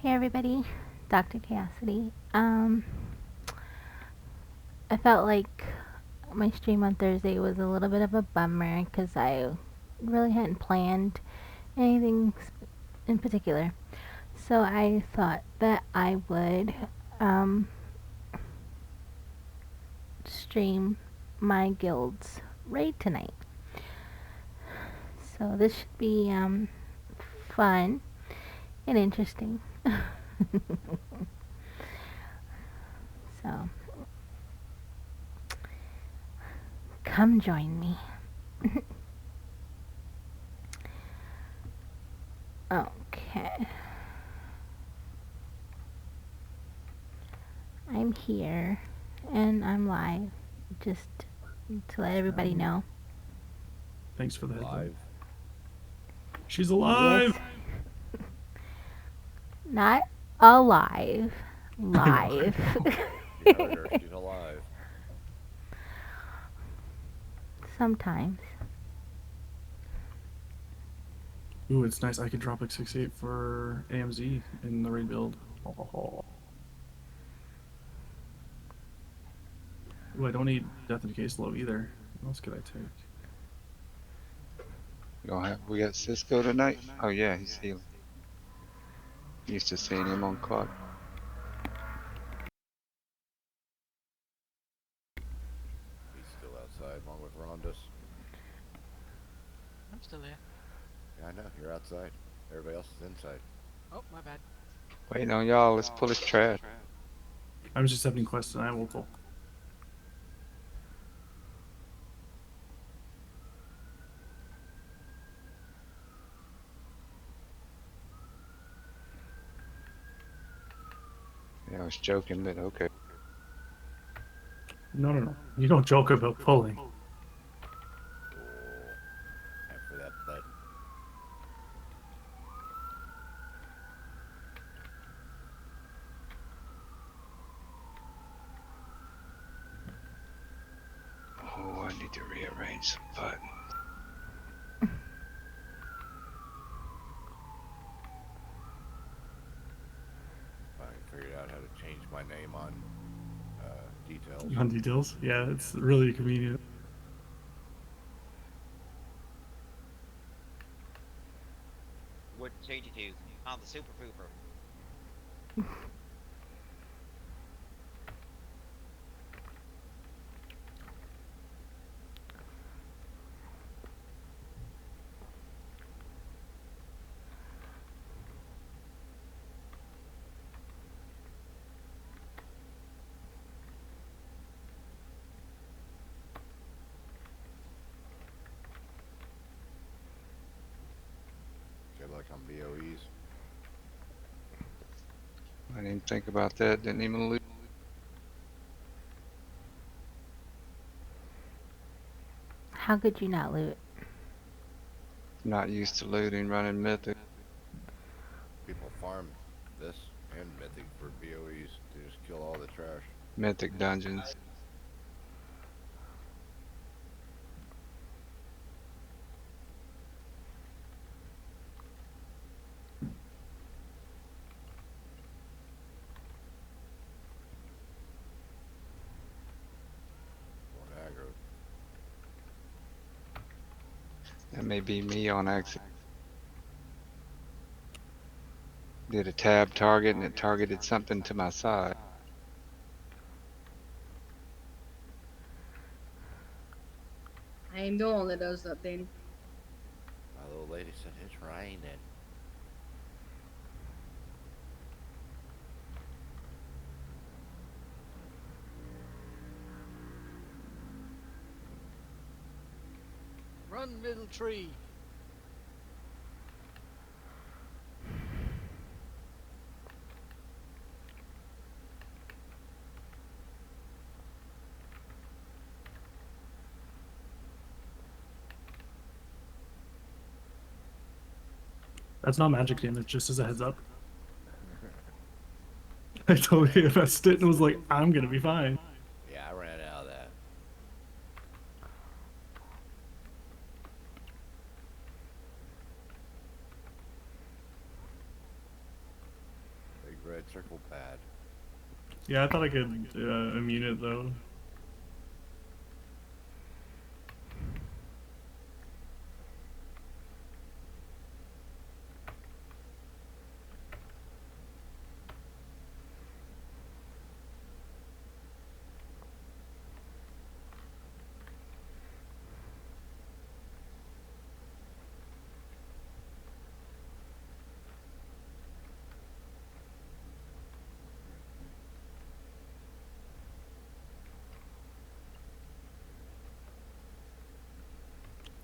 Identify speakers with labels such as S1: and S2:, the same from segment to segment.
S1: Hey everybody, Dr. Cassidy. I felt like my stream on Thursday was a little bit of a bummer because I really hadn't planned anything in particular. So I thought that I would um, stream my guild's raid tonight. So this should be fun and interesting. So come join me. Okay. I'm here and I'm live just to let everybody know.
S2: Thanks for the heads up.
S3: Live.
S2: She's
S1: Yes.
S2: alive!
S1: Not alive.
S2: I know.
S1: Live.
S3: You heard her. She's alive.
S1: Sometimes.
S2: Ooh, it's nice. I could drop like 6-8 for AMZ in the raid build. Oh. Ooh, I don't need Death in Case low either. What else could I take?
S4: We got Cisco tonight? Oh yeah, he's healing. Used to seeing him on clock.
S3: He's still outside along with Rondus.
S5: I'm still here.
S3: Yeah, I know. You're outside. Everybody else is inside.
S5: Oh, my bad.
S4: Waiting on y'all, let's pull his trash.
S2: I'm just having quests and I will pull.
S4: Yeah, I was joking, but okay.
S2: No. You don't joke about pulling.
S3: Oh. Time for that blood.
S4: Oh, I need to rearrange some buttons.
S3: I figured out how to change my name on details.
S2: On details? Yeah, it's really convenient.
S6: What change it to? On the super pooper.
S3: Get like on BOEs.
S4: I didn't even think about that, didn't even loot.
S1: How could you not loot?
S4: Not used to looting, running Mythic.
S3: People farm this and Mythic for BOEs. They just kill all the trash.
S4: Mythic dungeons.
S3: Going aggro.
S4: That may be me on accident. Did a tab target and it targeted something to my side.
S7: I am the one that does that thing.
S3: My little lady said it's raining.
S5: Run, middle tree.
S2: That's not magic damage, just as a heads up. I totally messed it and was like, I'm gonna be fine.
S3: Yeah, I ran out of that. circle bad.
S2: Yeah, I thought I could immune it though.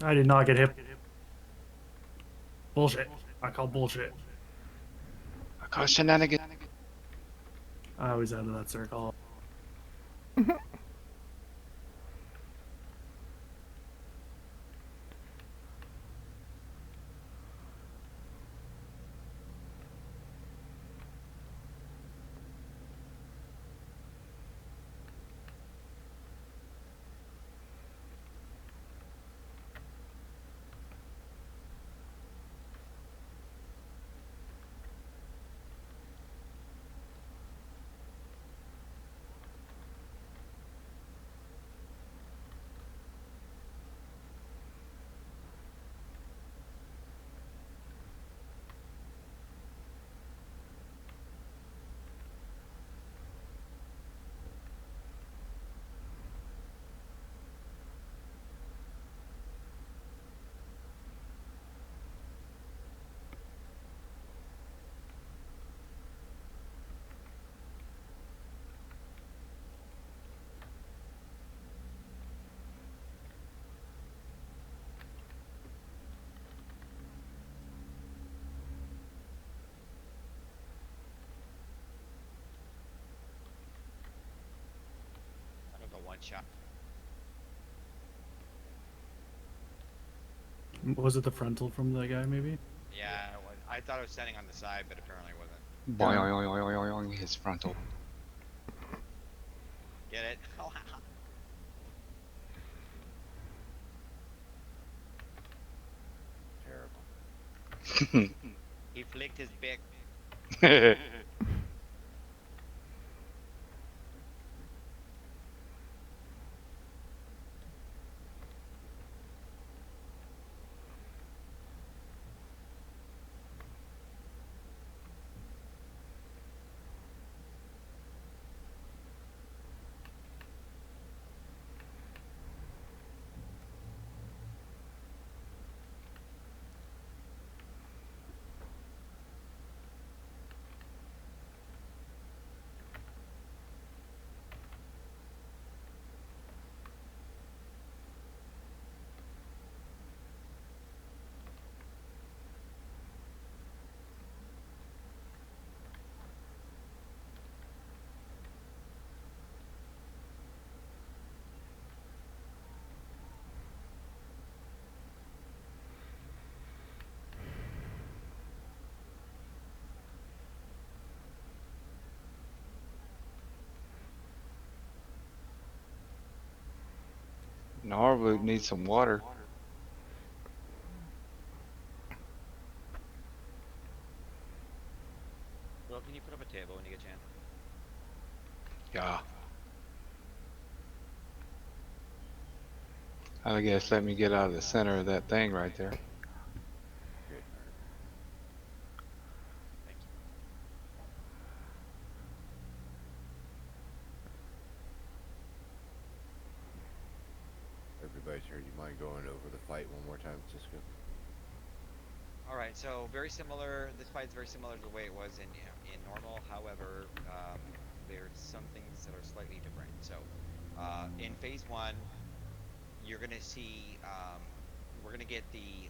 S2: I did not get hit. Bullshit. I call bullshit.
S4: I call shenanigans.
S2: I was out of that circle.
S6: I don't go one shot.
S2: Was it the frontal from the guy, maybe?
S6: Yeah, I thought I was standing on the side, but apparently it wasn't.
S4: Boing, his frontal.
S6: Get it?
S3: Terrible.
S6: He flicked his bick.
S4: Norwood needs some water.
S6: Well, can you put up a table when you get a chance?
S4: Yeah. I guess let me get out of the center of that thing right there.
S3: Getting hurt.
S6: Thank you.
S3: Everybody's heard. You mind going over the fight one more time, Cisco?
S6: All right, so very similar. This fight's very similar to the way it was in normal. However, there's some things that are slightly different. So, in phase one, you're gonna see we're gonna get the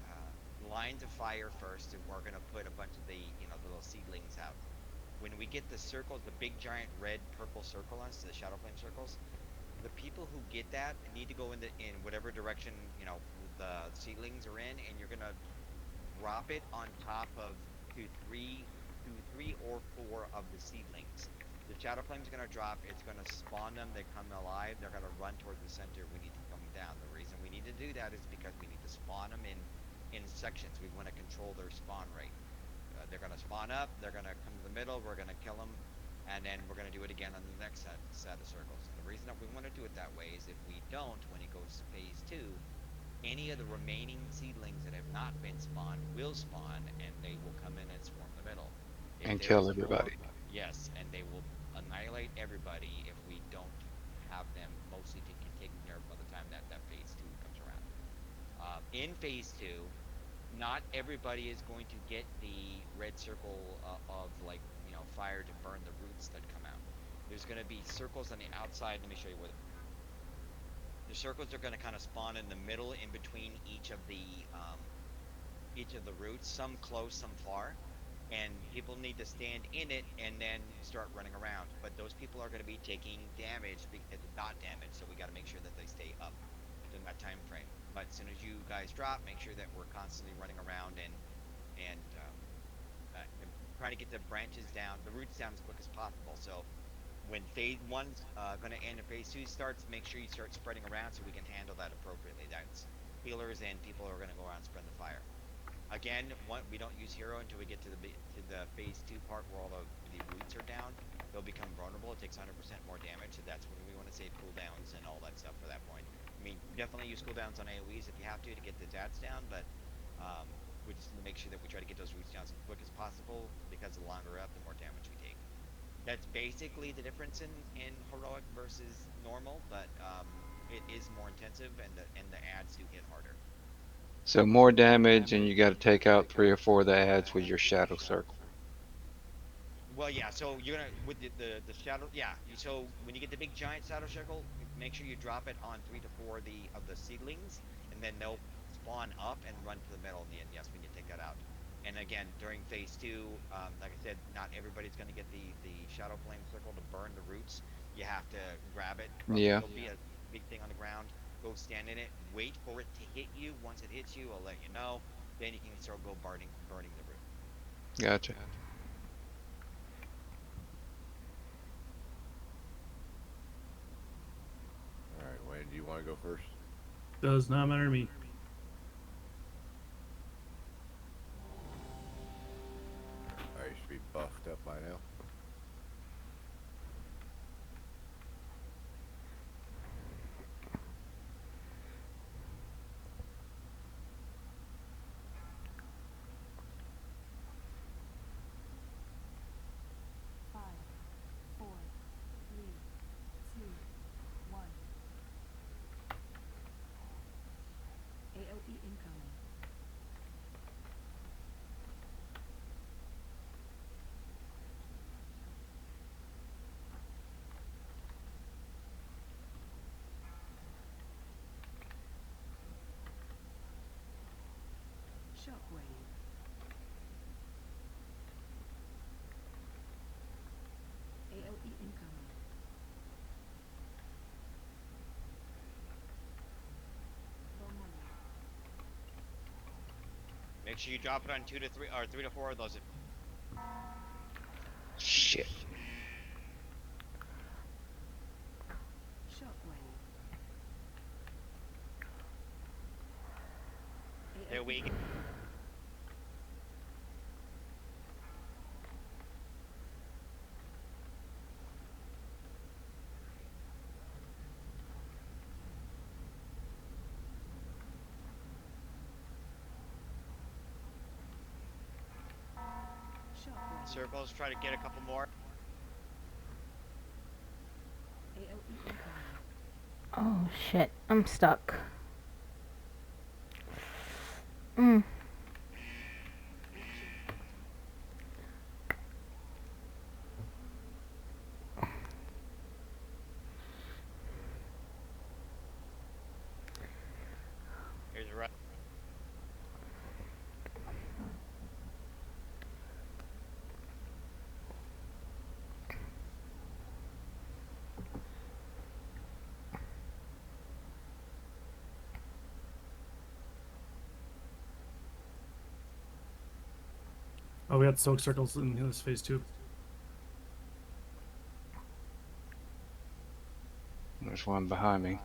S6: lines of fire first, and we're gonna put a bunch of the little seedlings out. When we get the circles, the big giant red purple circle on the shadow flame circles, the people who get that need to go in whatever direction the seedlings are in, and you're gonna drop it on top of two, three or four of the seedlings. The shadow flame's gonna drop. It's gonna spawn them. They come alive. They're gonna run towards the center. We need to come down. The reason we need to do that is because we need to spawn them in sections. We want to control their spawn rate. They're gonna spawn up. They're gonna come to the middle. We're gonna kill them. and then we're going to do it again on the next set of circles. And the reason that we want to do it that way is if we don't, when it goes to phase two, any of the remaining seedlings that have not been spawned will spawn, and they will come in and swarm the middle. If
S4: And
S6: there
S4: kill
S6: is more,
S4: everybody.
S6: yes, and they will annihilate everybody if we don't have them mostly taken care of by the time that phase two comes around. In phase two, not everybody is going to get the red circle of like fire to burn the roots that come out. There's going to be circles on the outside. Let me show you where the circles are going to kind of spawn in the middle, in between each of the roots. Some close, some far, and people need to stand in it and then start running around. But those people are going to be taking damage, not damage. So we got to make sure that they stay up in that time frame. But as soon as you guys drop, make sure that we're constantly running around and trying to get the branches down, the roots down as quick as possible. So when phase one's going to end and phase two starts, make sure you start spreading around so we can handle that appropriately. That's healers and people are going to go around and spread the fire. Again, we don't use hero until we get to the phase two part where all the roots are down. They'll become vulnerable. It takes 100% more damage, so that's when we want to save cooldowns and all that stuff for that point. I mean, definitely use cooldowns on AoEs if you have to get the stats down, but we just need to make sure that we try to get those roots down as quick as possible, because the longer we're up, the more damage we take. That's basically the difference in heroic versus normal, but it is more intensive, and the ads do hit harder.
S4: So more damage, and you got to take out 3 or 4 of the ads with your shadow circle.
S6: Well, yeah. So you're gonna with the shadow. Yeah. So when you get the big giant shadow circle, make sure you drop it on 3 to 4 of the seedlings, and then they'll spawn up and run to the middle in the end. Yes, we need to take that out. And again, during phase two, like I said, not everybody's going to get the shadow flame circle to burn the roots. You have to grab it from.
S4: Yeah,
S6: There'll be a big thing on the ground. Go stand in it. Wait for it to hit you. Once it hits you, I'll let you know. Then you can start burning the root.
S4: gotcha.
S3: All right, Wayne, do you want to go first?
S2: Does not matter to me.
S3: All right, you should be buffed up by now.
S6: Make sure you drop it on 2 to 3 or 3 to 4 of those.
S4: Shit.
S6: There we go. Circles, try to get a couple more.
S1: Oh shit, I'm stuck. Mm.
S6: Here's a right.
S2: Oh, we got soak circles in this phase two.
S4: There's one behind me.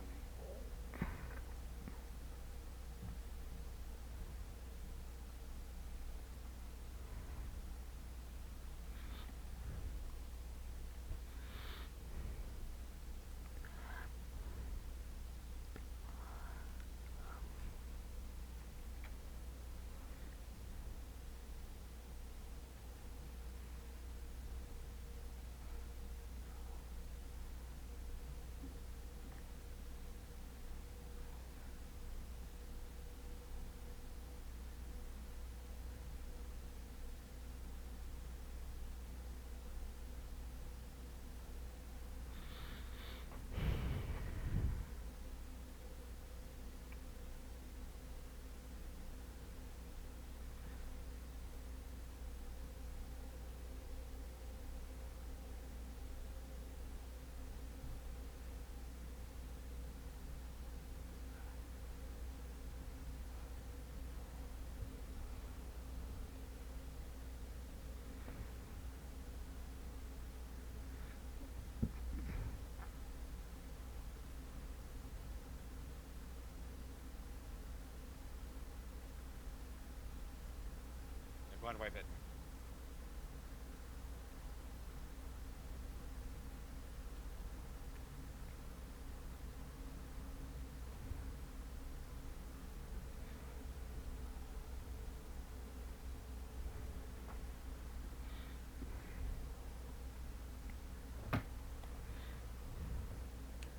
S6: Go on, wipe it.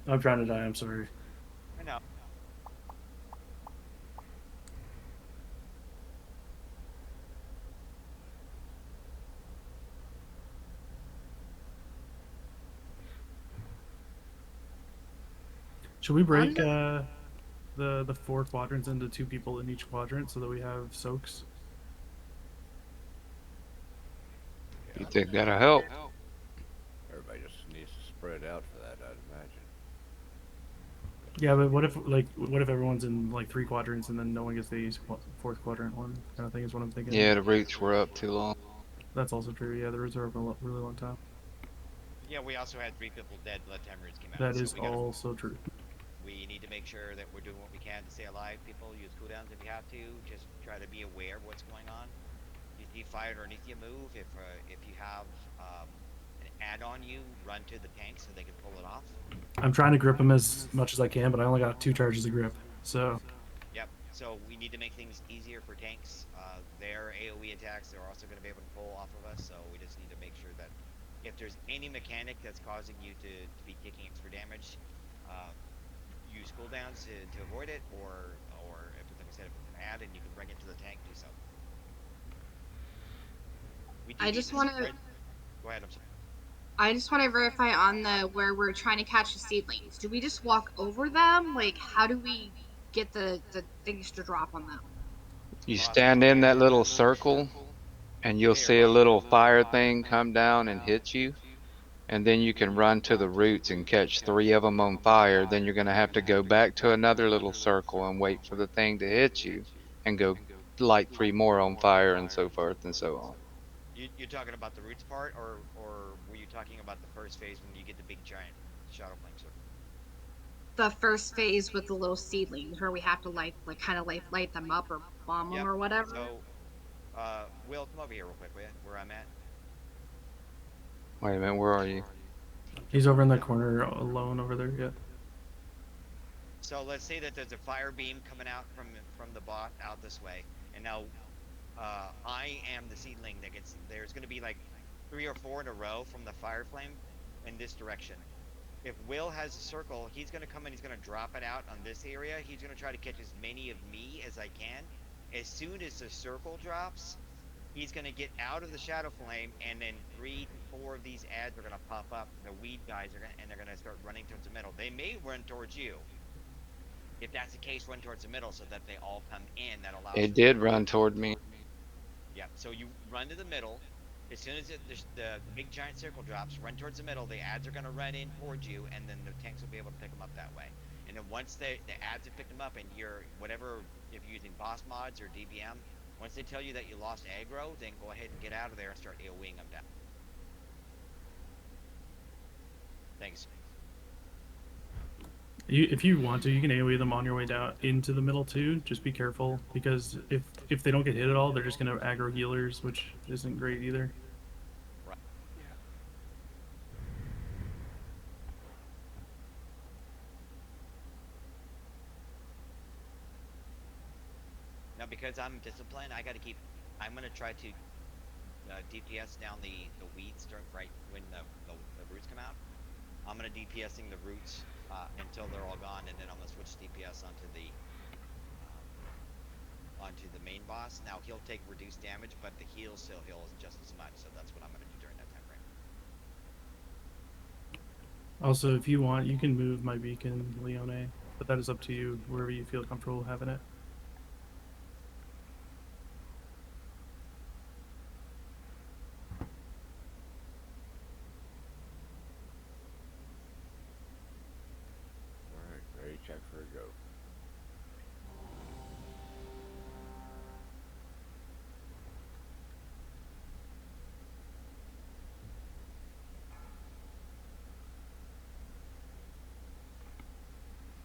S2: I'm trying to die. I'm sorry.
S6: I know.
S2: Should we break
S7: Under-
S2: the 4 quadrants into 2 people in each quadrant so that we have soaks?
S4: You
S3: Yeah,
S4: think that'll help?
S3: everybody just needs to spread out for that, I'd imagine.
S2: Yeah, but what if everyone's in like 3 quadrants and then no one gets the 4th quadrant one kind of thing is what I'm thinking.
S4: Yeah, the roots were up too long.
S2: That's also true. Yeah, the roots are up a really long time.
S6: Yeah, we also had 3 people dead by the time roots came out.
S2: That
S6: so
S2: is
S6: we gotta.
S2: also true.
S6: We need to make sure that we're doing what we can to stay alive. People use cooldowns if you have to. Just try to be aware of what's going on. If you fired or need you move. If you have an add on you, run to the tank so they can pull it off.
S2: I'm trying to grip them as much as I can, but I only got 2 charges of grip. So
S6: Yep. So we need to make things easier for tanks. Their AOE attacks, they're also going to be able to pull off of us. So we just need to make sure that if there's any mechanic that's causing you to be taking extra damage, uh, use cooldowns to avoid it, or if it's like I said, if it's an add and you can bring it to the tank, do so. We do
S7: I
S6: need
S7: just
S6: to
S7: want
S6: spread.
S7: to.
S6: Go ahead. I'm sorry.
S7: I just want to verify on the where we're trying to catch the seedlings. Do we just walk over them? Like, how do we get the things to drop on them?
S4: You
S6: I'll have to
S4: stand
S6: look
S4: in
S6: at
S4: that
S6: it.
S4: little circle and you'll
S6: Here.
S4: see a little fire thing come down and hit you. And then you can run to the roots and catch 3 of them on fire. Then you're going to have to go back to another little circle and wait for the thing to hit you and go light 3 more on fire and so forth and so on.
S6: You're talking about the roots part, or were you talking about the first phase when you get the big giant shadow flame circle?
S7: The first phase with the little seedlings, where we have to like kind of light them up or bomb them
S6: Yep.
S7: or whatever.
S6: So, Will, come over here real quick, will ya? Where I'm at.
S4: Wait a minute, where are you?
S2: he's over in that corner alone over there. Yeah.
S6: So let's say that there's a fire beam coming out from the bot out this way, and now I am the seedling that gets. There's going to be like 3 or 4 in a row from the fire flame in this direction. If Will has a circle, he's going to come and he's going to drop it out on this area. He's going to try to catch as many of me as I can. As soon as the circle drops, he's going to get out of the shadow flame, and then 3 to 4 of these ads are going to pop up. The weed guys are going, and they're going to start running towards the middle. They may run towards you. If that's the case, run towards the middle so that they all come in. That allows.
S4: It did run toward me.
S6: Yeah. So you run to the middle. As soon as the big giant circle drops, run towards the middle. The ads are going to run in towards you, and then the tanks will be able to pick them up that way. And then once the ads have picked them up, and you're whatever, if you're using boss mods or DBM, once they tell you that you lost aggro, then go ahead and get out of there and start AoEing them down. Thanks.
S2: If you want to, you can AoE them on your way down into the middle too. Just be careful because if they don't get hit at all, they're just gonna aggro healers, which isn't great either.
S6: Right. Now, because I'm disciplined, I got to keep. I'm gonna try to DPS down the weeds during right when the roots come out. I'm gonna DPSing the roots until they're all gone, and then I'm gonna switch DPS onto the main boss. Now he'll take reduced damage, but the heal still heals just as much. So that's what I'm gonna do during that time frame.
S2: Also, if you want, you can move my beacon, Leone, but that is up to you wherever you feel comfortable having it.
S3: Alright, ready, check for a go.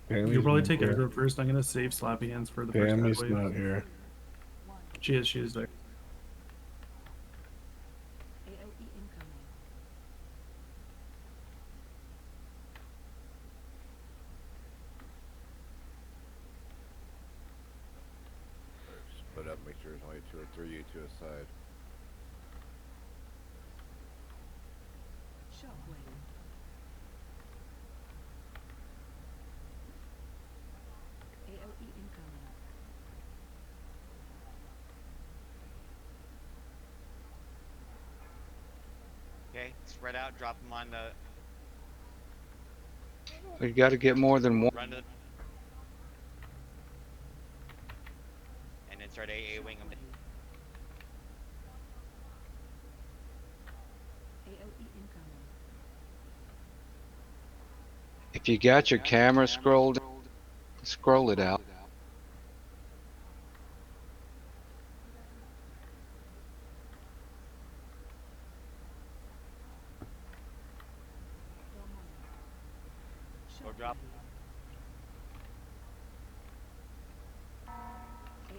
S2: You'll probably take aggro first. I'm gonna save Slappy Hands for the first
S8: Tammy's
S2: wave.
S8: not here.
S2: She is there.
S3: make sure there's only 2 or 3 you to a side.
S6: Okay, spread out. Drop them on the.
S4: We got to get more than one.
S6: Run to the. And then start AA wing them.
S4: If you got your camera scrolled, scroll it out.
S6: Or drop.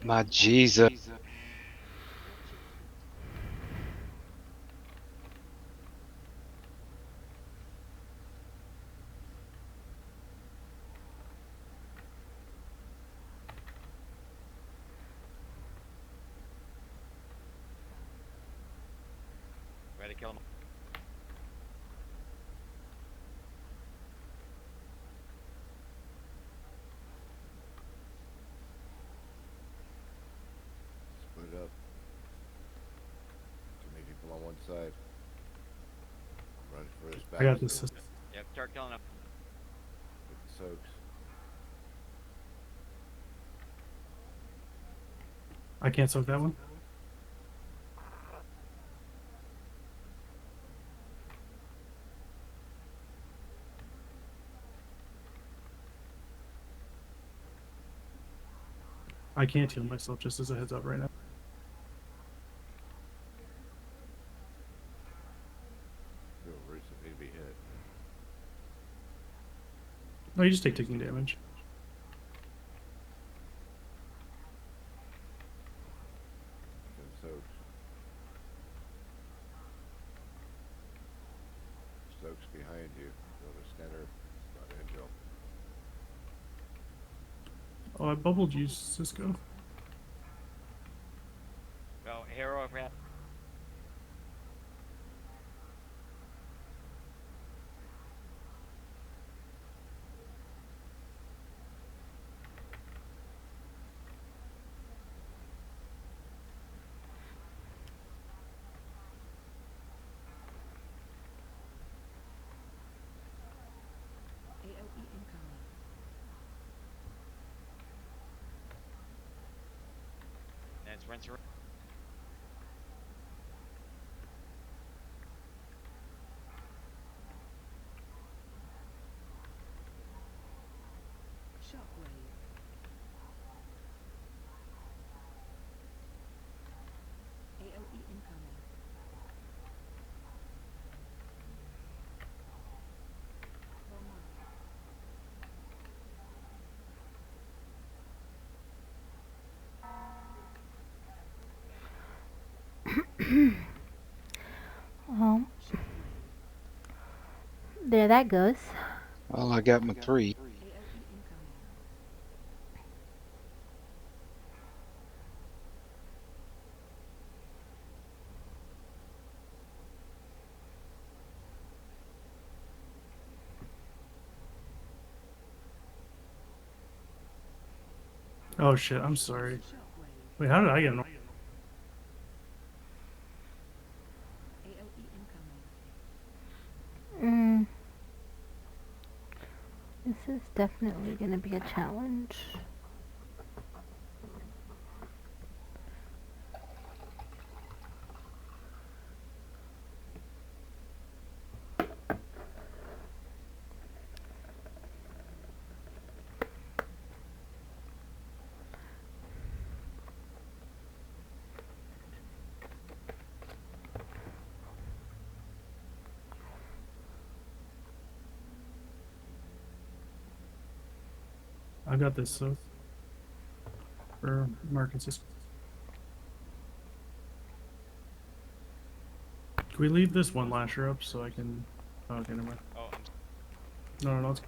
S4: My Jesus.
S6: Ready to kill them.
S3: Split up. Too many people on one side. Run for his back.
S2: I got this.
S6: Yep, start killing them.
S3: With the soaks.
S2: I can't soak that one. I can't heal myself, just as a heads up right now.
S3: Real roots that need to be hit.
S2: No, you just take taking damage.
S3: Them soaks. Soaks behind you. Build a center. Not angel.
S2: Oh, I bubbled you, Cisco.
S6: Go, hero of rat. And it's rinse around.
S1: Um, there that goes.
S4: Well, I got my 3.
S2: Oh shit, I'm sorry. Wait, how did I get an...
S1: Mm, this is definitely gonna be a challenge.
S2: I got this, so... For Mark and Cisco. Can we leave this one lasher up so I can... Oh, okay, never mind.
S6: Oh,
S2: No, it's...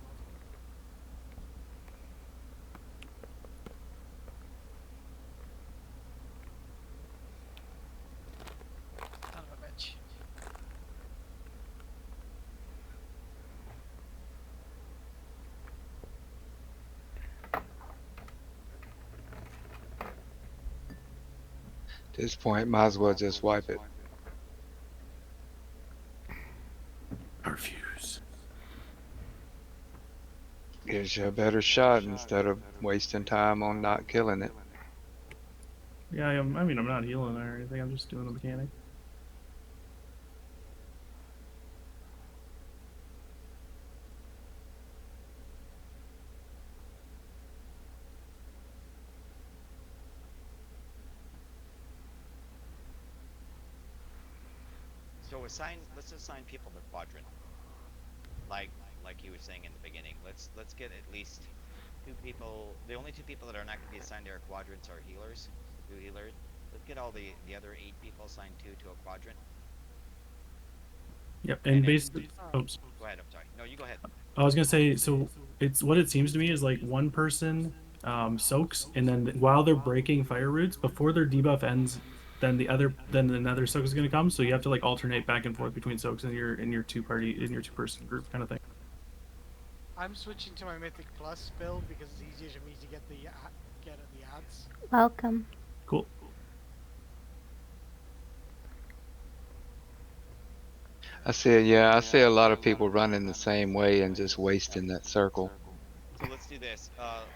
S4: At this point, might as well just wipe it.
S2: I refuse.
S4: Gives you a better shot instead of wasting time on not killing it.
S2: Yeah, I am. I mean, I'm not healing or anything. I'm just doing the mechanic.
S6: So let's assign people to quadrant, like like he was saying in the beginning. Let's get at least two people. The only two people that are not going to be assigned to our quadrants are healers, two healers. Let's get all the other 8 people assigned to a quadrant,
S2: Yep.
S6: and
S2: And
S6: then
S2: basically, oops.
S6: go ahead. I'm sorry. No, you go ahead.
S2: I was gonna say, so it's what it seems to me is like one person soaks, and then while they're breaking fire roots, before their debuff ends, then another soak is gonna come. So you have to like alternate back and forth between soaks in your two person group kind of thing.
S5: I'm switching to my Mythic Plus build because it's easier for me to get get at the ads.
S1: Welcome.
S2: Cool.
S4: I see a lot of people running the same way and just wasting that circle.
S6: So let's do this.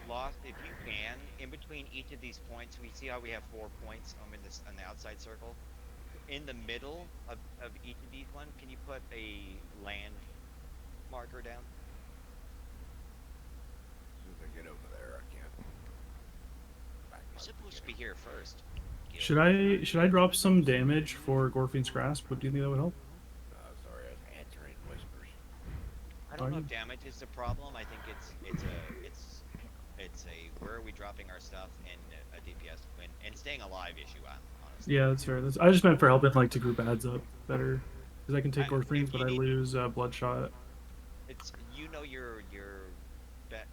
S6: Lost, if you can, in between each of these points, we see how we have 4 points in this on the outside circle. In the middle of each of these one, can you put a land marker down?
S3: As soon as I get over there, I can't.
S6: You're supposed to be here first. Gil.
S2: Should I drop some damage for Gorfine's Grasp? What do you think that would help?
S3: Sorry, I was answering whispers.
S6: I don't know if
S2: Fine.
S6: damage is the problem. I think it's a where are we dropping our stuff and a DPS and staying alive issue. Honestly.
S2: Yeah, that's fair. I just meant for helping like to group adds up better because I can take Gorfine's,
S6: If
S2: but
S6: you
S2: I
S6: need,
S2: lose Bloodshot.
S6: it's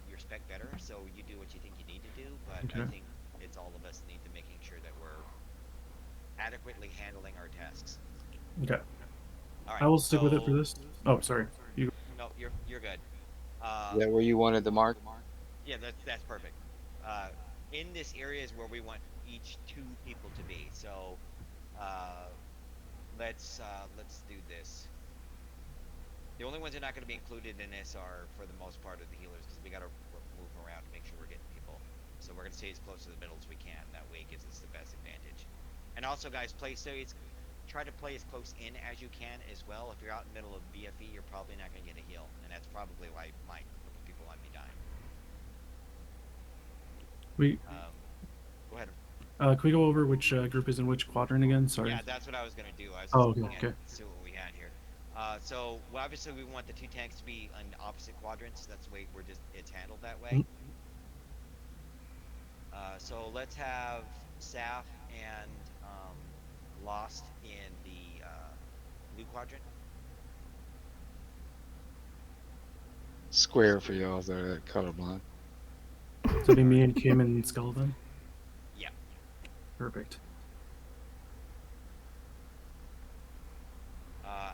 S6: your spec better, so you do what you think you need to do. But I
S2: Okay.
S6: think it's all of us need to making sure that we're adequately handling our tasks.
S2: Okay.
S6: All
S2: I
S6: right.
S2: will stick with it for
S6: So
S2: this. Oh, sorry. You.
S6: no, you're good.
S4: Is that where you wanted the mark?
S6: Yeah, that's perfect. Uh, in this area is where we want each 2 people to be. So uh, let's do this. The only ones that are not going to be included in this are, for the most part, of the healers because we got to move around to make sure we're getting people. So we're going to stay as close to the middle as we can. That way, it gives us the best advantage. And also, guys, try to play as close in as you can as well. If you're out in the middle of BFE, you're probably not going to get a heal, and that's probably why people might be dying.
S2: We
S6: Go ahead.
S2: can we go over which group is in which quadrant again? Sorry.
S6: Yeah, that's what I was going to do. I was
S2: Oh,
S6: just
S2: okay.
S6: looking
S2: Okay.
S6: at see what we had here. So well, obviously we want the 2 tanks to be in opposite quadrants. That's the way it's handled that way.
S2: Mhm.
S6: So let's have Saf and Lost in the blue quadrant.
S4: Square for y'all that are colorblind.
S2: So it'd be me and Kim and Skeleton.
S6: Yeah.
S2: Perfect.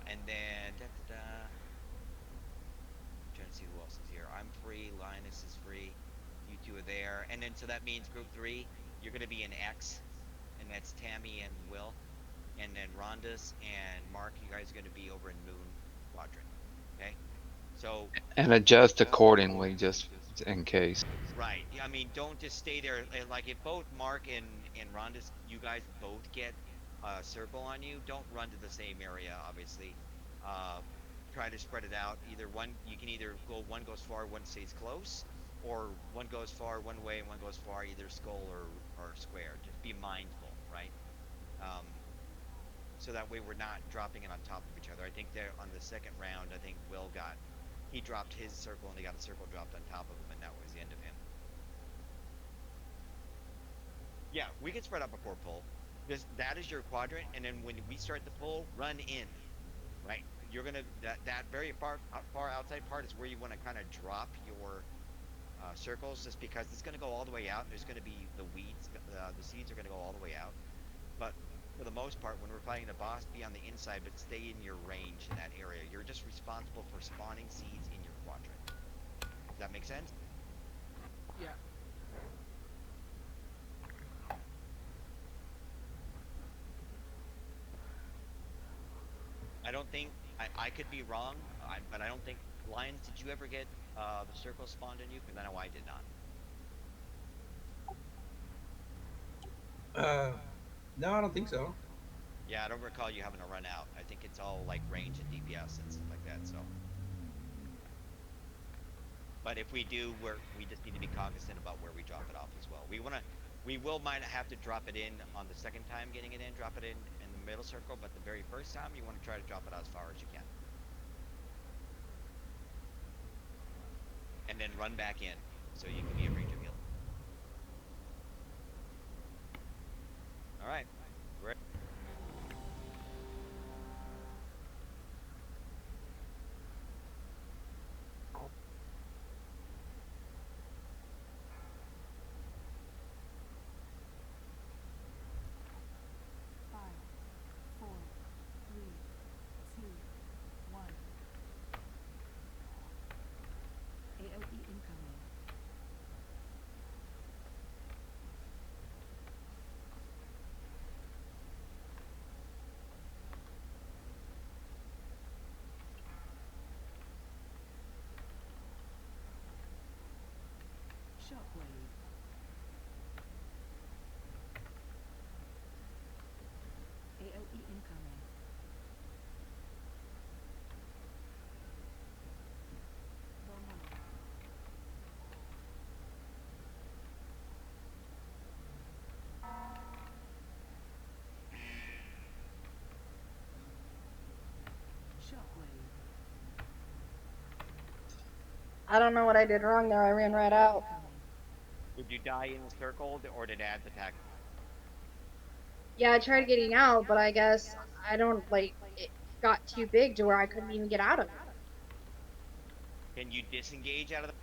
S6: And then trying to see who else is here. I'm free. Linus is free. You two are there, and then so that means group 3, you're going to be in X, and that's Tammy and Will, and then Rhonda's and Mark. You guys are going to be over in Moon quadrant. Okay. So
S4: And adjust accordingly just in case.
S6: right. I mean, don't just stay there. Like if both Mark and Rhonda's, you guys both get a circle on you, don't run to the same area. Obviously, try to spread it out. You can either go one goes far, one stays close, or one goes far one way and one goes far, either skull or square. Just be mindful, right? Um, so that way we're not dropping it on top of each other. I think there on the second round, I think he dropped his circle and he got a circle dropped on top of him, and that was the end of him. Yeah, we can spread out before pull. That is your quadrant, and then when we start the pull, run in. Right, you're gonna that very far outside part is where you want to kind of drop your circles, just because it's gonna go all the way out. There's gonna be the weeds, the seeds are gonna go all the way out. But for the most part, when we're fighting the boss, be on the inside, but stay in your range in that area. You're just responsible for spawning seeds in your quadrant. Does that make sense?
S5: Yeah.
S6: don't think I could be wrong, but I don't think Lions. Did you ever get the circle spawned in you? Because I know I did not.
S8: Uh, no, I don't think so.
S6: Yeah, I don't recall you having to run out. I think it's all like range and DPS and stuff like that. So, but if we do, we just need to be cognizant about where we drop it off as well. We will might have to drop it in on the second time getting it in, drop it in the middle circle, but the very first time you want to try to drop it out as far as you can, and then run back in so you can be in range of healing. All right. Great.
S7: I don't know what I did wrong there. I ran right out.
S6: Did you die in the circle or did ads attack?
S7: Yeah, I tried getting out, but I guess I don't like it got too big to where I couldn't even get out of it.
S6: Can you disengage out of the?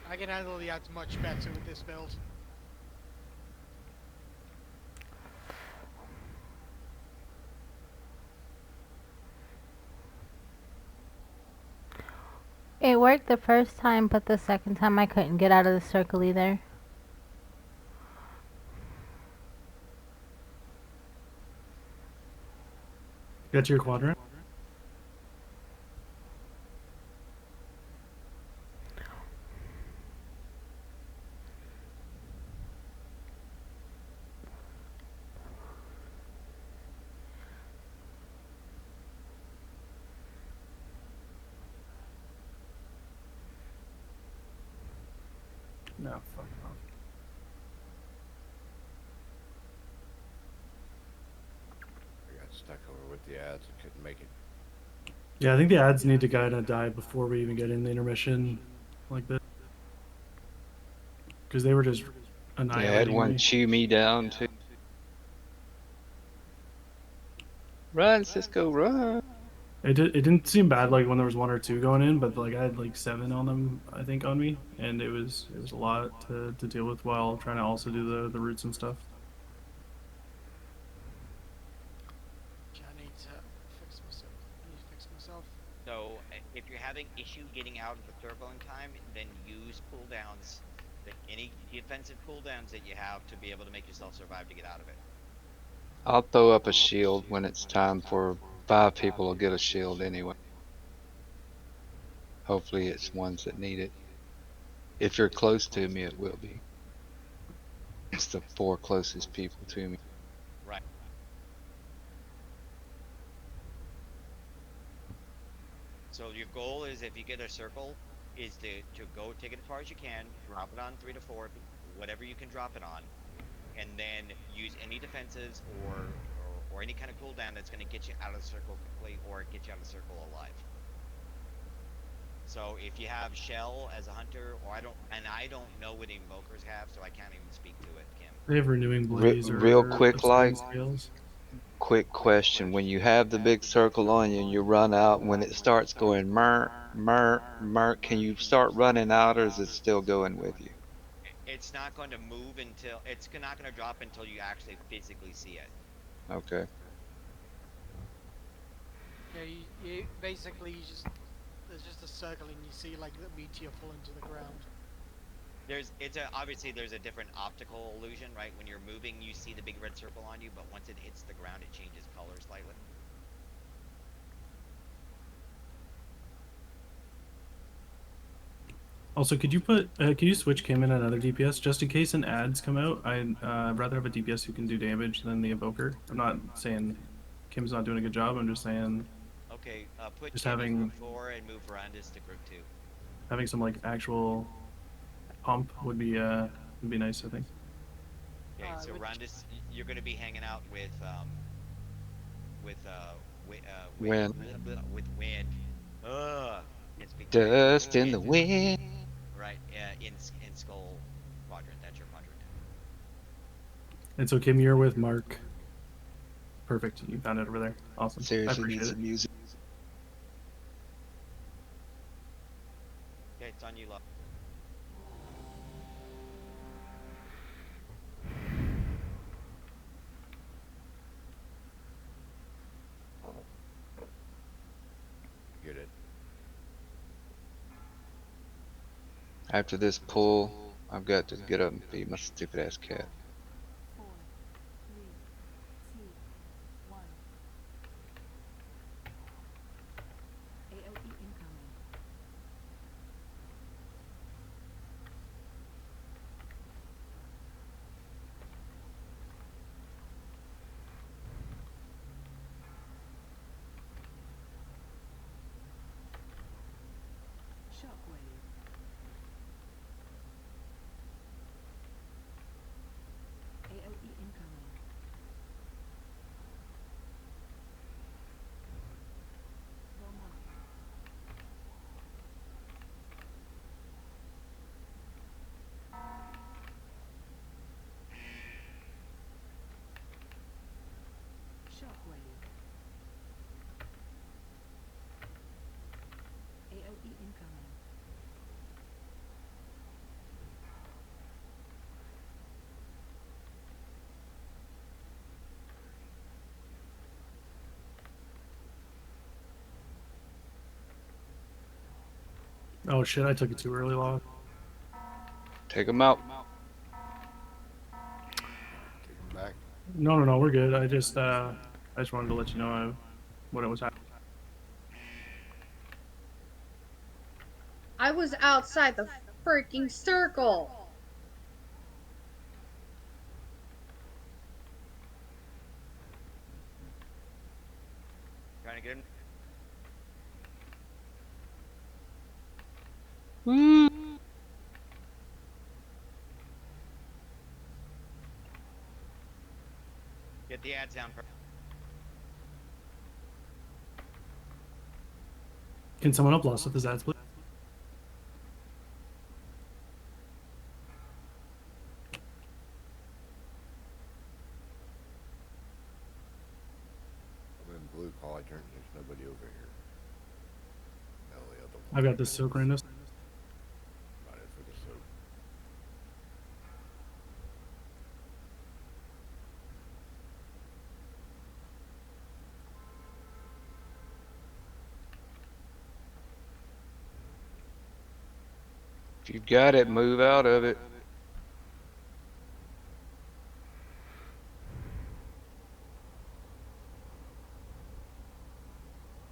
S5: I can handle the ads much better with this build.
S1: It worked the first time, but the second time I couldn't get out of the circle either.
S2: Get to your quadrant. No, fuck off.
S3: I got stuck over with the ads. I couldn't make it.
S2: Yeah, I think the ads need to kind of die before we even get in the intermission like this. Because they were just
S4: Yeah, it
S2: annihilating
S4: won't
S2: me.
S4: chew me down too. Run, Cisco, run.
S2: It didn't seem bad like when there was one or two going in, but like I had like 7 on them I think on me, and it was a lot to deal with while trying to also do the roots and stuff.
S5: Okay, I need to fix myself. I need to fix myself.
S6: So if you're having issue getting out of the circle in time, then use cooldowns, any defensive cooldowns that you have to be able to make yourself survive to get out of it.
S4: I'll throw up a shield when it's time for 5 people to get a shield anyway. Hopefully it's ones that need it. If you're close to me, it will be. It's the 4 closest people to me.
S6: Right. So your goal is if you get a circle, is to go take it as far as you can, drop it on 3 to 4, whatever you can drop it on, and then use any defensives or any kind of cooldown that's going to get you out of the circle quickly or get you out of the circle alive. So if you have Shell as a hunter, or I don't know what invokers have, so I can't even speak to it, Kim.
S2: They have renewing blaze
S4: Real
S2: or
S4: quick,
S2: obsidian
S4: like,
S2: scales.
S4: quick question. When you have the big circle on you and you run out, when it starts going mer, mer, mer, can you start running out or is it still going with you?
S6: It's not going to move until it's not going to drop until you actually physically see it.
S4: Okay.
S5: Yeah, you basically you just there's just a circle and you see like the meteor fall into the ground.
S6: Obviously there's a different optical illusion, right? When you're moving, you see the big red circle on you, but once it hits the ground, it changes color slightly.
S2: Also, could you switch Kim in another DPS just in case an ads come out? I'd rather have a DPS who can do damage than the evoker. I'm not saying Kim's not doing a good job. I'm just saying
S6: Okay, put
S2: just
S6: Kim in group
S2: having
S6: 4 and move Randus to group 2.
S2: some like actual pump would be nice. I think.
S6: Okay, so
S5: Which
S6: Randus, you're going to be hanging out with
S4: When
S6: with wind. Ugh, can't speak today.
S4: dust in the
S6: In
S4: wind.
S6: right, in Skull Quadrant. That's your quadrant.
S2: And so Kim, you're with Mark. Perfect. You found it over there. Awesome. I
S4: Seriously, need
S2: appreciate it.
S4: some music.
S6: Okay, it's on you, love.
S3: Get it.
S4: After this pull, I've got to get up and feed my stupid ass cat.
S9: 4, 3, 2, 1. AOE incoming. Shockwave. AOE incoming. Bomb. Shockwave. AOE incoming.
S2: Oh shit! I took it too early, Law.
S4: Take him out.
S3: Take them back.
S2: No. We're good. I just wanted to let you know what it was happening.
S7: I was outside the freaking circle.
S6: Trying to get him.
S4: Woo!
S6: Get the ads down.
S2: Can someone help Lost with his ads, please?
S3: I'm in blue quadrant. There's nobody over here. No, the other one.
S2: I've got this silk Randus.
S3: Got it for the soap.
S4: If you've got it, move out of it.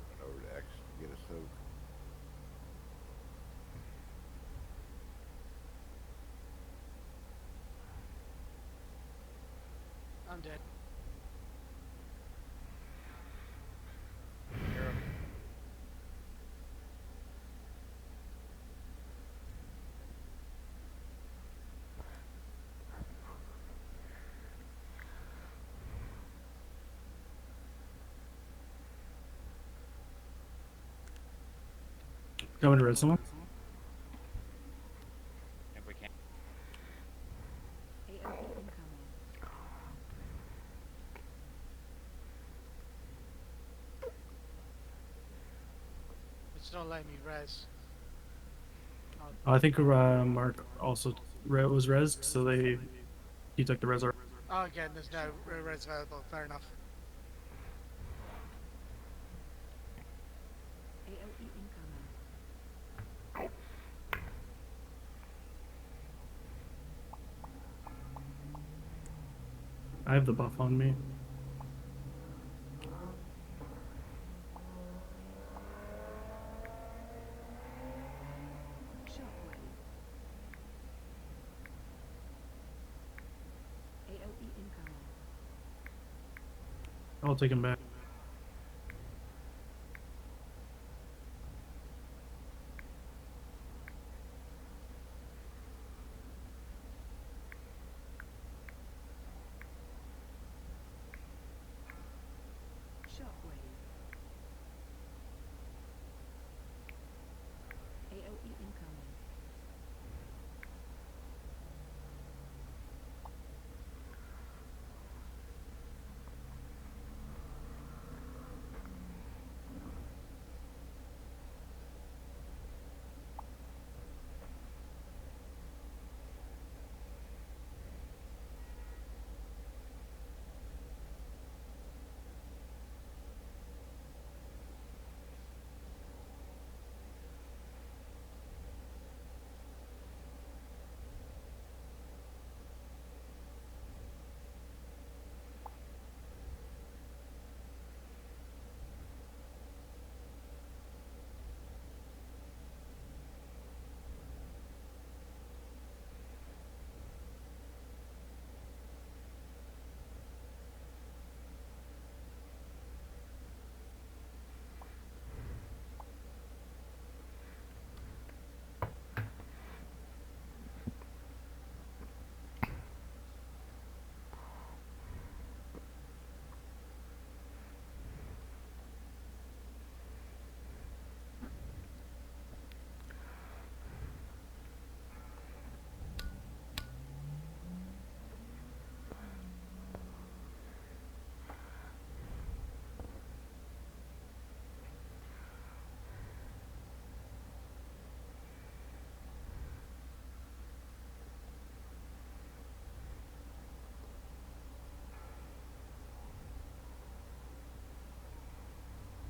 S3: Went over to X to get a soap.
S5: I'm dead.
S6: Hero.
S2: Going to red someone.
S6: If we can.
S9: AOE incoming.
S5: It's not letting me res.
S2: I think Mark also was rezzed, so he took the res.
S5: Oh, again, there's no res available. Fair enough.
S9: AOE incoming.
S2: I have the buff on me.
S9: Shockwave. AOE incoming.
S2: I'll take him back.
S9: Shockwave. AOE incoming.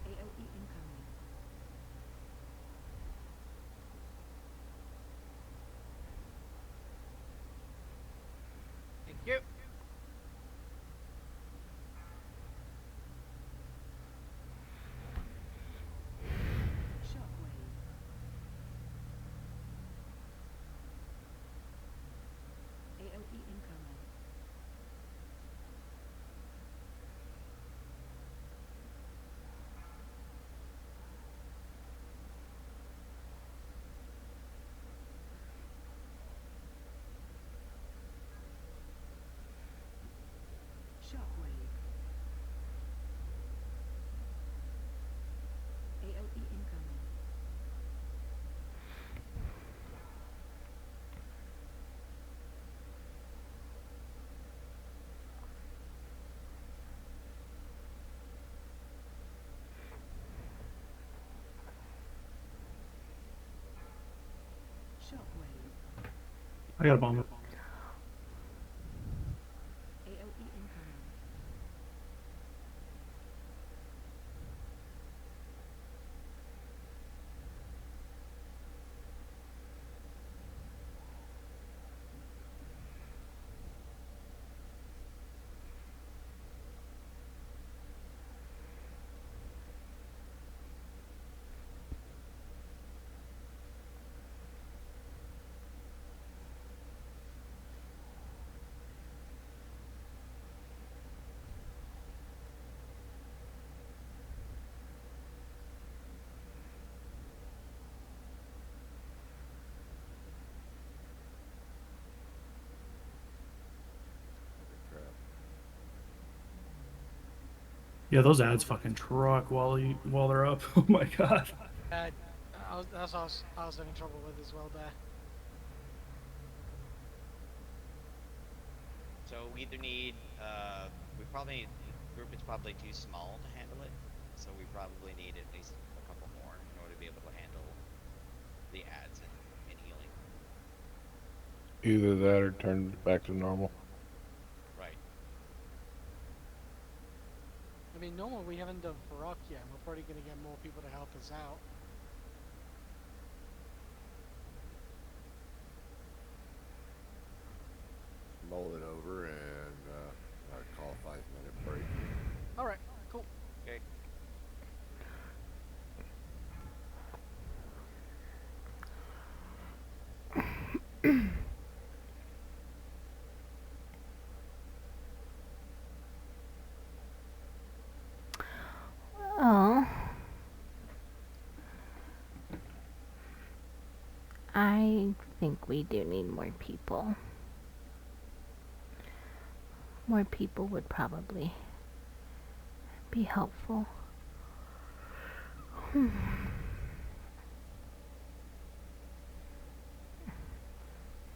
S9: AOE incoming.
S5: Thank you.
S9: Shockwave. AOE incoming. Shockwave. AOE incoming. Shockwave.
S2: I got a bomb.
S9: AOE incoming.
S3: Trap.
S2: Yeah, those ads fucking truck while they're up. Oh my god.
S5: That's what I was having trouble with as well there.
S6: So we either need we probably group is probably too small to handle it, so we probably need at least a couple more in order to be able to handle the ads and healing.
S3: Either that or turn back to normal.
S6: Right.
S5: I mean, normal we haven't done Farok yet. And we're probably gonna get more people to help us out.
S3: Mull it over and call a 5 minute break.
S5: All right, cool.
S6: Okay.
S1: Oh, I think we do need more people. More people would probably be helpful. Hmm.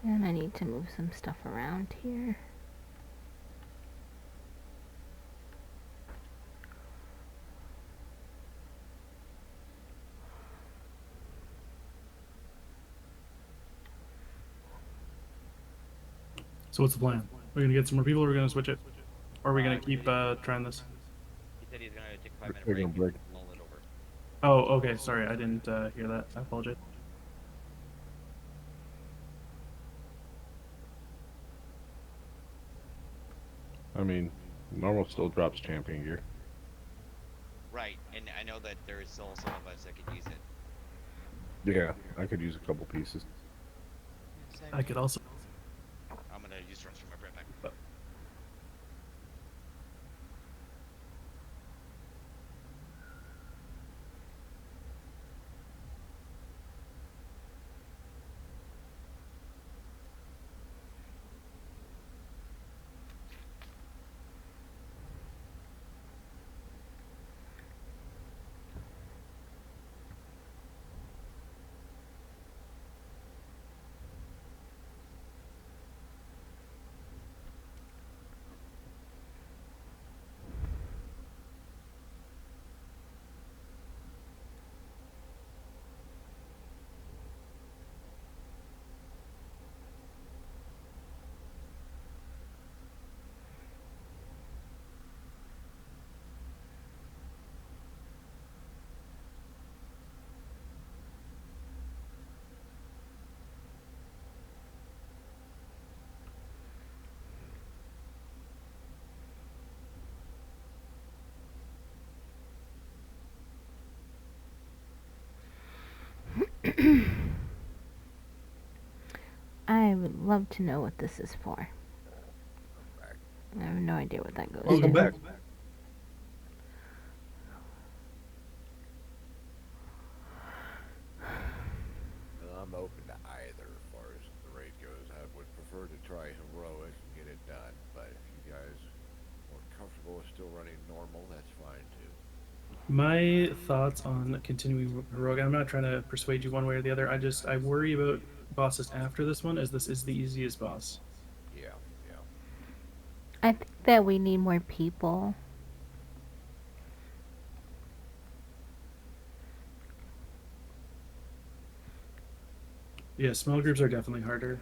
S1: And I need to move some stuff around here.
S2: So what's the plan? We're gonna get some more people, or we're gonna switch it, or are we gonna
S6: He
S2: keep
S6: said
S2: trying this?
S6: he said he's gonna take a 5 minute
S3: We're
S6: break
S3: gonna
S6: and
S3: break.
S6: mull it over.
S2: Oh, okay. Sorry, I didn't hear that. I apologize.
S10: I mean, normal still drops champion gear.
S6: Right, and I know that there is still some of us that could use it.
S10: Yeah, I could use a couple pieces.
S5: Yeah, same
S2: I
S5: here.
S2: could also.
S6: I'm gonna use the restroom. I'll be right back.
S1: I would love to know what this is for.
S3: Back.
S1: I have no idea what that goes
S10: Welcome
S1: to.
S10: back.
S3: I'm open to either as far as the raid goes. I would prefer to try heroic and get it done, but if you guys are comfortable with still running normal, that's fine too.
S2: My thoughts on continuing heroic. I'm not trying to persuade you one way or the other. I worry about bosses after this one, as this is the easiest boss.
S3: Yeah, yeah.
S1: I think that we need more people.
S2: Yeah, small groups are definitely harder,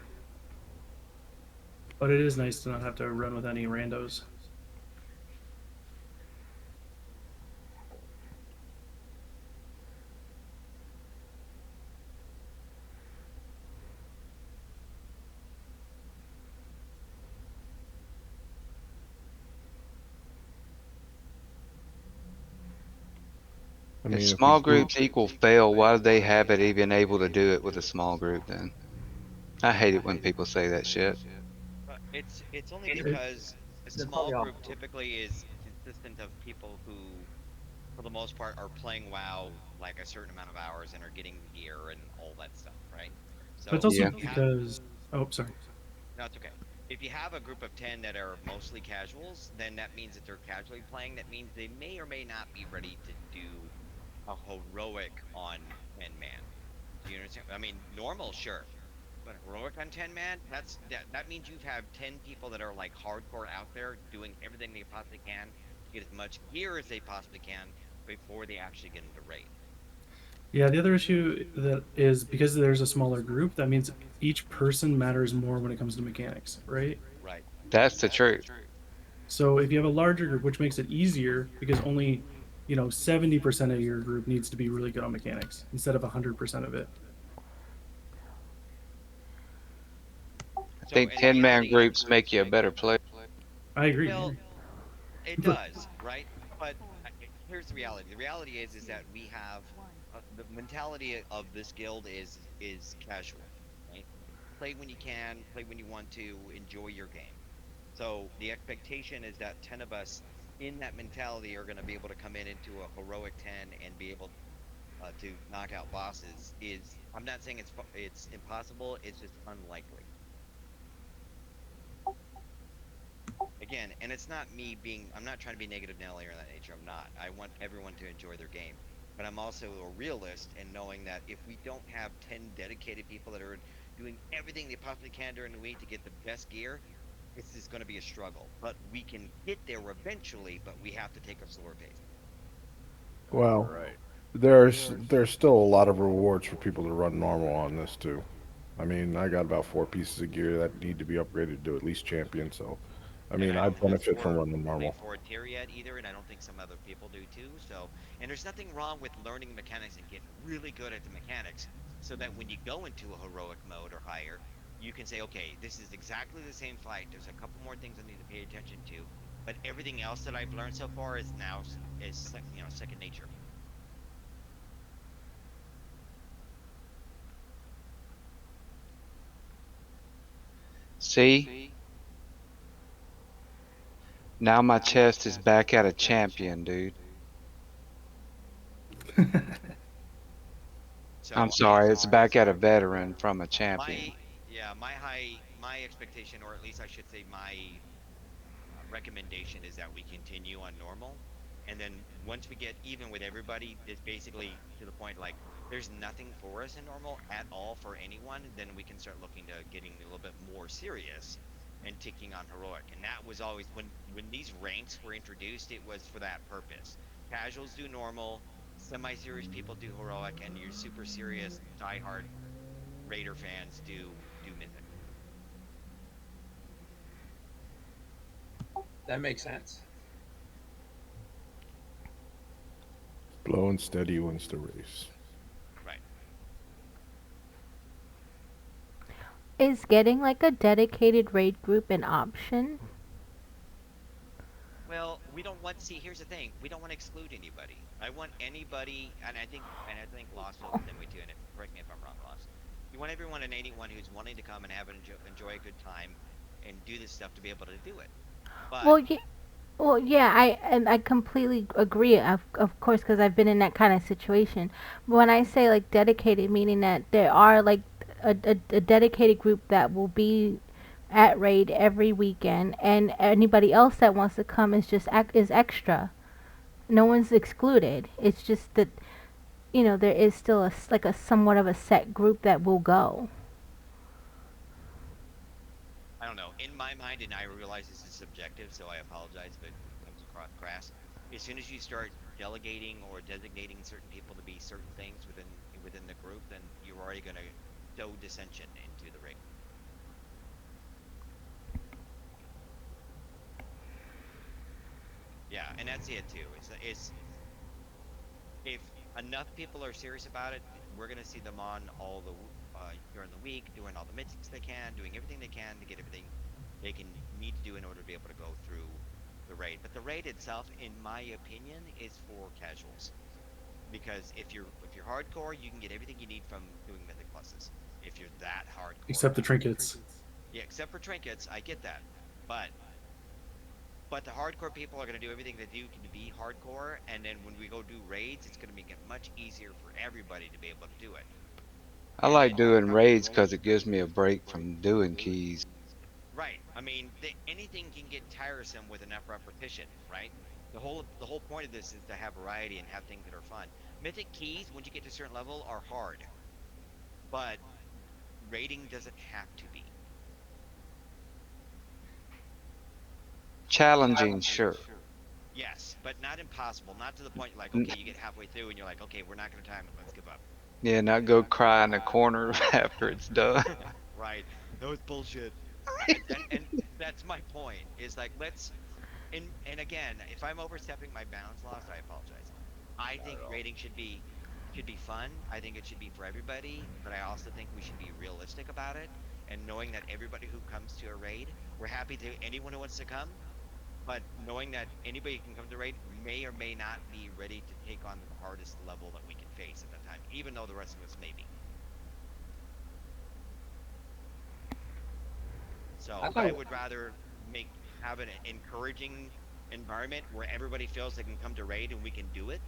S2: but it is nice to not have to run with any randos.
S10: I
S4: If
S10: mean, if we
S4: small
S10: still,
S4: groups equal fail, why do they have it even able to do it with a small group then? I hate it when people say that shit.
S6: But it's only
S2: It,
S6: because a
S8: They're
S6: small
S8: probably all.
S6: group typically is consistent of people who, for the most part, are playing WoW like a certain amount of hours and are getting the gear and all that stuff, right?
S2: but it's
S6: So
S2: also
S4: Yeah.
S6: if you have,
S2: because. Oh, sorry.
S6: no, it's okay. If you have a group of 10 that are mostly casuals, then that means that they're casually playing. That means they may or may not be ready to do a heroic on 10 man. Do you understand? I mean, normal, sure. But heroic on 10 man, that means you've had 10 people that are like hardcore out there doing everything they possibly can to get as much gear as they possibly can before they actually get into raid.
S2: Yeah, the other issue that is because there's a smaller group, that means each person matters more when it comes to mechanics, right?
S6: Right.
S4: That's the truth.
S2: So if you have a larger group, which makes it easier because only 70% of your group needs to be really good on mechanics instead of 100% of it.
S4: I
S6: So
S4: think
S6: in
S4: 10-man
S6: reality,
S4: groups make you a better player.
S2: I agree.
S6: well, it
S2: Yeah.
S6: does, right? But here's the reality. The reality is that we have the mentality of this guild is casual, right? Play when you can, play when you want to, enjoy your game. So the expectation is that 10 of us in that mentality are going to be able to come in into a heroic 10 and be able to knock out bosses. Is I'm not saying it's impossible. It's just unlikely. Again, and it's not me being, I'm not trying to be negative Nelly or that nature. I'm not. I want everyone to enjoy their game. But I'm also a realist in knowing that if we don't have 10 dedicated people that are doing everything they possibly can during the week to get the best gear, this is going to be a struggle. But we can get there eventually, but we have to take a slower pace.
S10: Well,
S3: Right.
S10: there's still a lot of rewards for people to run normal on this too. I mean, I got about 4 pieces of gear that need to be upgraded to at least champion, so I
S6: And
S10: mean,
S6: I
S10: I
S6: don't have
S10: benefit from running
S6: Elite
S10: normal.
S6: Four tier yet either, and I don't think some other people do too. So, and there's nothing wrong with learning mechanics and getting really good at the mechanics, so that when you go into a heroic mode or higher, you can say, okay, this is exactly the same fight. There's a couple more things I need to pay attention to, but everything else that I've learned so far is now second nature.
S4: See, now my chest is back at a champion, dude. I'm
S6: So I
S4: sorry, it's back at a veteran from a
S6: my
S4: champion.
S6: yeah my expectation, or at least I should say my recommendation is that we continue on normal. And then once we get even with everybody, it's basically to the point like there's nothing for us in normal at all for anyone, then we can start looking to getting a little bit more serious and taking on heroic. And that was always when these ranks were introduced, it was for that purpose. Casuals do normal, semi-serious people do heroic, and your super serious diehard Raider fans do mythic.
S8: That makes sense.
S10: Slow and steady wins the race.
S6: Right.
S1: Is getting like a dedicated raid group an option?
S6: Well, we don't want. See, here's the thing: we don't want to exclude anybody. I want anybody, and I think Lost feels the same way too. And correct me if I'm wrong, Lost. You want everyone and anyone who's wanting to come and have enjoy a good time and do this stuff to be able to do it. But
S1: Well, yeah, well, yeah, I completely agree. Of course, because I've been in that kind of situation. But when I say like dedicated, meaning that there are like a dedicated group that will be at raid every weekend, and anybody else that wants to come is just is extra. No one's excluded. It's just that there is still like a somewhat of a set group that will go.
S6: I don't know. In my mind, and I realize this is subjective, so I apologize if it comes across crass. As soon as you start delegating or designating certain people to be certain things within the group, then you're already going to sow dissension into the raid. Yeah, and that's it too. It's if enough people are serious about it, we're gonna see them on all during the week, doing all the mythics they can, doing everything they can to get everything they can need to do in order to be able to go through the raid. But the raid itself, in my opinion, is for casuals because if you're hardcore, you can get everything you need from doing mythic pluses. If you're that hardcore,
S2: Except the trinkets.
S6: yeah, except for trinkets, I get that, but the hardcore people are going to do everything they do to be hardcore, and then when we go do raids, it's going to make it much easier for everybody to be able to do it.
S4: I
S6: And
S4: like
S6: then,
S4: doing raids because it gives me a break from doing keys.
S6: right, I mean, anything can get tiresome with enough repetition, right? The whole point of this is to have variety and have things that are fun. Mythic keys, once you get to a certain level, are hard, but raiding doesn't have to be.
S4: Challenging, sure.
S6: Yes, but not impossible. Not to the point like,
S4: N-
S6: okay, you get halfway through and you're like, okay, we're not going to time it. Let's give up.
S4: Yeah, not go cry in the corner after it's done.
S6: Right. That was bullshit. And that's my point. Is like And again, if I'm overstepping my bounds, Lost, I apologize. I
S3: Not
S6: think
S3: at all.
S6: raiding should be fun. I think it should be for everybody, but I also think we should be realistic about it and knowing that everybody who comes to a raid, we're happy to anyone who wants to come, but knowing that anybody can come to raid may or may not be ready to take on the hardest level that we can face at that time, even though the rest of us may be.
S8: I
S6: So I
S8: thought
S6: would rather make have an encouraging environment where everybody feels they can come to raid and we can do it.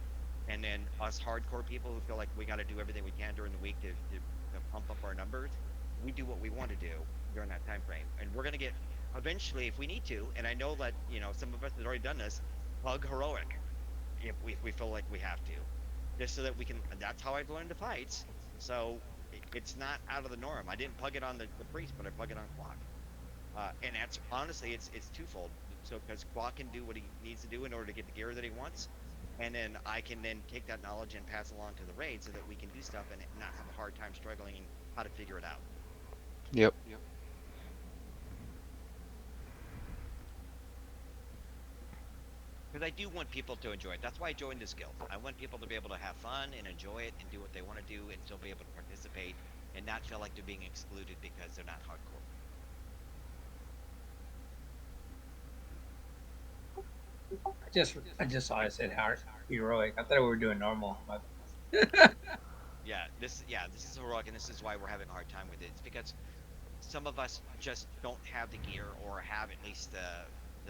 S6: And then us hardcore people who feel like we got to do everything we can during the week to pump up our numbers, we do what we want to do during that time frame. And we're gonna get eventually if we need to, and I know that, some of us have already done this, plug heroic if we feel like we have to. Just so that we can that's how I've learned the fights. So it's not out of the norm. I didn't plug it on the priest, but I plug it on clock. And that's honestly, it's twofold. So because Qua can do what he needs to do in order to get the gear that he wants, and then I can then take that knowledge and pass along to the raid so that we can do stuff and not have a hard time struggling how to figure it out.
S4: Yep.
S6: Because I do want people to enjoy it. That's why I joined this guild. I want people to be able to have fun and enjoy it and do what they want to do and still be able to participate and not feel like they're being excluded because they're not hardcore.
S8: I just saw I said heroic. I thought we were doing normal.
S6: Yeah, this is heroic, and this is why we're having a hard time with it. It's because some of us just don't have the gear or have at least the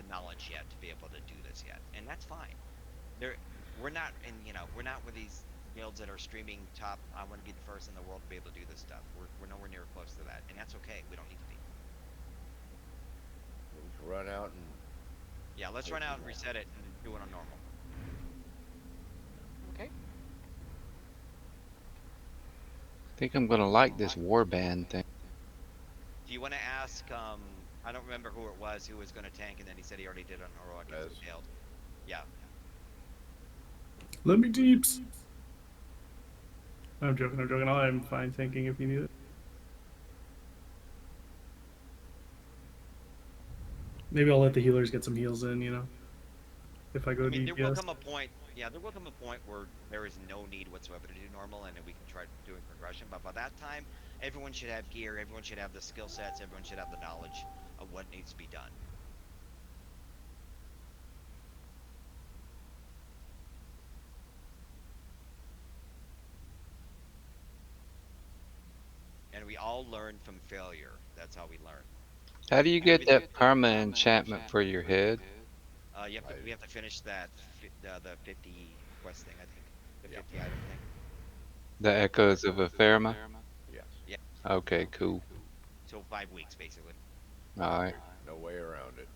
S6: knowledge yet to be able to do this yet, and that's fine. There, we're not with these guilds that are streaming top. I want to be the first in the world to be able to do this stuff. We're nowhere near close to that, and that's okay. We don't need to be.
S3: We can run out and
S6: Yeah, let's
S3: take
S6: run out and
S3: people.
S6: reset it and do it on normal. Okay.
S4: I think I'm gonna like this warband thing.
S6: Do you want to ask? I don't remember who it was who was going to tank, and then he said he already did on heroic, and so he
S3: As
S6: failed. Yeah.
S2: Let me deeps. I'm joking. I'm joking. I'm fine thinking if you need it. Maybe I'll let the healers get some heals in. If I
S6: I
S2: go
S6: mean, there will
S2: DPS.
S6: come a point. Yeah, there will come a point where there is no need whatsoever to do normal, and then we can try doing progression. But by that time, everyone should have gear. Everyone should have the skill sets. Everyone should have the knowledge of what needs to be done. And we all learn from failure. That's how we learn.
S4: How do you get
S6: Everything.
S4: that perma enchantment for your head?
S3: I
S6: We have to finish that the 50 quest thing. I think the
S3: yeah
S6: 50 item thing.
S4: The echoes of Ephemerma?
S3: yes.
S6: Yeah.
S4: Okay, cool.
S6: So 5 weeks basically.
S4: Alright.
S3: No way around it.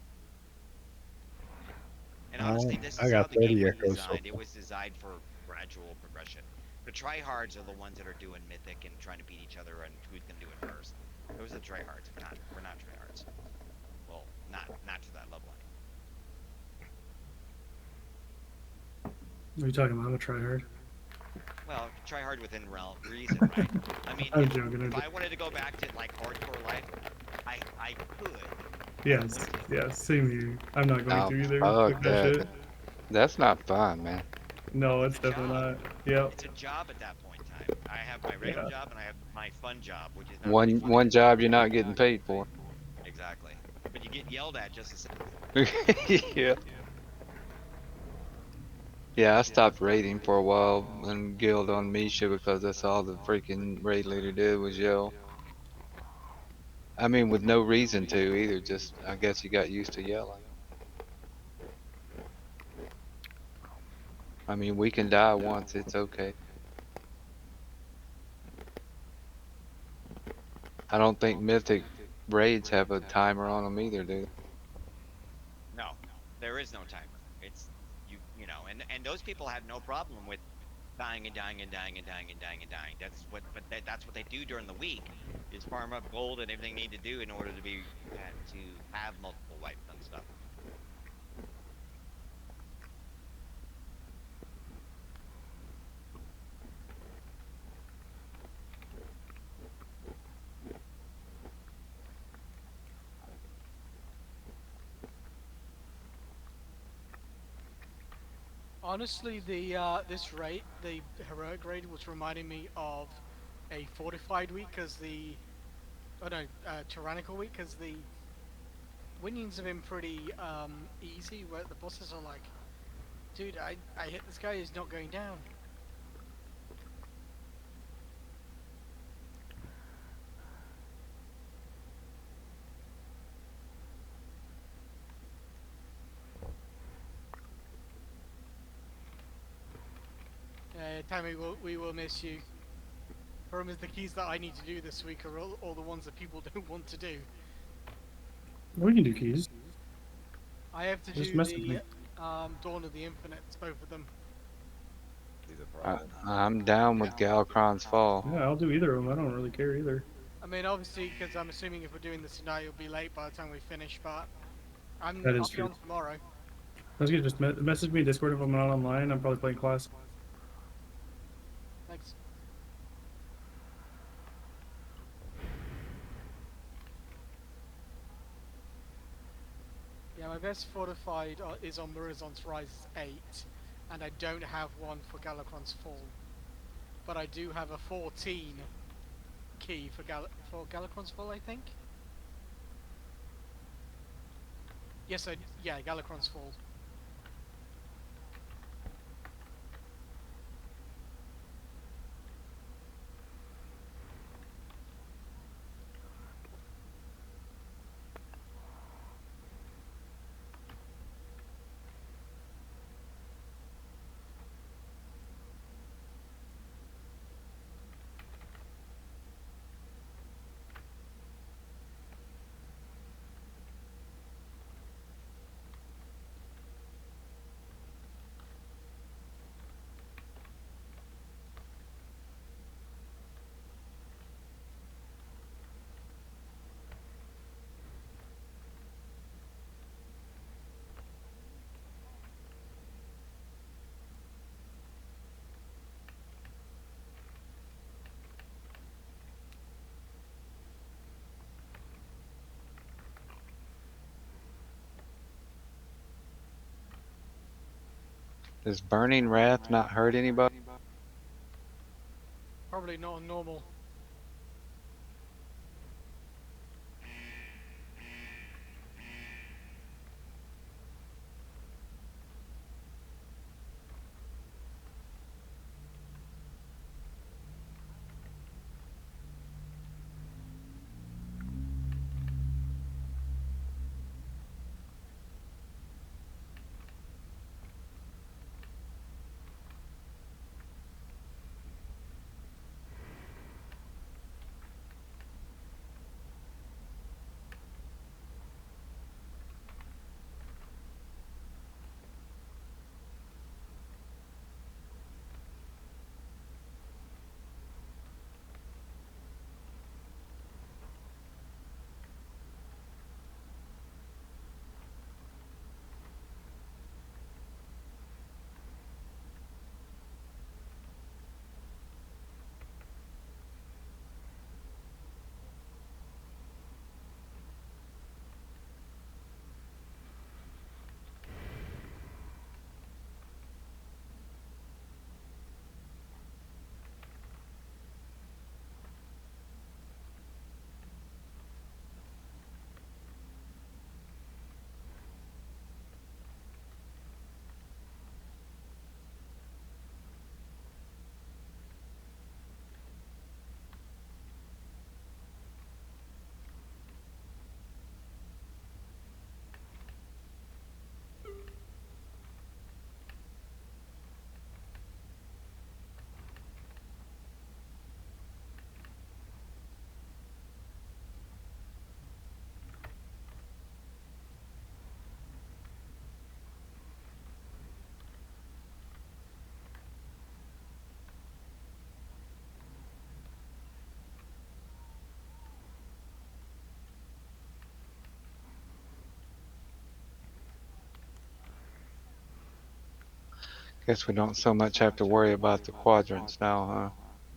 S6: And
S10: I
S6: honestly, this
S10: I
S6: is how
S10: got
S6: the game
S10: 30
S6: was
S10: echoes so
S6: designed. It
S10: far.
S6: was designed for gradual progression. The tryhards are the ones that are doing mythic and trying to beat each other and who's gonna do it first. Those are the tryhards. We're not tryhards. Well, not to that level anyway.
S2: What are you talking about? I'm a tryhard.
S6: Well, tryhard within realm reason, right? I mean,
S2: I'm
S6: if
S2: joking. I'm
S6: if
S2: joking.
S6: I wanted to go back to like hardcore life, I could, but I
S2: Yes.
S6: wouldn't.
S2: Yes. Same here. I'm not going
S4: Oh,
S2: to either.
S4: fuck
S2: Fuck that
S4: that.
S2: shit.
S4: That's not fun, man.
S2: No,
S6: It's
S2: it's
S6: a
S2: definitely
S6: job.
S2: not. Yep.
S6: It's a job at that point in time. I have my regular
S2: Yeah.
S6: job and I have my fun job, which is not really fun
S4: One
S6: anymore.
S4: job you're not getting paid for.
S6: Exactly. But you get yelled at just the same.
S4: Yeah. Yeah, I stopped raiding for a while and guild on Misha because that's all the freaking raid leader did was yell. I mean, with no reason to either, just I guess he got used to yelling. I mean, we can die once, it's okay. I don't think Mythic raids have a timer on them either, do
S6: No, there is no timer. It's and those people have no problem with dying and dying and dying and dying and dying and dying. That's what they do during the week is farm up gold and everything they need to do in order to have multiple wipes on stuff.
S5: Honestly, the this raid, the heroic raid, was reminding me of a fortified week, because the oh no, tyrannical week, because the wingings have been pretty easy, where the bosses are like, dude, I hit this guy, he's not going down. Tammy, we will miss you. Problem is, the keys that I need to do this week are all the ones that people don't want to do.
S2: We can do keys.
S5: I have to
S2: Just
S5: do
S2: message
S5: the
S2: me.
S5: Dawn of the Infinites, both of them.
S3: See the
S4: I,
S3: problem?
S4: I'm down with Galakron's Fall.
S2: Yeah, I'll do either of them. I don't really care either.
S5: I mean, obviously, because I'm assuming if we're doing this tonight, it'll be late by the time we finish. But
S2: That
S5: I'll
S2: is
S5: be
S2: true.
S5: on tomorrow.
S2: I was gonna just message me in Discord if I'm not online. I'm probably playing class.
S5: Thanks. Yeah, my best fortified is on Murazon's Rise 8, and I don't have one for Galakron's Fall. But I do have a 14 key for Galakron's Fall, I think. Yes, yeah, Galakron's Fall.
S4: Does Burning Wrath not hurt anybody?
S5: Probably not on normal.
S4: Guess we don't so much have to worry about the quadrants now, huh?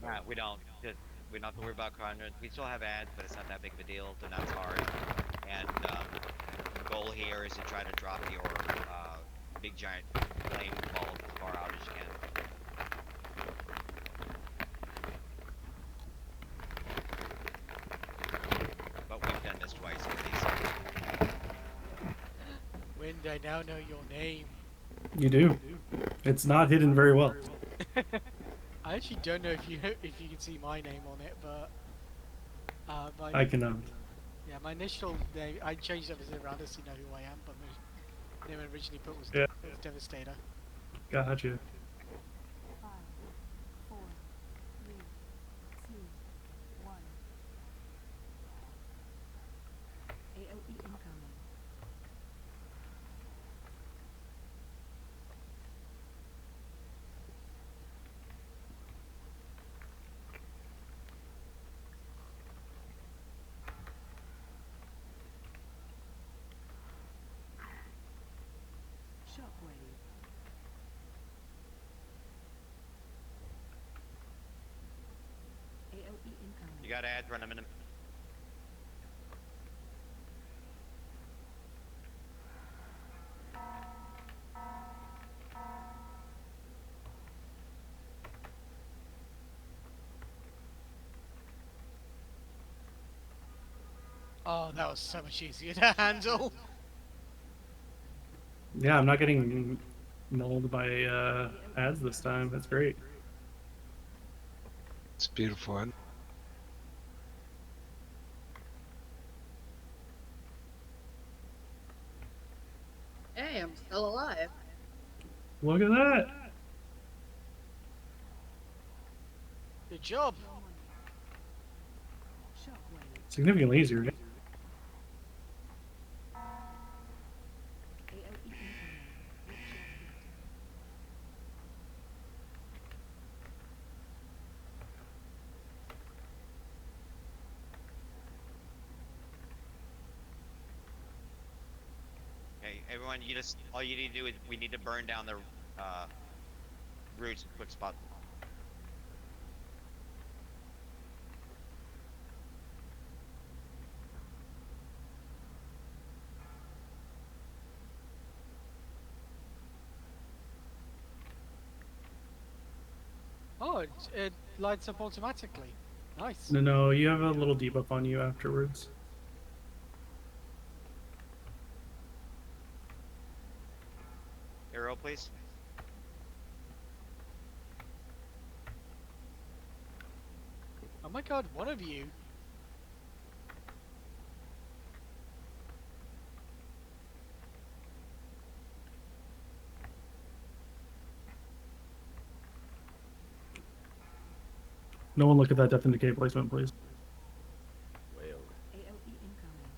S6: Yeah, we don't. Just we don't have to worry about quadrants. We still have ads, but it's not that big of a deal. They're not as hard. And the goal here is to try to drop your big giant flame balls as far
S5: now know your name.
S2: You do. It's not hidden very well.
S5: I actually don't know if you can see my name on it, but my
S2: I cannot.
S5: yeah, my initial name I changed it to Radis, you know who I am, but my name I originally put was
S2: Yeah,
S5: Devastator.
S2: gotcha.
S9: 5, 4, 3, 2, 1. AOE incoming. Shockwave. AOE incoming.
S6: You got ads, run them in.
S5: Oh, that was so much easier to handle.
S2: Yeah, I'm not getting nulled by ads this time. That's great.
S4: It's beautiful.
S7: Hey, I'm still alive.
S2: Look at that.
S5: Good job.
S9: Blow money. Shockwave.
S2: Significantly easier.
S9: AOE incoming. Watch your feet.
S6: Okay, everyone, you just all you need to do is we need to burn down the uh, roots in quick spot.
S5: Oh, it lights up automatically. Nice.
S2: No, you have a little debuff on you afterwards.
S6: Arrow, please.
S5: Oh my god, one of you.
S2: No one look at that Death and Decay placement, please.
S3: Well,
S9: AOE incoming.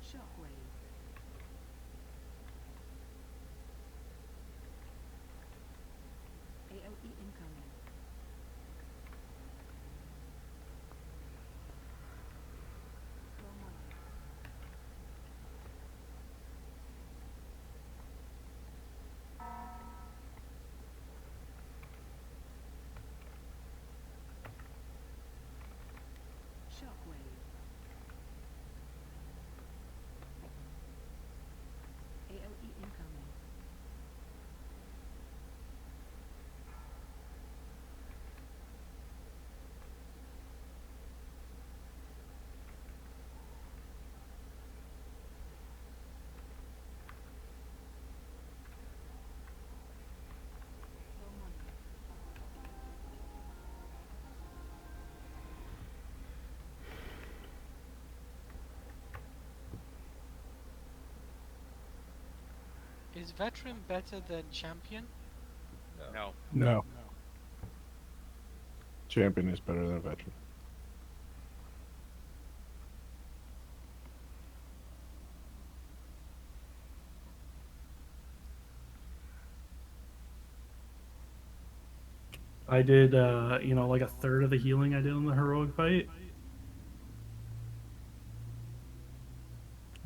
S9: Shockwave. AOE incoming. Blow money. Shockwave. AOE incoming. Blow money.
S5: Is veteran better than champion?
S6: No.
S10: No. Champion is better than veteran.
S2: I did, like a third of the healing I did in the heroic fight.
S6: Are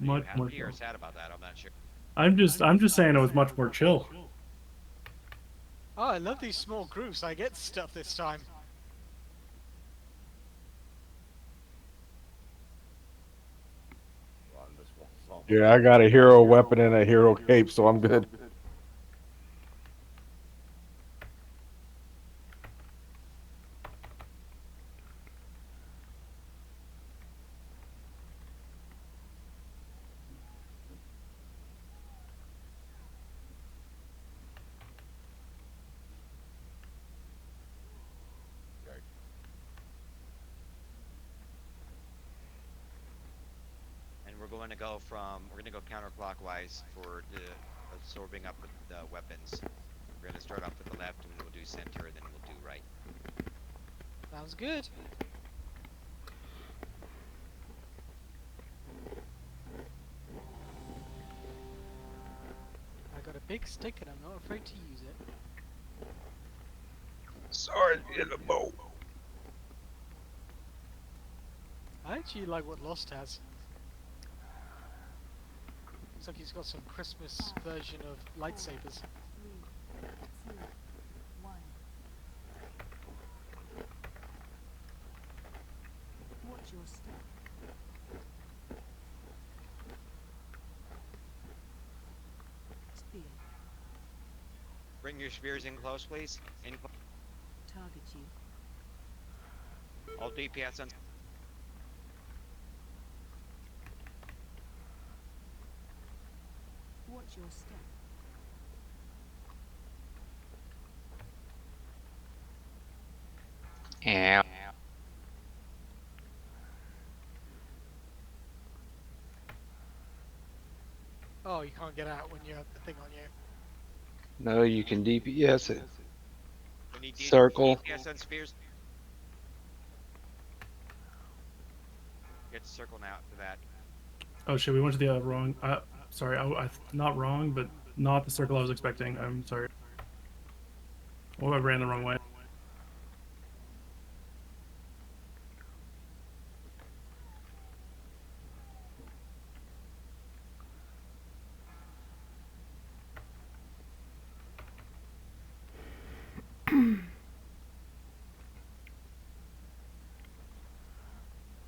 S6: you
S2: Much more
S6: happy or
S2: chill.
S6: sad about that? I'm not sure.
S2: I'm just saying it was much more chill.
S5: Oh, I love these small groups. I get stuff this time.
S3: on this small
S10: Yeah, I got a hero weapon and a hero cape, so I'm good.
S3: Okay.
S6: And we're going to go counterclockwise for the absorbing up the weapons. We're going to start off with the left, and then we'll do center, and then we'll do right.
S5: Sounds good. I got a big stick and I'm not afraid to use it.
S4: Sorry, in the boat.
S5: I actually like what Lost has. Looks like he's got some Christmas version of lightsabers.
S9: 3, 2, 1. Watch your step. Spear.
S6: Bring your spears in close, please. In close.
S9: Target you.
S6: All DPS on.
S9: Watch your step.
S4: Yeah.
S5: Oh, you can't get out when you have the thing on you.
S4: No, you can DPS it.
S6: We need
S4: Circle.
S6: DPS on spears. Get to circle now for that.
S2: Oh shit, we went to the wrong. Sorry, not wrong, but not the circle I was expecting. I'm sorry. Oh, I ran the wrong way.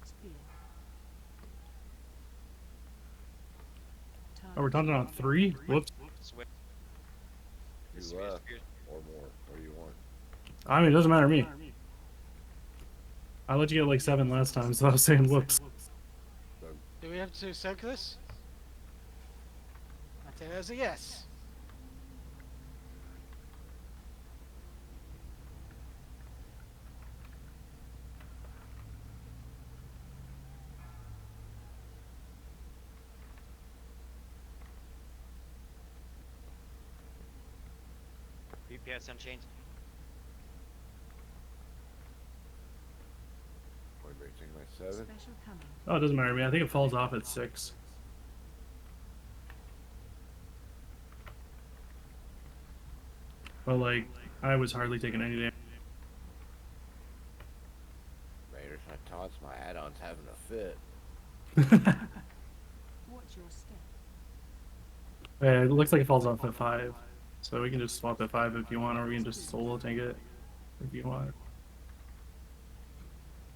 S9: Spear.
S2: Oh, we're
S9: Target
S2: done on 3? Whoops.
S6: Switch. The
S3: Two
S6: spears,
S3: left
S6: spears.
S3: or more. What do you want?
S2: I mean, it doesn't matter to me. I let you get like 7 last time, so I was saying whoops.
S3: So
S5: Do we have to circle this? I take it as a yes.
S6: DPS unchanged.
S3: what do you think? My 7?
S9: special coming.
S2: Oh, it doesn't matter to me. I think it falls off at 6. But like, I was hardly taking any damage.
S3: Raiders, my taunts, my add-ons having a fit.
S9: Watch your step.
S2: Yeah, it looks like it falls off at 5. So we can just swap at 5 if you want, or we can just solo tank it if you want.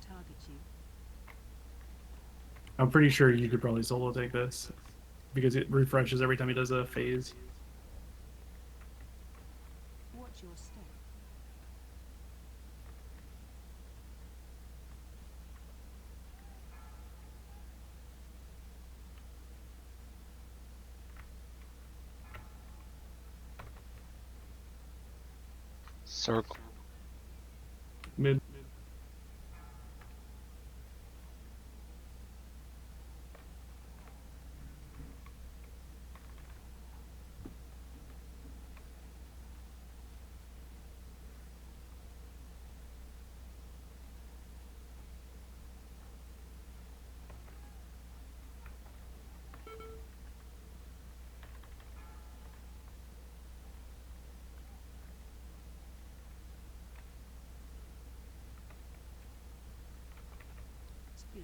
S9: Target you.
S2: I'm pretty sure you could probably solo take this because it refreshes every time he does a phase.
S9: Watch your step.
S4: Circle.
S2: Mid.
S9: Spear.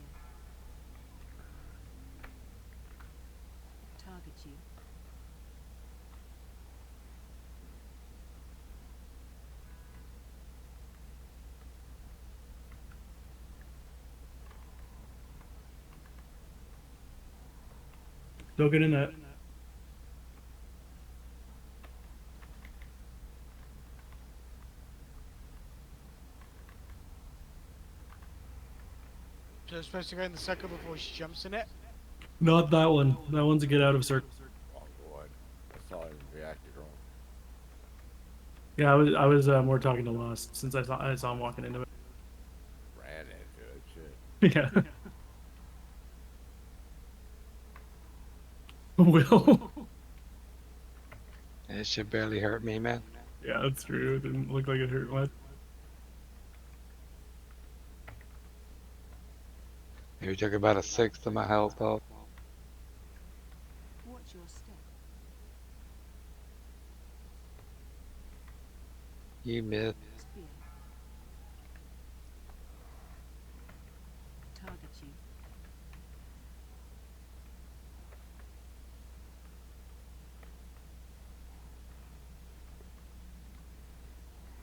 S9: Target you.
S2: Don't get in that.
S5: So supposed to go in the circle before she jumps in it.
S2: Not that one. That one's a get out of circle.
S3: Wrong one. I saw him reacted wrong.
S2: Yeah, I was more talking to Lost since I saw him walking into
S3: Ran into it. Shit.
S2: it. Yeah. Will.
S4: It should barely hurt me, man.
S2: Yeah, that's true. It didn't look like it hurt much.
S4: You took about a sixth of my health off.
S9: Watch your step.
S4: You missed.
S9: Spear. Target you.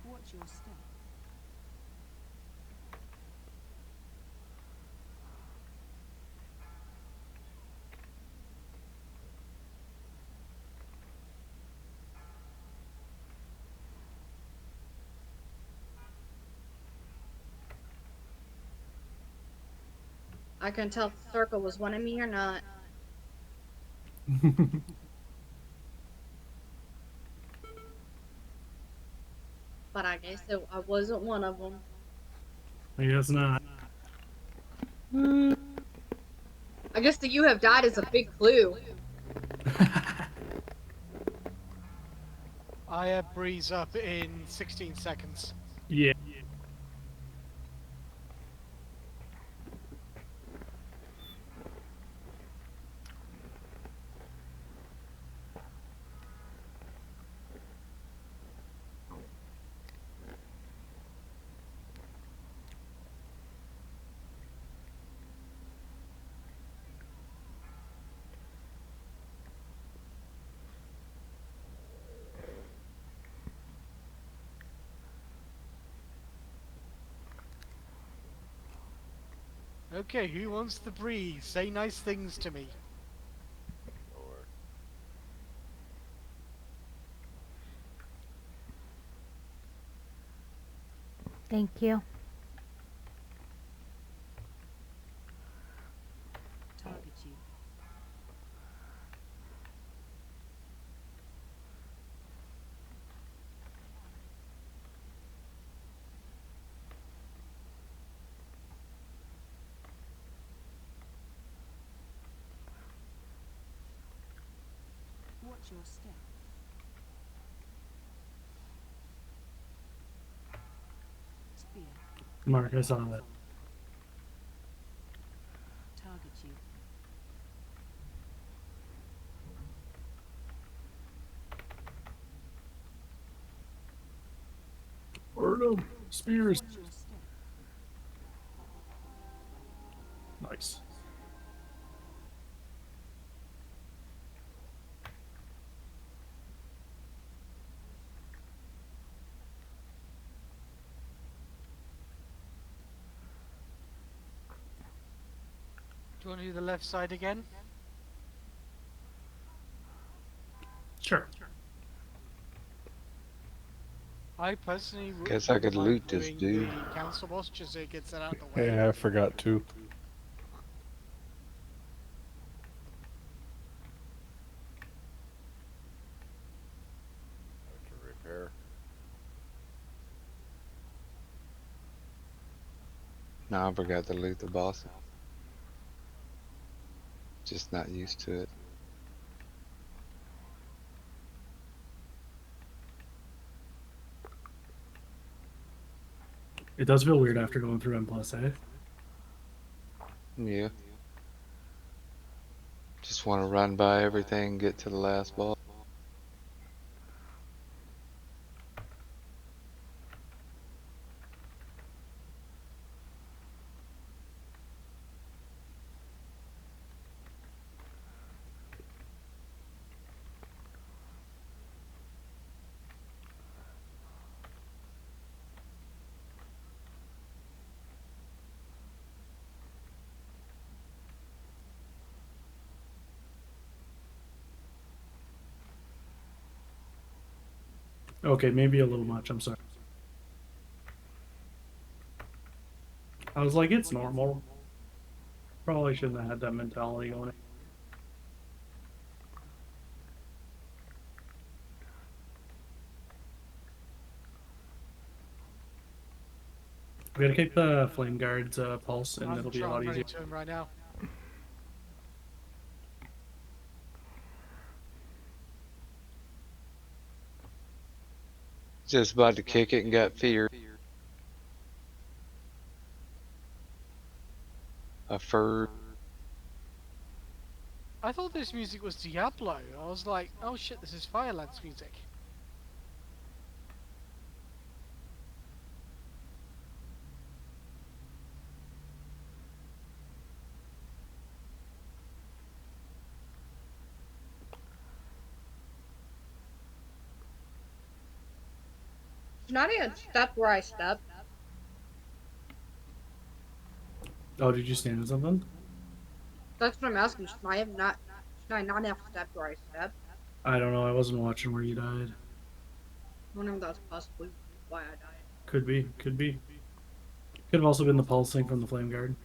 S9: Watch your step.
S7: I couldn't tell if the circle was wanting me or not. But I guess I wasn't one of them.
S2: I guess not.
S7: I guess that you have died is a big clue.
S5: I have Breeze up in 16 seconds.
S2: Yeah.
S5: Okay, who wants the Breeze? Say nice things to me.
S3: Lord.
S1: Thank you.
S9: Target you. Watch your step. Spear.
S2: Mark, I saw that.
S9: Target you.
S2: Ordo. Spears.
S9: Watch your step.
S2: Nice.
S5: Do you want to do the left side again?
S2: Sure.
S5: I personally would
S4: Guess I could
S5: like
S4: loot this
S5: doing
S4: dude.
S5: the council boss just so it gets it out of the way.
S10: Yeah, I forgot to.
S3: Have to repair.
S4: No, I forgot to loot the boss. Just not used to it.
S2: It does feel weird after going through M plus A.
S4: Yeah. Just want to run by everything, get to the last boss.
S2: Okay, maybe a little much. I'm sorry. I was like, it's normal. Probably shouldn't have had that mentality going. We gotta keep the flame guard's pulse, and
S5: I'm
S2: it'll be a lot easier.
S5: transferring to him right now.
S4: Just about to kick it and got feared. A fur.
S5: I thought this music was Diablo. I was like, oh shit, this is Firelands music.
S7: Should not even step where I step.
S2: Oh, did you stand in something?
S7: That's what I'm asking. Should I not have stepped where I stepped?
S2: I don't know. I wasn't watching where you died.
S7: I wonder if that's possibly why I died.
S2: Could be. Could be. Could have also been the pulsing from the flame guard.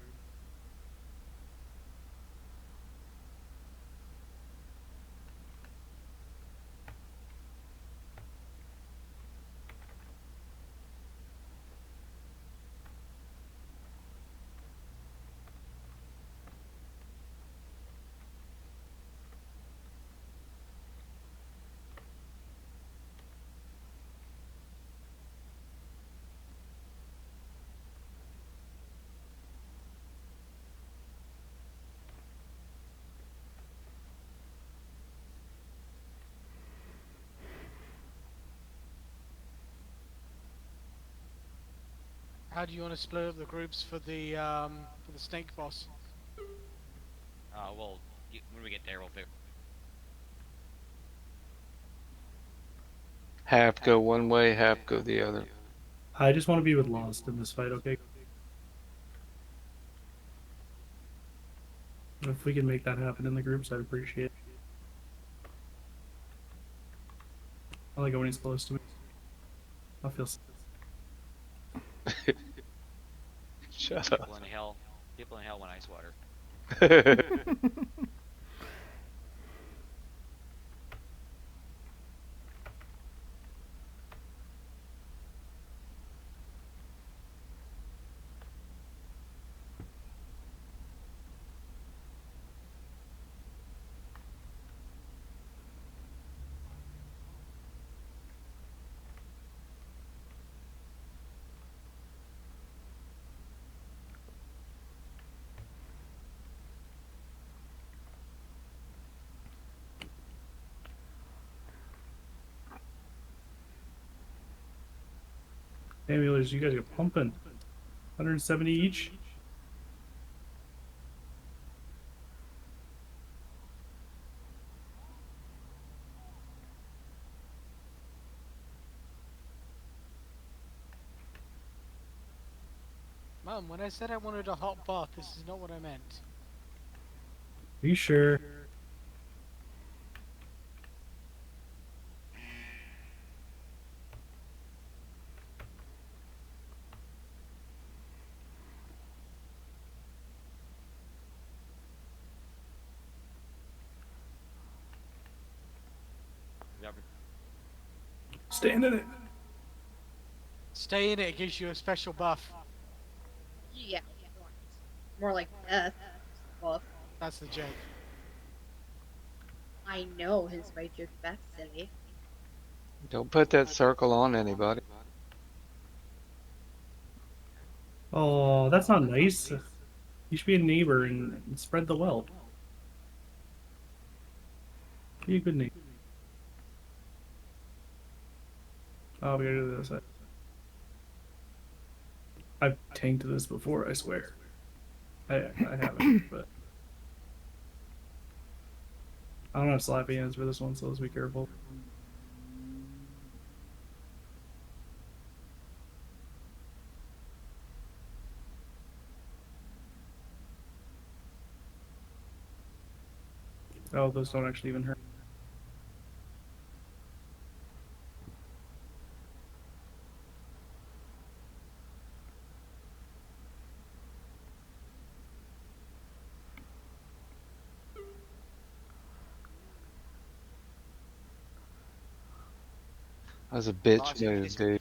S5: How do you want to split up the groups for the snake boss?
S6: Well, when we get there, we'll figure.
S4: Half go one way, half go the other.
S2: I just want to be with Lost in this fight, okay? If we can make that happen in the groups, I'd appreciate it. I like it when he's close to me. I feel.
S4: Shut up.
S6: People in hell want ice water.
S2: Ambulers, you guys are pumping. 170 each.
S5: Mum, when I said I wanted a hot bath, this is not what I meant.
S2: Are you sure? Stand in it.
S5: Stay in it, it gives you a special buff.
S7: Yeah. More like death. Buff.
S5: That's the joke.
S7: I know his my joke back silly.
S4: Don't put that circle on anybody.
S2: Oh, that's not nice. You should be a neighbor and spread the wealth. Be a good neighbor. Oh, we gotta do this. I've tanked this before, I swear. I haven't, but I don't have slappy hands for this one, so let's be careful. Oh, those don't actually even hurt.
S4: That was a bitch
S6: Lost, if you can
S4: move,
S6: just
S4: dude.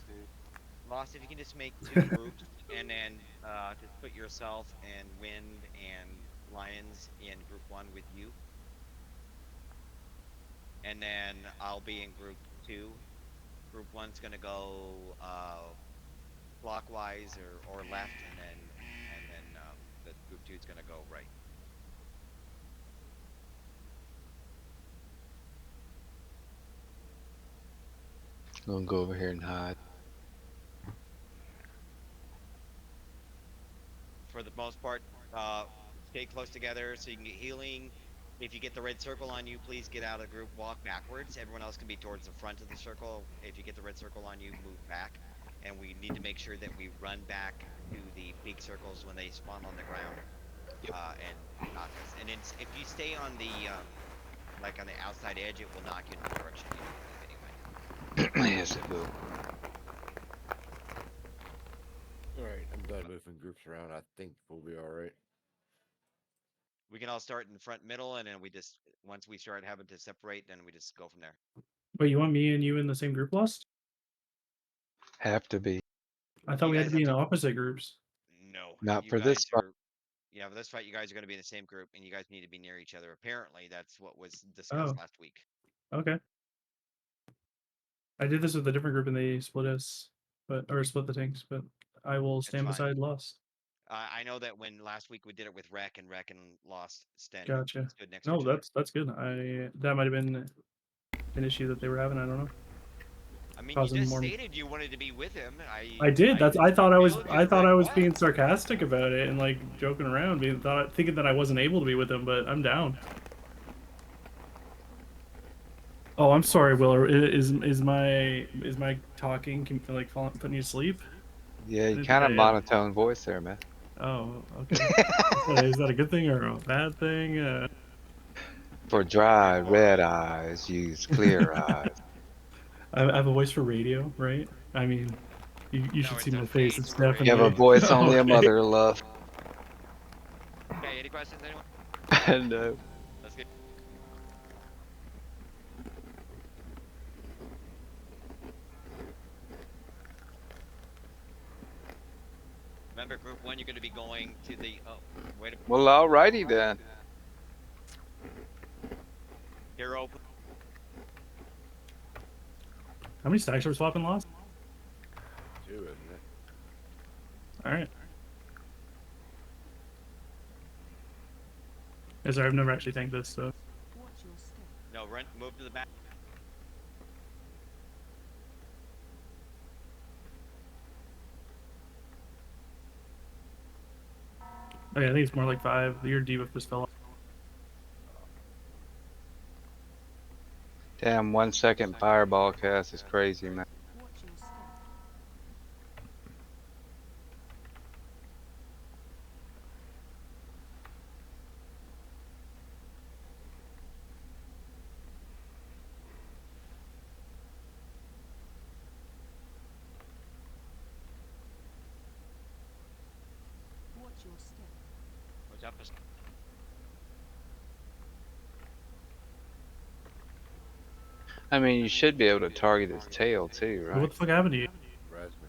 S6: Lost, if you can just make two groups and then just put yourself and Wind and Lions in group one with you, and then I'll be in group two. Group one's gonna go clockwise or left, and then the group two is gonna go right.
S4: I'm gonna go over here and hide.
S6: For the most part, uh, stay close together so you can get healing. If you get the red circle on you, please get out of the group, walk backwards. Everyone else can be towards the front of the circle. If you get the red circle on you, move back. And we need to make sure that we run back to the big circles when they spawn on the ground, and knock us. And then if you stay on the like on the outside edge, it will knock you in the direction you need to move anyway.
S4: Yes, it will.
S3: All right, I'm done moving groups around. I think we'll be all right.
S6: We can all start in the front middle, and then we just once we start having to separate, then we just go from there.
S2: Wait, you want me and you in the same group, Lost?
S4: Have to be.
S2: I thought
S6: You
S2: we had
S6: guys
S2: to be
S6: have
S2: in
S6: to.
S2: opposite groups.
S6: No,
S4: Not
S6: you
S4: for this
S6: guys
S4: fight.
S6: are. Yeah, for this fight, you guys are going to be in the same group, and you guys need to be near each other. Apparently, that's what was discussed
S2: Oh,
S6: last week.
S2: okay. I did this with a different group and they split us, or split the tanks. But I will
S6: It's
S2: stand
S6: fine.
S2: beside Lost.
S6: I know that when last week we did it with Rec and Lost
S2: Gotcha.
S6: stood next to
S2: No,
S6: each other.
S2: that's good. That might have been an issue that they were having. I don't know,
S6: I mean, you
S2: causing
S6: just
S2: more.
S6: stated you wanted to be with him.
S2: I did. That's. I thought I was.
S6: assumed you
S2: I
S6: were
S2: thought
S6: like,
S2: I was
S6: what?
S2: being sarcastic about it and like joking around, thinking that I wasn't able to be with him. But I'm down. Oh, I'm sorry, Willer. Is my talking like putting you to sleep?
S4: Yeah,
S2: I
S4: you
S2: didn't think
S4: kind of
S2: I had.
S4: monotone voice there, man.
S2: Oh, okay. Is that a good thing or a bad thing?
S4: For dry, red eyes, use clear eyes.
S2: I have a voice for radio, right? I mean, you
S6: No,
S2: should see
S6: it's a
S2: my face.
S6: face
S2: It's
S6: for
S4: You have a
S6: radio.
S2: definitely
S4: voice only a
S2: okay.
S4: mother loves.
S6: Okay, any questions, anyone?
S4: No.
S6: Let's get. Remember, group one, you're going to be going to the. Oh, wait a
S4: Well, alrighty then.
S6: hero.
S2: How many stacks are we swapping, Lost?
S3: 2, isn't it?
S2: All right. Yeah, sorry, I've never actually tanked this, so.
S9: Watch your step.
S6: No, run, move to the back.
S2: Oh yeah, I think it's more like 5. Your debuff just fell off.
S4: Damn, 1 second fireball cast is crazy, man.
S9: Watch your step. Watch your step.
S6: Watch out.
S4: I mean, you should be able to target his tail too,
S2: Well,
S4: right?
S2: what the fuck happened to you?
S3: Res me.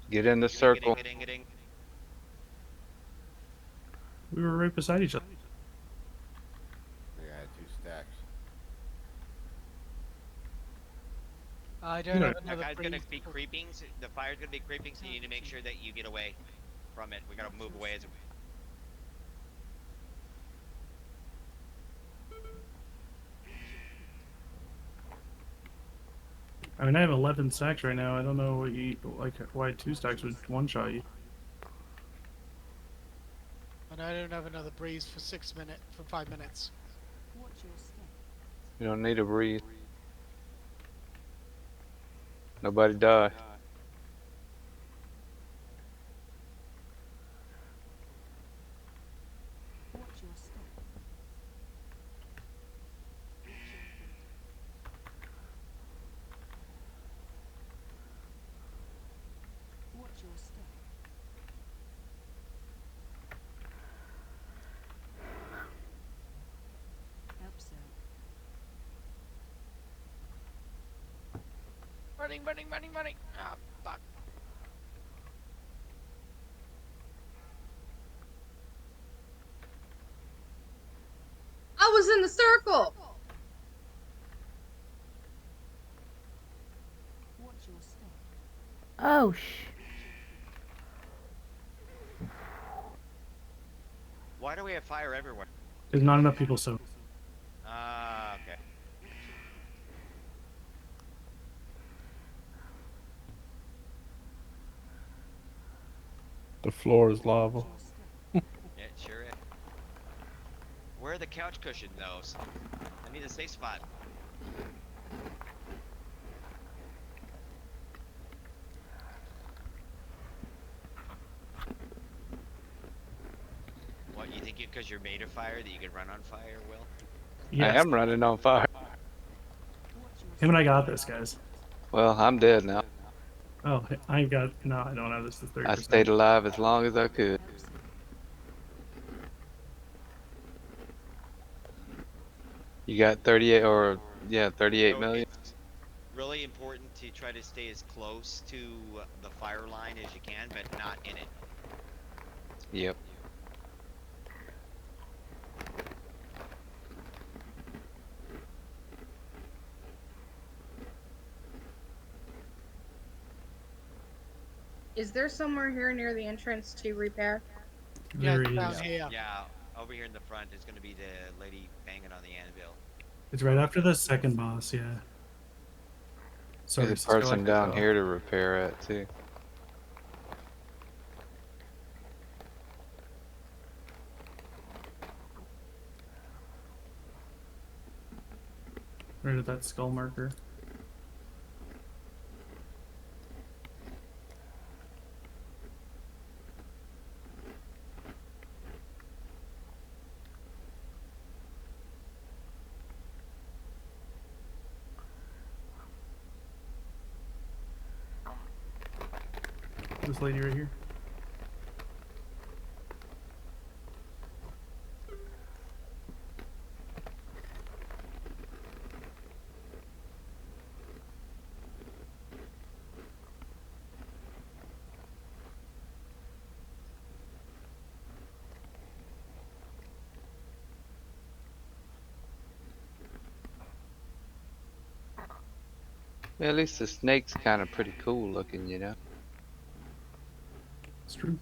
S4: Get in the
S6: Getting,
S4: circle.
S6: getting.
S2: We were right beside each other.
S3: I think I had 2 stacks.
S5: I don't have
S6: That
S5: another
S6: guy's going to
S5: breeze.
S6: be creeping. The fire's going to be creeping, so you need to make sure that you get away from it. We got to move away as.
S2: I mean, I have 11 stacks right now. I don't know what you like. Why 2 stacks would one shot you?
S5: And I don't have another breeze for 5 minutes.
S9: Watch your step.
S4: You don't need to breathe. Nobody die.
S9: Watch your step. Watch your feet. Watch your step. Help, sir.
S5: running, running, running, running. Ah, fuck.
S7: I was in the circle.
S9: Watch your step.
S1: Oh,
S6: Why do we have fire everywhere?
S2: There's not enough people soak.
S6: Ah, okay.
S10: The floor is lava.
S9: Watch your step.
S6: Yeah, it sure is. Where are the couch cushion those? I need a safe spot. What, you think because you're made of fire that you can run on fire, Will?
S4: I
S2: Yes.
S4: am running on fire.
S9: Watch your
S2: Him and I
S9: step.
S2: got this, guys.
S4: Well, I'm dead now.
S2: Oh, I got no. I don't have this to
S4: I
S2: 30%.
S4: stayed alive as long as I could.
S9: Helps him.
S4: You got 38 or yeah, 38
S6: So
S4: million.
S6: it's really important to try to stay as close to the fire line as you can, but not in it.
S4: Yep.
S7: Is there somewhere here near the entrance to repair?
S5: Yeah,
S2: There
S5: it's down
S2: is.
S5: here.
S6: Yeah, over here in the front is going to be the lady banging on the anvil.
S2: It's right after the second boss. Yeah. Sorry,
S4: There's a
S2: Cisco, I
S4: person
S2: cut you
S4: down
S2: off.
S4: here to repair it too.
S2: Right at that skull marker. This lady right here.
S4: Yeah, at least the snake's kind of pretty cool looking, you know,
S2: It's true.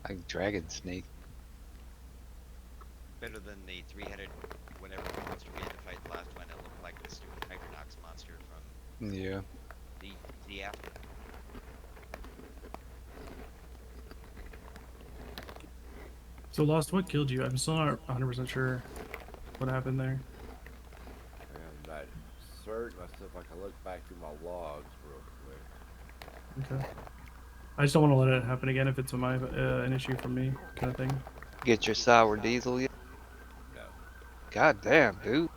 S4: like dragon snake.
S6: Better than the three-headed whatever monster we had to fight the last one. It looked like the stupid Hypernox monster from
S4: Yeah.
S6: the after.
S2: So Lost, what killed you? I'm still not 100% sure what happened there.
S3: I'm not certain. I see if I can look back through my logs real quick.
S2: Okay. I just don't want to let it happen again if it's an issue for me, kind of thing.
S4: Get your sour diesel yet?
S3: No.
S4: God damn, dude.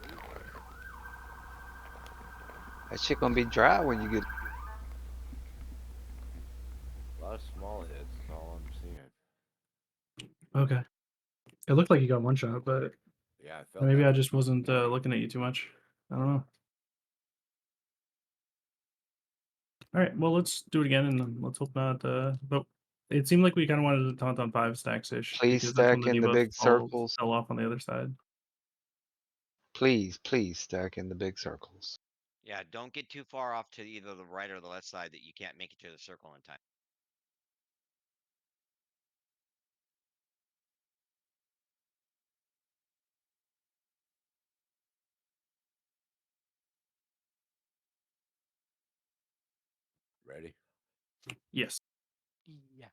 S4: That shit gonna be dry when you get.
S3: A lot of small hits is all I'm seeing.
S2: Okay. It looked like you got one shot, but
S3: Yeah, I felt
S2: maybe
S3: that.
S2: I just wasn't looking at you too much. I don't know. All right, well, let's do it again, and then let's hope not. But it seemed like we kind of wanted to taunt on 5 stacks ish
S4: Please
S2: because that's when
S4: stack
S2: the
S4: in the
S2: debuff
S4: big circles.
S2: fell off on the other side.
S4: Please, please stack in the big circles.
S6: Yeah, don't get too far off to either the right or the left side that you can't make it to the circle in time.
S3: Ready?
S2: Yes.
S5: Yeah.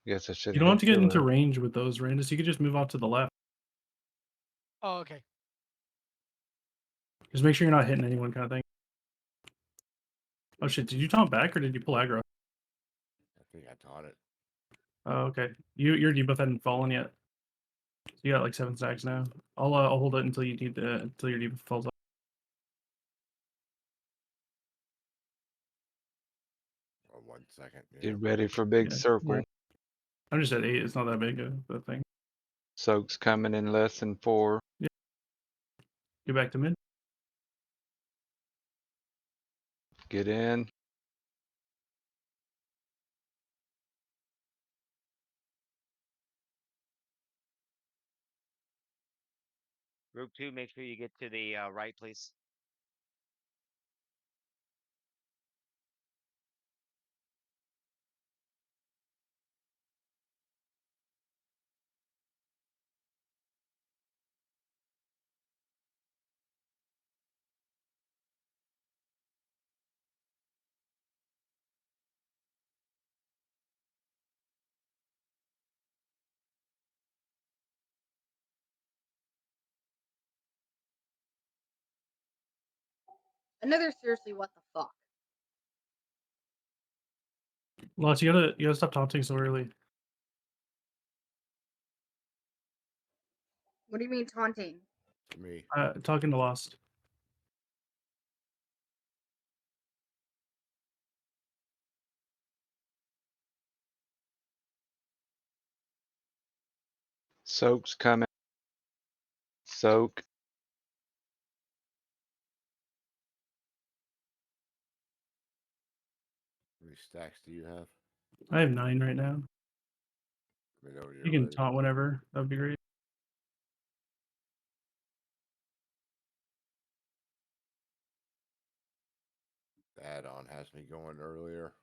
S4: Guess I should
S2: You
S4: have
S2: don't have
S4: hit
S2: to get into
S4: killer.
S2: range with those, Randus. You could just move off to the left.
S5: Oh, okay.
S2: Just make sure you're not hitting anyone, kind of thing. Oh shit! Did you taunt back or did you pull aggro?
S3: I think I taught it.
S2: Oh, okay. Your debuff hadn't fallen yet. So you got like 7 stacks now. I'll hold it until you need the until your debuff falls off.
S3: Oh, 1 second. Yeah.
S4: Get ready for big
S2: Yeah.
S4: circle.
S2: I'm just at 8. It's not that big of a thing.
S4: Soak's coming in less than 4.
S2: Yeah. Get back to mid.
S4: Get in.
S6: Group 2, make sure you get to the right, please.
S7: Another seriously, what the fuck?
S2: Lots, you gotta stop taunting so early.
S7: What do you mean taunting?
S3: Me.
S2: Talking to Lost.
S4: Soak's coming. Soak.
S3: How many stacks do you have?
S2: I have 9 right now.
S3: Let me know when
S2: You
S3: you're
S2: can
S3: ready.
S2: taunt whenever. That would be great.
S3: The add-on has me going earlier.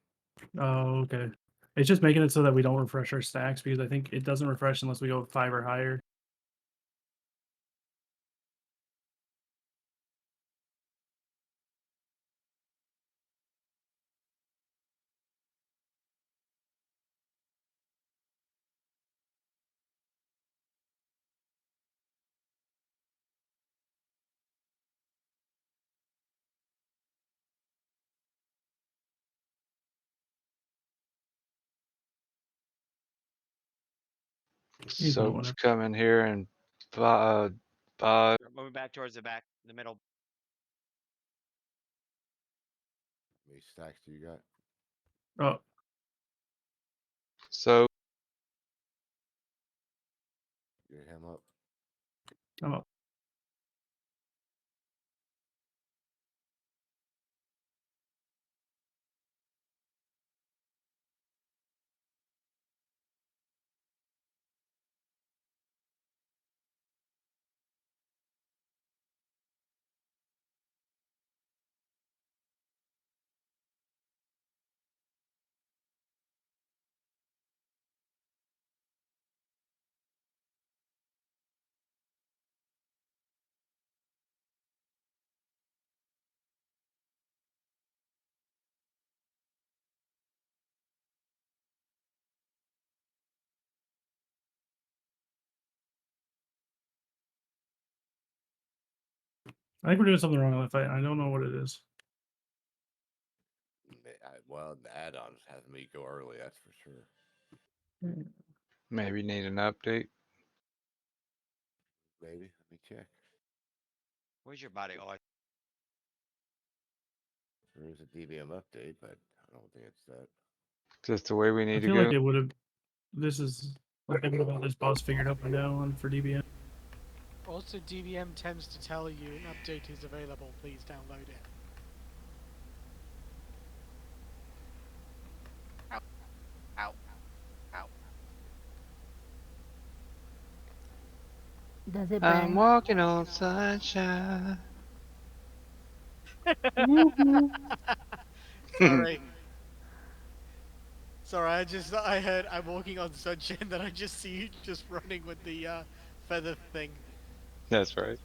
S2: Oh, okay. It's just making it so that we don't refresh our stacks because I think it doesn't refresh unless we go 5 or higher. You can taunt
S4: Soak's
S2: whenever.
S4: coming here in 5.
S6: Moving back towards the back, the middle.
S3: How many stacks do you got?
S2: Oh,
S4: Soak.
S3: Get him up.
S2: I'm up. I think we're doing something wrong in that fight. I don't know what it is.
S3: Well, the add-ons has me go early. That's for sure.
S4: Maybe need an update.
S3: Maybe. Let me check.
S6: Where's your body? Oh,
S3: There is a DBM update, but I don't think it's that.
S4: Just the way we
S2: I
S4: need to
S2: feel like
S4: go.
S2: they would have. This is like they would have had this boss figured out by now on for DBM.
S5: Also, DBM tends to tell you an update is available. Please download it. Ow. Ow. Ow.
S1: Does it
S4: I'm
S1: burn?
S4: walking on sunshine.
S5: Sorry. Sorry, I heard I'm walking on sunshine, then I just see you just running with the feather thing.
S4: That's right.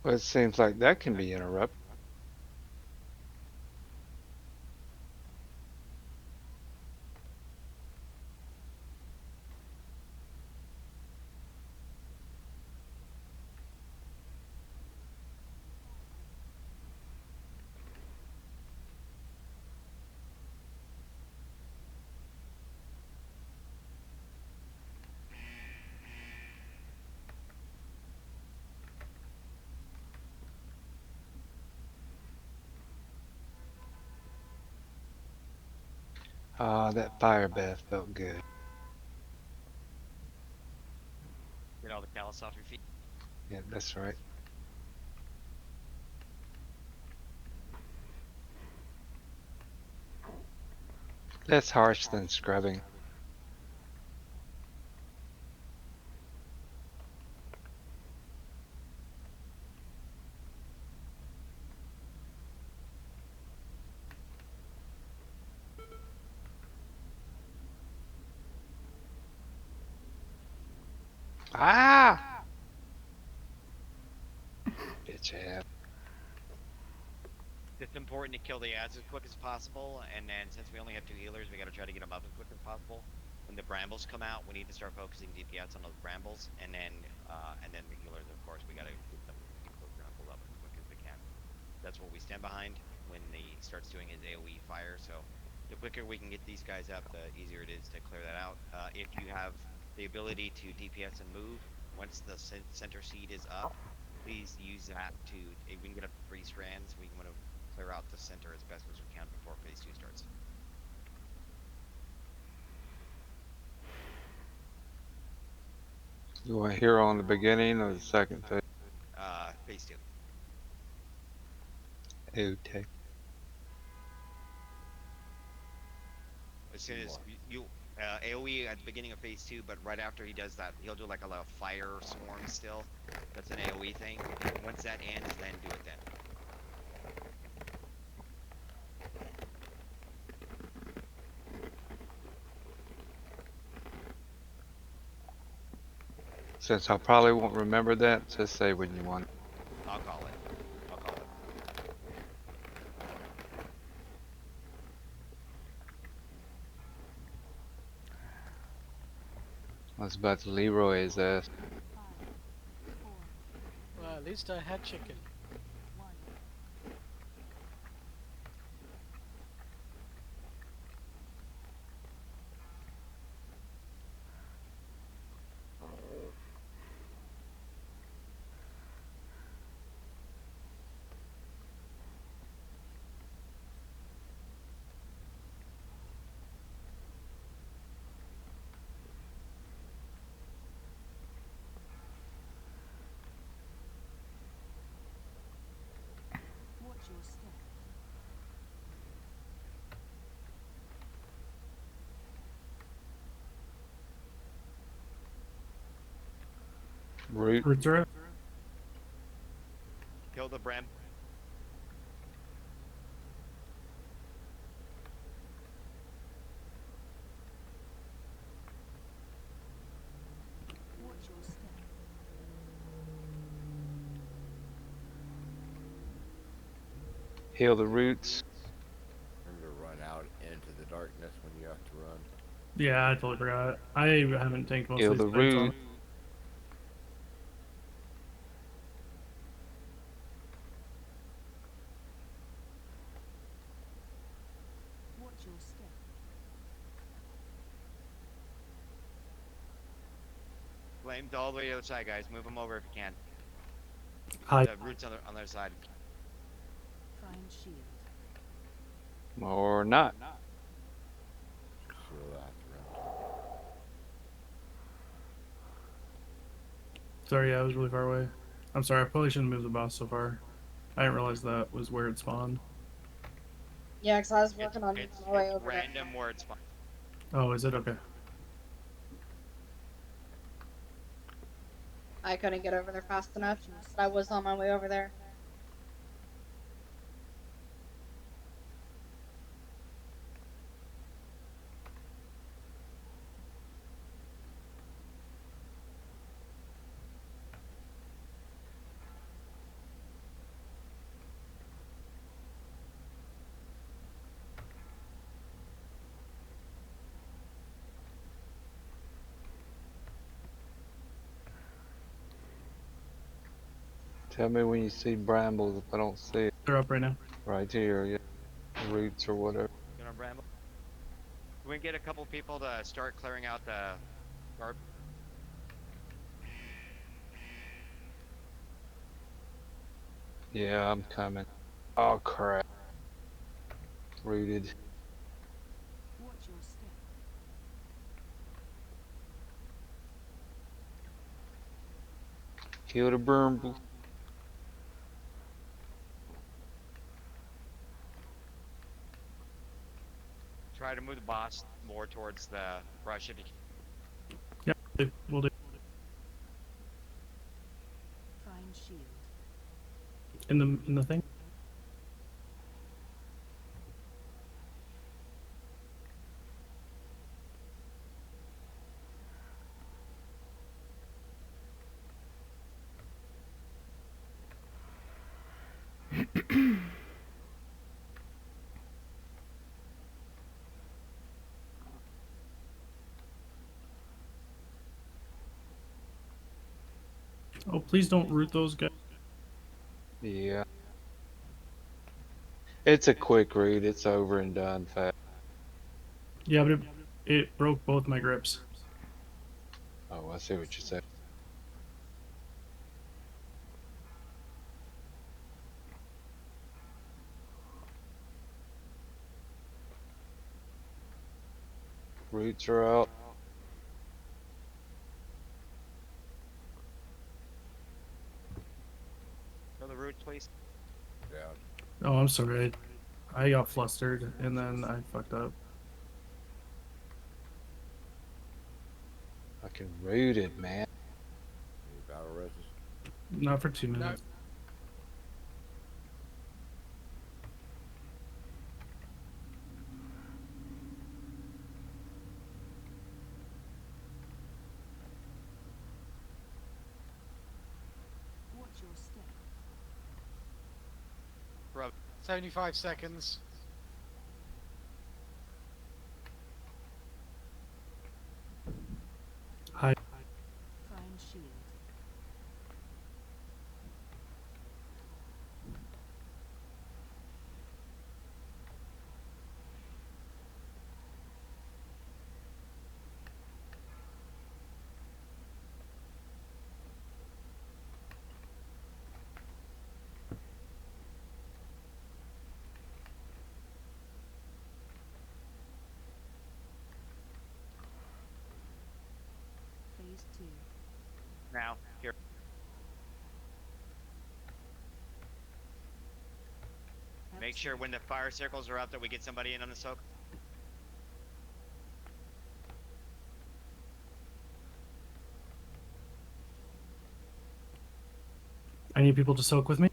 S4: Well, it seems like that can be interrupted. Ah, that fire bath felt good.
S6: Get all the callus off your feet.
S4: Yeah, that's right. Less harsh than scrubbing. Ah! Bitch ass.
S6: It's important to kill the ads as quick as possible, and then since we only have two healers, we gotta try to get them up as quick as possible. When the brambles come out, we need to start focusing DPS on those brambles, and then the healers, of course, we gotta get those brambles up as quick as we can. That's what we stand behind when he starts doing his AOE fire. So the quicker we can get these guys up, the easier it is to clear that out. If you have the ability to DPS and move, once the center seed is up, please use that to, if we can get up to 3 strands, we want to clear out the center as best as we can before phase 2 starts.
S4: You want hero on the beginning or the second phase?
S6: Phase 2.
S4: Okay.
S6: As soon as you AOE at the beginning of phase 2, but right after he does that, he'll do like a little fire swarm still. That's an AOE thing. Once that ends, then do it then.
S4: Since I probably won't remember that, just say when you want it.
S6: I'll call it. I'll call it.
S4: I was about to Leroy his ass.
S9: 5, 4,
S5: Well, at least I had chicken.
S9: 1. Watch your step.
S4: Root.
S2: Roots are up.
S6: Kill the bram.
S9: Watch your step.
S4: Heal the roots.
S3: Remember to run out into the darkness when you have to run.
S2: Yeah, I totally forgot. I haven't tanked most
S4: Heal
S2: of
S4: the
S2: these fights on.
S4: root.
S9: Watch your step.
S6: Flames all the way to the other side, guys. Move them over if you can.
S2: Hi.
S6: The roots on the other side.
S9: Try and shield.
S4: Or not.
S3: So that run.
S2: Sorry, yeah, I was really far away. I'm sorry, I probably shouldn't move the boss so far. I didn't realize that was where it spawned.
S7: Yeah, because I was
S6: It's
S7: working on
S6: it's
S7: my way
S6: it's
S7: over
S6: random where it's fine.
S2: Oh, is it? Okay.
S7: there. I couldn't get over there fast enough, but I was on my way over there.
S4: Tell me when you see brambles if I don't see it.
S2: They're up right now.
S4: Right here, yeah. Roots or whatever.
S6: Gonna bramble. Can we get a couple people to start clearing out the garbage?
S4: Yeah, I'm coming. Oh crap. Rooted.
S9: Watch your step.
S4: Kill the bramble.
S6: Try to move the boss more towards the brush if you can.
S2: Yeah, we'll do.
S9: Find shield.
S2: In the thing. Oh, please don't root those guys.
S4: Yeah. It's a quick root. It's over and done fast.
S2: Yeah, but it broke both my grips.
S4: Oh, I see what you said. Roots are out.
S6: Go the root, please.
S3: Down.
S2: Oh, I'm sorry. I got flustered and then I fucked up.
S4: Fucking rooted, man.
S3: Any battle reses?
S2: Not for 2 minutes.
S9: Watch your step.
S5: 75 seconds.
S2: Hi.
S9: Find shield. Phase 2.
S6: Now, here. Make sure when the fire circles are up that we get somebody in on the soak.
S2: I need people to soak with me.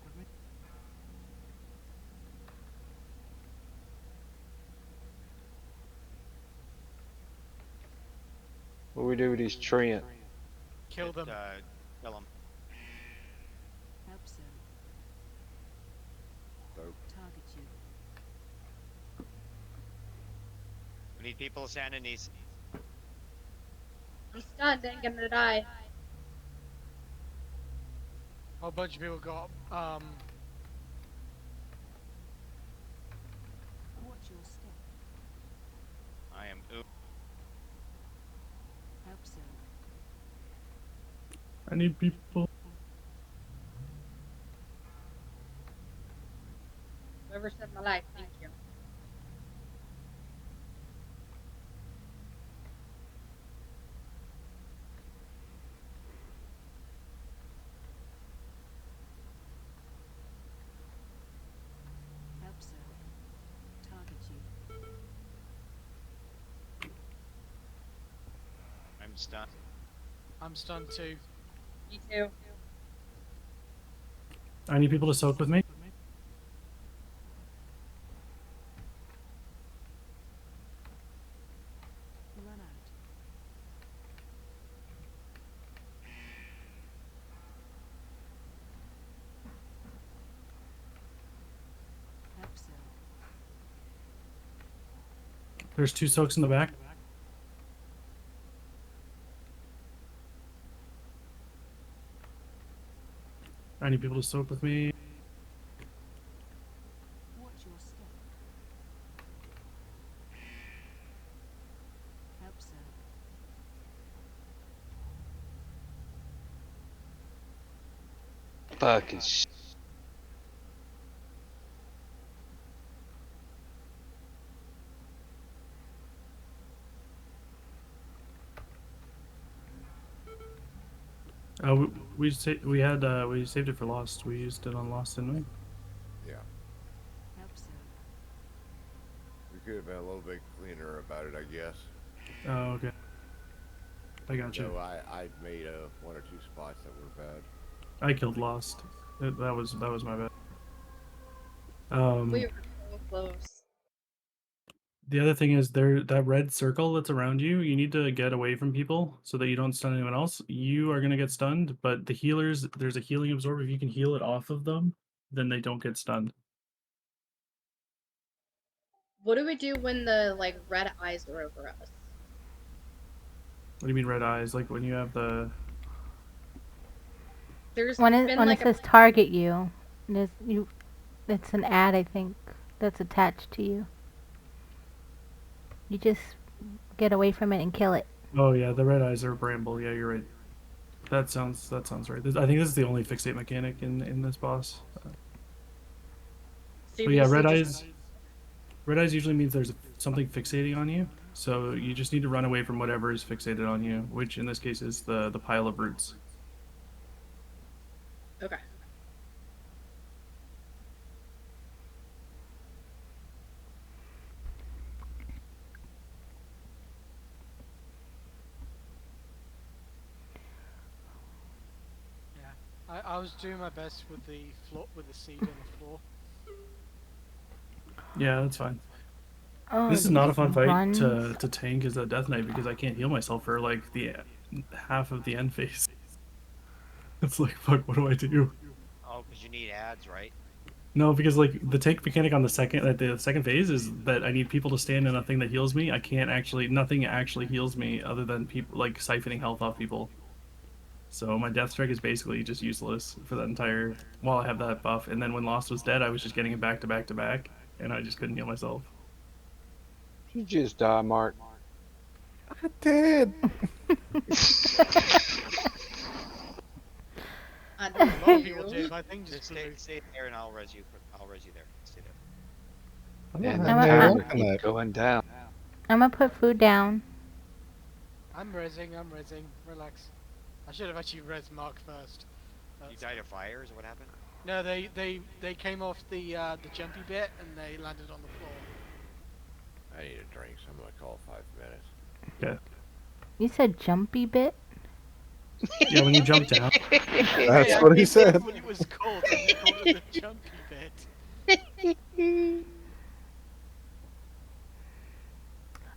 S4: What do we do with these Trent?
S5: Kill them.
S6: Kill them.
S9: Help so.
S3: Soak.
S9: Target you.
S6: We need people standing these.
S7: He's stunned and gonna die.
S5: A bunch of people got
S9: Watch your step.
S6: I am oop.
S9: Help so.
S2: I need people.
S7: Whoever saved my life, thank you.
S9: Help so. Target you.
S6: I'm stunned.
S5: I'm stunned too.
S7: Me too.
S2: I need people to soak with me.
S9: Run out. Help so.
S2: There's 2 soaks in the back. I need people to soak with me.
S9: Watch your step. Help, sir.
S4: Fucking sh.
S2: We saved it for Lost. We used it on Lost, didn't we?
S3: Yeah.
S9: Help, sir.
S3: We could have been a little bit cleaner about it, I guess.
S2: Oh, okay. I
S3: Even
S2: got you.
S3: though I'd made one or two spots that were bad.
S2: I killed Lost. That was my bad.
S7: We
S2: Um,
S7: were so close.
S2: the other thing is that red circle that's around you. You need to get away from people so that you don't stun anyone else. You are gonna get stunned, but the healers, there's a healing absorb. If you can heal it off of them, then they don't get stunned.
S7: What do we do when the like red eyes are over us?
S2: What do you mean red eyes? Like when you have the
S7: There's
S1: When it
S7: been
S1: when
S7: like
S1: it
S7: a
S1: says target you, there's you. It's an ad, I think, that's attached to you. You just get away from it and kill it.
S2: oh yeah, the red eyes are bramble. Yeah, you're right. That sounds right. I think this is the only fixate mechanic in this boss. But yeah,
S7: seriously just
S2: red eyes usually means there's something fixating on you. So you just need to run away from whatever is fixated on you, which in this case is the pile of roots.
S7: okay.
S5: Yeah, I was doing my best with the floor with the seed on the floor.
S2: Yeah, that's fine.
S1: Oh,
S2: This is not
S1: these
S2: a fun fight
S1: runs.
S2: to tank as a death knight because I can't heal myself for like the half of the end phase. It's like fuck, what do I do?
S6: Oh, because you need ads, right?
S2: No, because like the tank mechanic on the second phase is that I need people to stand in a thing that heals me. I can't actually nothing actually heals me other than people like siphoning health off people. So my death strike is basically just useless for that entire while I have that buff. And then when Lost was dead, I was just getting it back to back to back, and I just couldn't heal myself.
S4: You just die, Mark.
S10: I did.
S7: I
S5: A
S7: didn't
S5: lot of people
S7: you.
S5: did, but I think just
S6: Just
S5: because
S6: stay there, and I'll res you. I'll res you there. Stay there.
S10: I'm not
S4: And the
S1: I'm
S10: having any
S1: a,
S10: luck
S4: timer
S10: on
S4: keeps
S10: that.
S4: going down.
S1: I'm gonna put food down.
S5: I'm resing. I'm resing. Relax. I should have actually res Mark first.
S6: You died of fire, is what happened?
S5: No, they came off the jumpy bit and they landed on the floor.
S3: I need a drink, so I'm gonna call 5 minutes.
S2: Okay.
S1: You said jumpy bit?
S2: Yeah, when you jump down.
S5: Hey,
S10: That's
S5: I
S10: what he
S5: did say
S10: said.
S5: what it was called. I just called it the jumpy bit.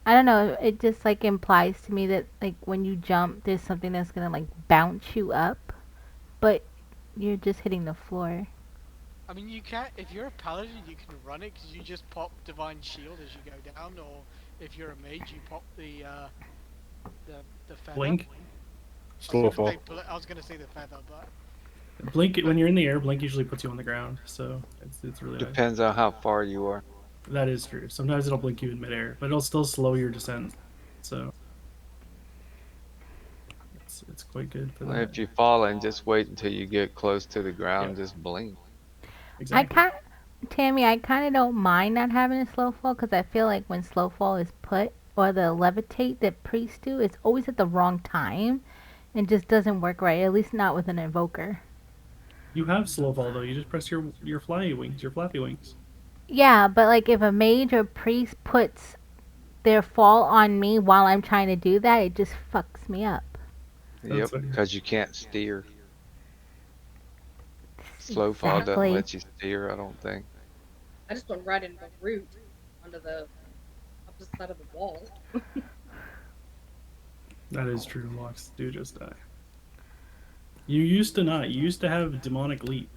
S1: I don't know. It just like implies to me that like when you jump, there's something that's gonna like bounce you up, but you're just hitting the floor.
S5: I mean, you can't. If you're a paladin, you can run it because you just pop divine shield as you go down, or if you're a mage, you pop the feather.
S2: Blink.
S10: Slow fall.
S5: I was gonna say the feather, but
S2: Blink when you're in the air, blink usually puts you on the ground, so it's really nice.
S4: Depends on how far you are.
S2: That is true. Sometimes it'll blink you in midair, but it'll still slow your descent. So it's quite good for that.
S4: If you fall and just wait until you get close to the
S2: Yeah,
S4: ground, just blink.
S1: I
S2: exactly.
S1: kind, Tammy, I kind of don't mind not having a slow fall because I feel like when slow fall is put or the levitate that priests do, it's always at the wrong time and just doesn't work right. At least not with an invoker.
S2: You have slow fall though. You just press your flyy wings, your flappy wings.
S1: Yeah, but like if a mage or priest puts their fall on me while I'm trying to do that, it just fucks me up.
S2: That's
S4: Yep,
S2: funny.
S4: because you can't steer. Slow fall doesn't
S1: Exactly.
S4: let you steer, I don't think.
S7: I just went right into the root onto the opposite side of the wall.
S2: That is true. Locks do just die. You used to not. You used to have demonic leap.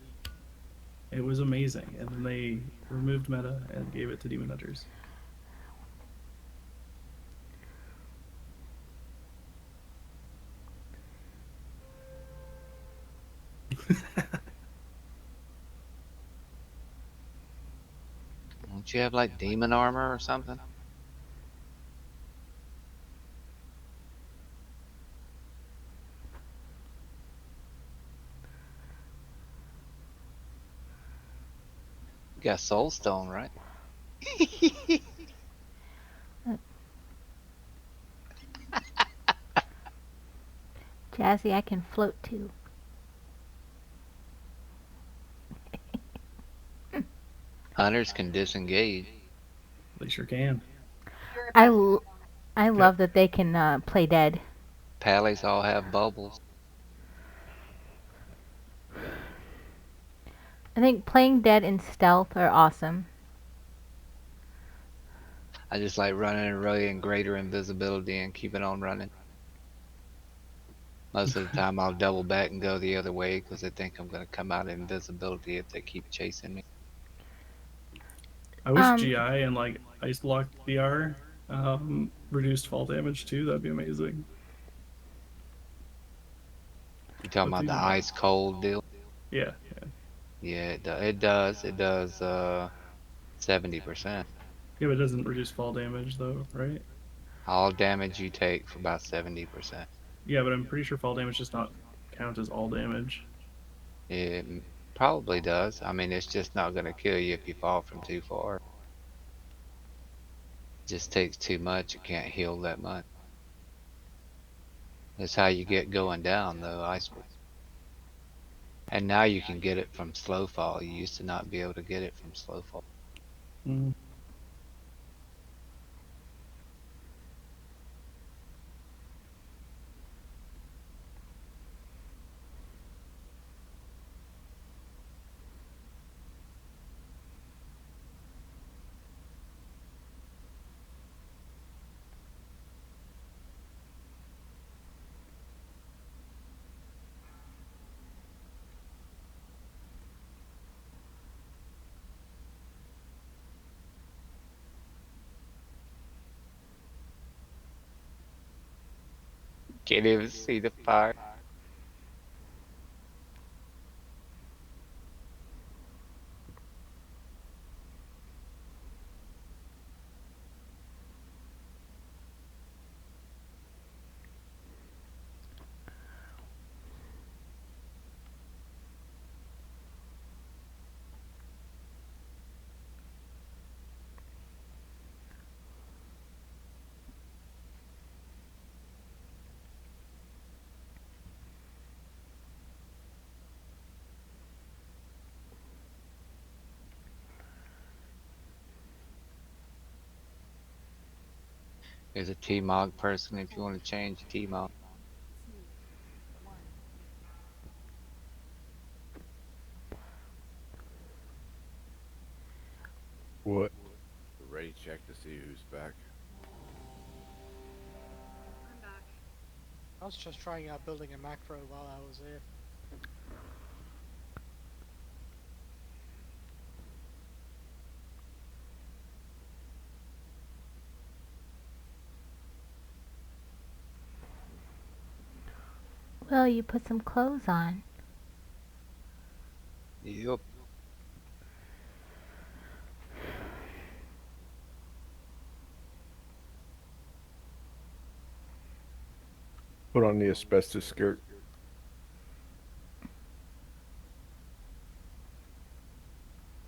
S2: It was amazing, and then they removed meta and gave it to demon hunters.
S4: Don't you have like demon armor or something? You got soul stone, right?
S1: Jazzy, I can float too.
S4: Hunters can disengage.
S2: They sure can.
S1: I, l- I
S2: Okay.
S1: love that they can play dead.
S4: Pallies all have bubbles.
S1: I think playing dead and stealth are awesome.
S4: I just like running and running greater invisibility and keeping on running. Most of the time I'll double back and go the other way because they think I'm going to come out of invisibility if they keep chasing me.
S2: I wish
S1: Um,
S2: GI and like Ice Block BR reduced fall damage too. That'd be amazing.
S4: You talking
S2: But
S4: about
S2: these
S4: the
S2: are
S4: ice cold deal?
S2: yeah, yeah,
S4: Yeah, it does. It does 70%.
S2: yeah. But it doesn't reduce fall damage though, right?
S4: All damage you take for about 70%.
S2: Yeah, but I'm pretty sure fall damage does not count as all damage.
S4: It probably does. I mean, it's just not going to kill you if you fall from too far. It just takes too much. It can't heal that much. That's how you get going down, though, ice. And now you can get it from slow fall. You used to not be able to get it from slow fall.
S2: Mm.
S4: Can't even see the fire. There's a T-Mog person if you want to change T-Mog.
S9: 2, 1.
S10: What?
S3: Ready check to see who's back.
S7: I'm back.
S5: I was just trying out building a macro while I was here.
S1: Well, you put some clothes on.
S4: Yep.
S10: Put on the asbestos skirt.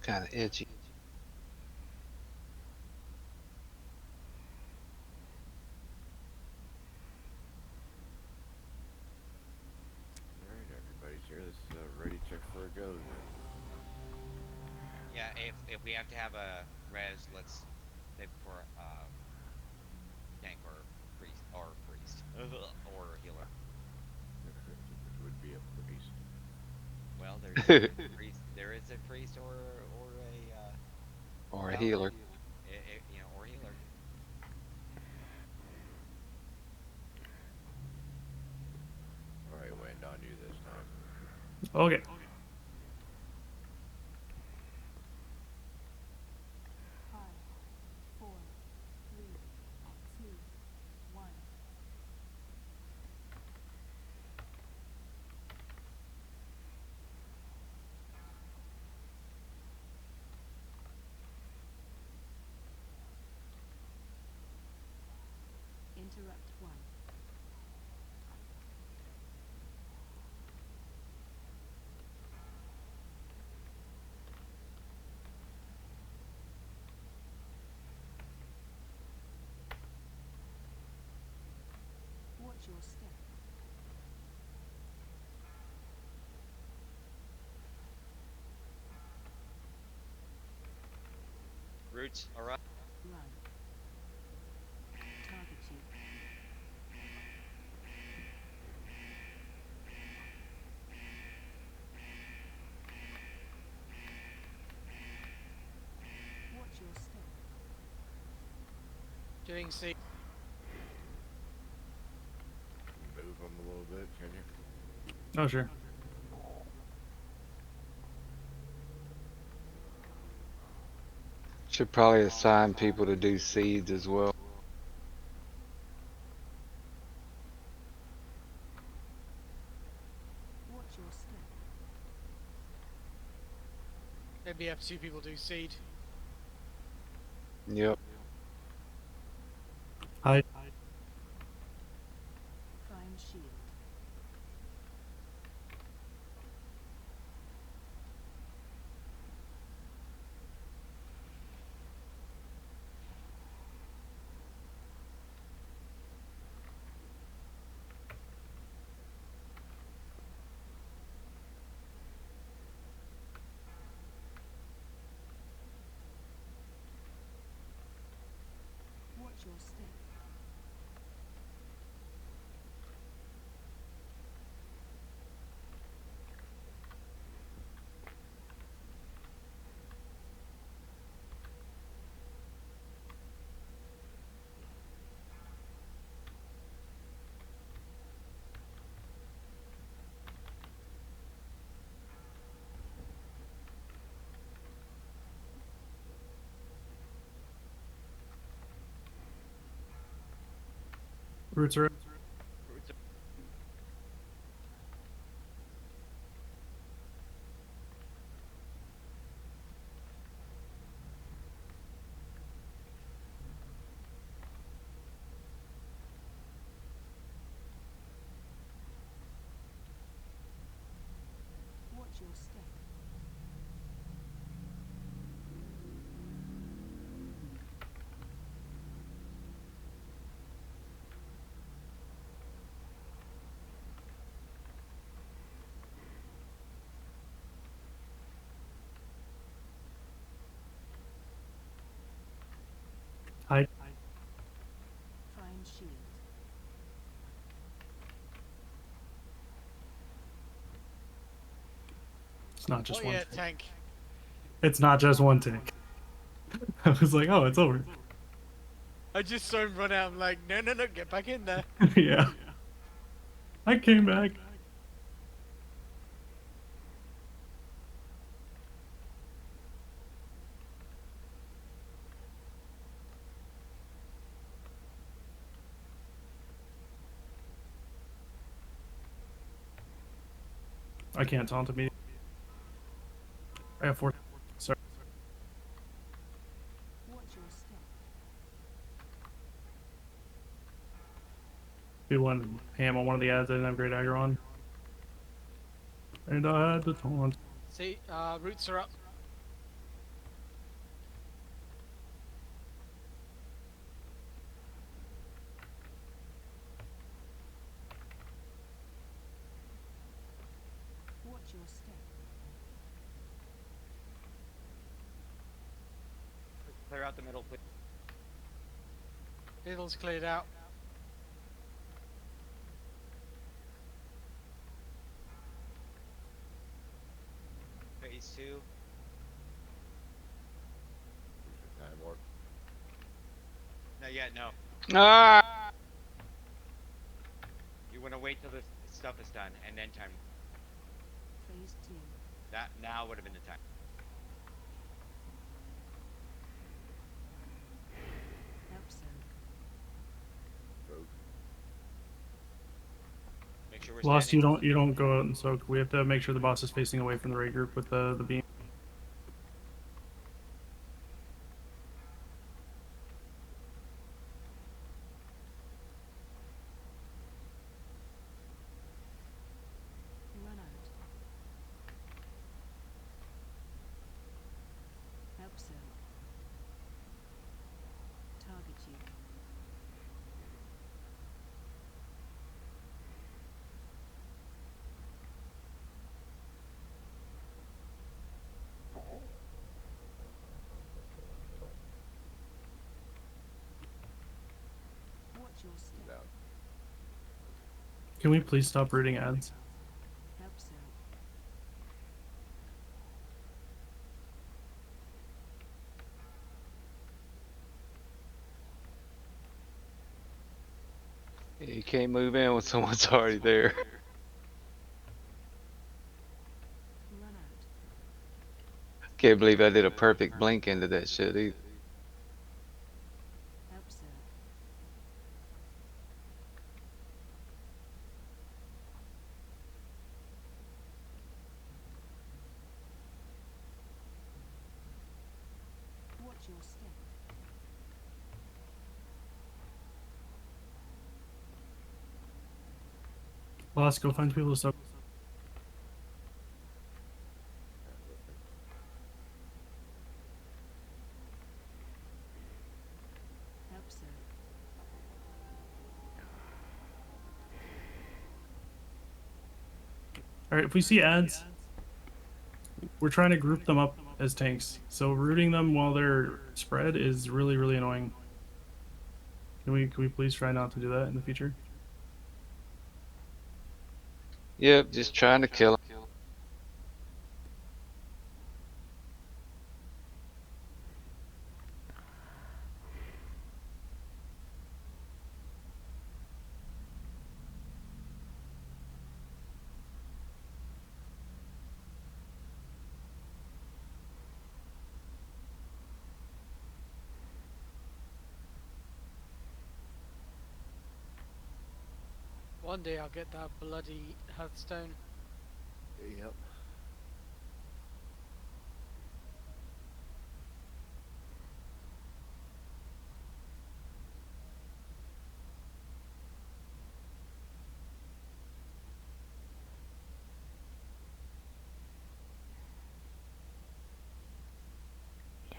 S4: Kind of itchy.
S3: Alright, everybody's here. This is a ready check for a go then.
S6: Yeah, if we have to have a res, let's pick for tank or priest or healer.
S3: Which would be a priest.
S6: Well, there's a priest. There is a priest or a
S4: Or a
S6: paladin,
S4: healer.
S6: or healer.
S3: Alright, land on you this time.
S2: Okay.
S9: 5, 4, 3, 2, 1.
S6: Roots are up.
S9: Run. Target you. Watch your step.
S5: Doing C.
S3: Move them a little bit, can you?
S2: Oh, sure.
S4: Should probably assign people to do seeds as well.
S9: Watch your step.
S5: Maybe have two people do seed.
S4: Yep.
S2: Hide.
S9: Find shield. Watch your step.
S2: Roots are up.
S6: Roots are
S9: Watch your step.
S2: Hide.
S9: Find shield.
S2: It's not just
S5: What
S2: one
S5: yet,
S2: tick.
S5: tank?
S2: It's not just one tick. I was like, oh, it's over.
S5: I just saw him run out. I'm like, no, no, no, get back in there.
S2: Yeah. I came back. I can't taunt immediately. I have 4. Sorry.
S9: Watch your step.
S2: We won ham on one of the ads I didn't have great aggro on. And I had the taunt.
S5: See, roots are up.
S9: Watch your step.
S6: clear out the middle, please.
S5: Middle's cleared out.
S6: Phase 2.
S3: Time warp.
S6: Not yet, no.
S4: Ah!
S6: You want to wait till this stuff is done and then time.
S9: Phase 2.
S6: That now would have been the time.
S9: Help soak.
S3: Vote.
S6: Make sure we're
S2: Lost,
S6: standing.
S2: you don't go out and soak. We have to make sure the boss is facing away from the raid group with the beam.
S9: Run out. Help soak. Target you. Watch your step.
S3: down.
S2: Can we please stop reading ads?
S9: Help so.
S4: You can't move in when someone's already there.
S9: Run out.
S4: Can't believe I did a perfect blink into that shit either.
S9: Help so. Watch your step.
S2: Lost, go find people to soak.
S3: And looking.
S9: Help so.
S2: All right, if we see ads, we're trying to group them up as tanks. So rooting them while they're spread is really, really annoying. Can we please try not to do that in the future?
S4: Yep, just trying to kill him.
S5: One day I'll get that bloody Hearthstone.
S3: Yep.
S1: Yes.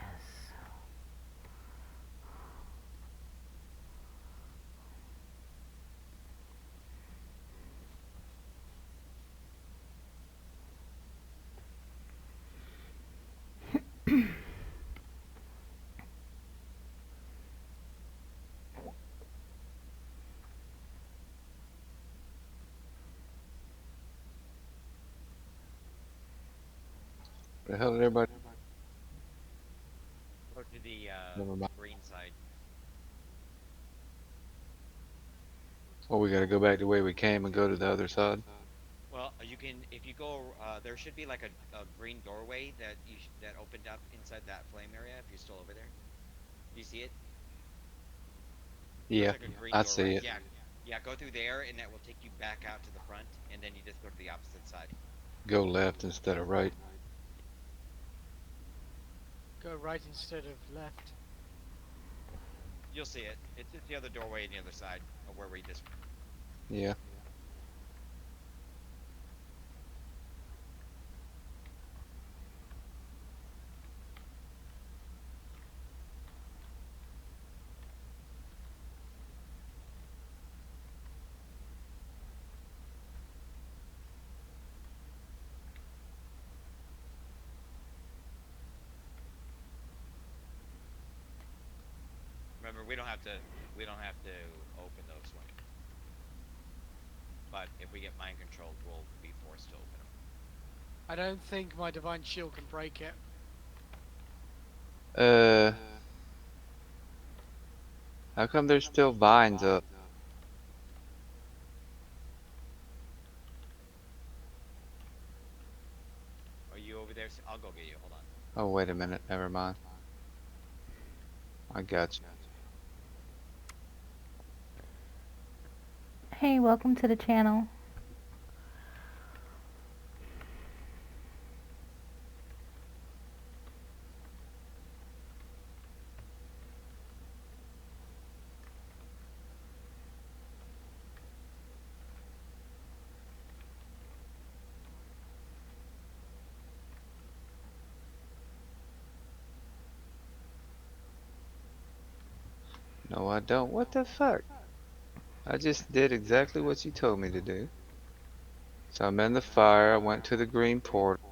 S4: The hell did everybody?
S6: Go to the
S4: Never mind.
S6: green side.
S4: Well, we gotta go back the way we came and go to the other side.
S6: Well, you can if you go. There should be like a green doorway that that opened up inside that flame area. If you're still over there, do you see it? Looks
S4: Yeah,
S6: like a green
S4: I see
S6: doorway.
S4: it.
S6: Yeah, yeah. Go through there, and that will take you back out to the front, and then you just go to the opposite side.
S4: Go left instead of right.
S5: Go right instead of left.
S6: You'll see it. It's just the other doorway on the other side of where we just.
S4: Yeah.
S6: Remember, we don't have to open those ones. But if we get mind controlled, we'll be forced to open them.
S5: I don't think my divine shield can break it.
S4: Uh, how come there's still vines up?
S6: Are you over there? I'll go get you. Hold on.
S4: Oh, wait a minute. Never mind. I got you.
S1: Hey, welcome to the channel.
S4: No, I don't. What the fuck? I just did exactly what you told me to do. So I'm in the fire. I went to the green portal.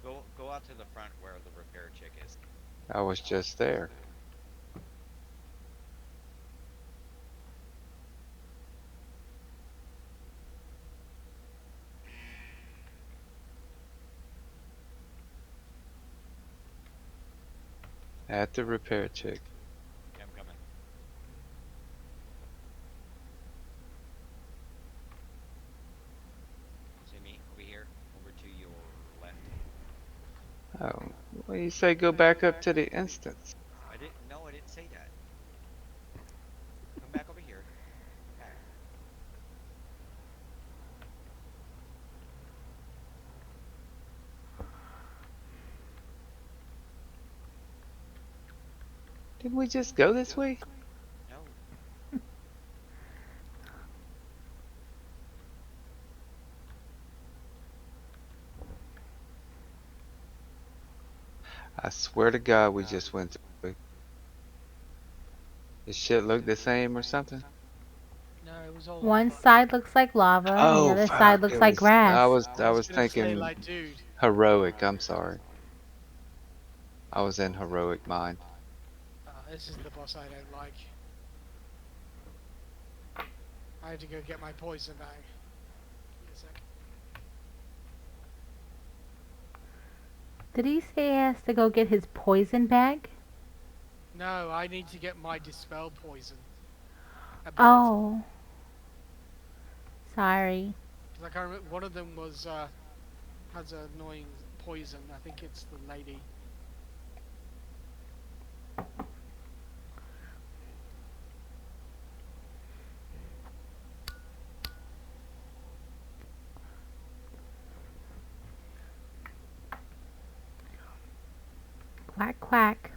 S6: Go out to the front where the repair chick is.
S4: I was just there. At the repair chick.
S6: Yeah, I'm coming. See me over here, over to your left.
S4: Oh, well, you say go back up to the instance.
S6: I didn't. No, I didn't say that. Come back over here. Come back.
S4: Didn't we just go this way?
S6: No.
S4: I swear to God, we just went this way. This shit look the same or something?
S5: No, it was all
S1: One
S5: lava.
S1: side looks like lava, and the
S4: Oh
S1: other side
S4: fuck!
S1: looks
S4: It
S1: like
S4: was. I
S1: grass.
S4: was.
S5: I
S4: I
S5: was
S4: was
S5: gonna say,
S4: thinking
S5: like, dude,
S4: heroic. I'm sorry. I was in heroic mind.
S5: this is the boss I don't like. I have to go get my poison bag. Give me a sec.
S1: Did he say he has to go get his poison bag?
S5: No, I need to get my dispel poison ability.
S1: Oh, sorry.
S5: Because I can't remember. One of them was has an annoying poison. I think it's the lady.
S1: Quack quack.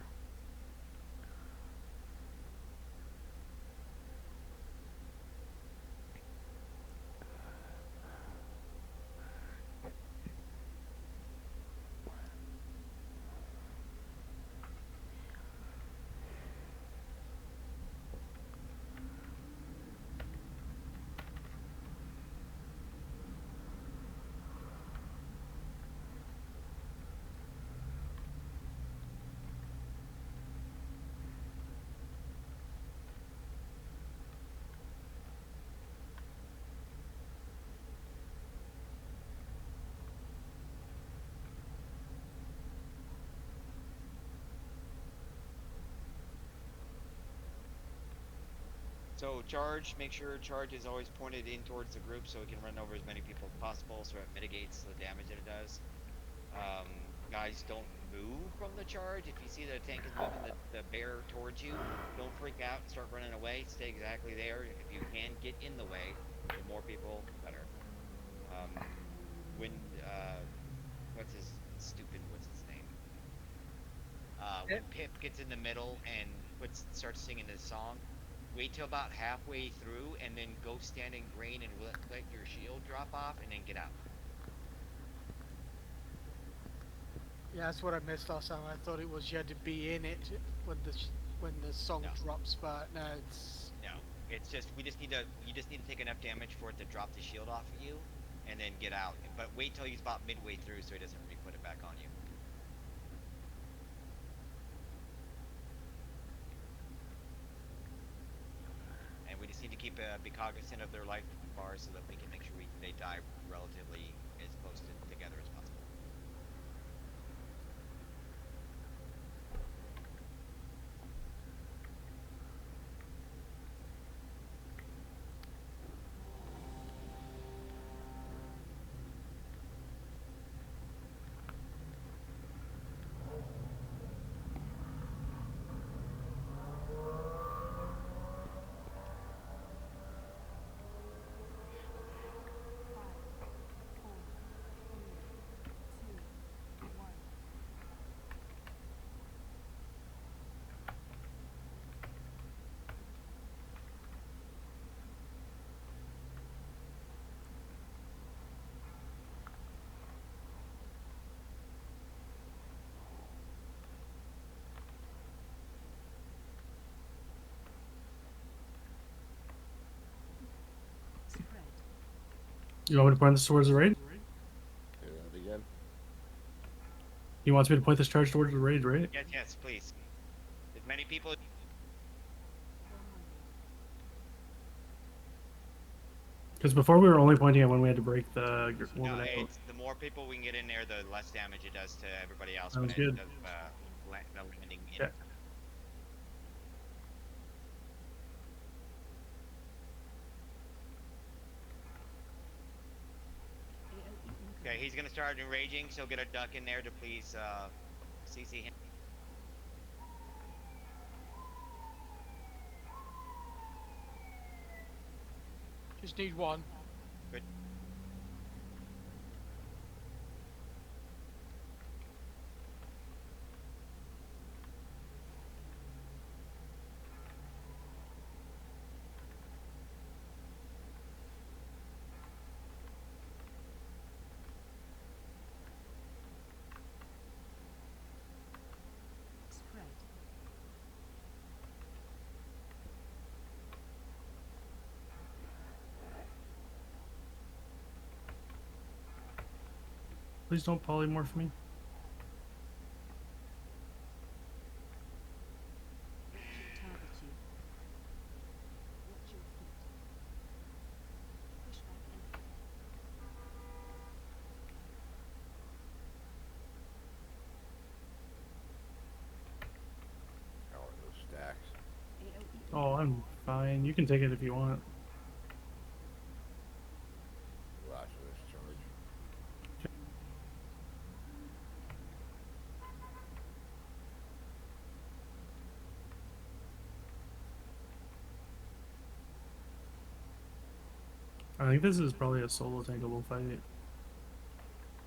S6: So charge. Make sure charge is always pointed in towards the group, so we can run over as many people as possible, so it mitigates the damage that it does. Guys, don't move from the charge. If you see that a tank is moving the bear towards you, don't freak out and start running away. Stay exactly there. If you can get in the way, the more people, the better. Um, when what's his name? When Pip gets in the middle and starts singing his song, wait till about halfway through and then go stand in green and let your shield drop off and then get out.
S5: Yeah, that's what I missed last time. I thought it was you had to be in it when the song
S6: No.
S5: drops, but no, it's
S6: No, it's just you just need to take enough damage for it to drop the shield off of you, and then get out. But wait till he's about midway through so he doesn't re-put it back on you. And we just need to be cognizant of their life bars so that we can make sure they die relatively as close together as possible.
S9: Spread.
S2: You want me to point this towards the raid?
S3: Say that again.
S2: He wants me to point this charge towards the raid, right?
S6: Yes, please. As many people.
S2: Because before we were only pointing at when we had to break the woman
S6: No,
S2: out.
S6: it's the more people we can get in there, the less damage it does to everybody else
S2: Sounds
S6: when it
S2: good.
S6: does the landing in.
S2: Yeah.
S6: he's gonna start enraging, so get a duck in there to please CC him.
S5: Just need one.
S6: Good.
S9: Spread.
S2: Please don't polymorph me.
S9: What should target you? Watch your feet. Push back enemy.
S3: How are those stacks?
S9: AOE
S2: Oh, I'm fine. You can take it if you want.
S3: Last of this charge.
S2: I think this is probably a solo tankable fight.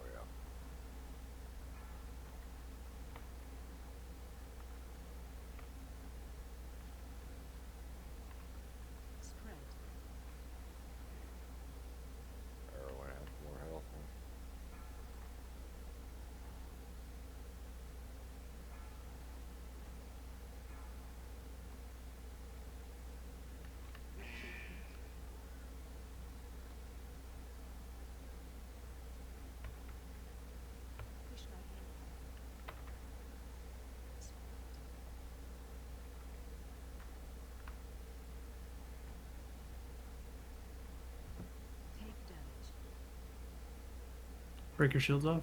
S3: Oh yeah.
S9: spread.
S3: Everyone has more health.
S9: Watch your feet. Push back enemy. Spread. Take damage.
S2: Break your shields off.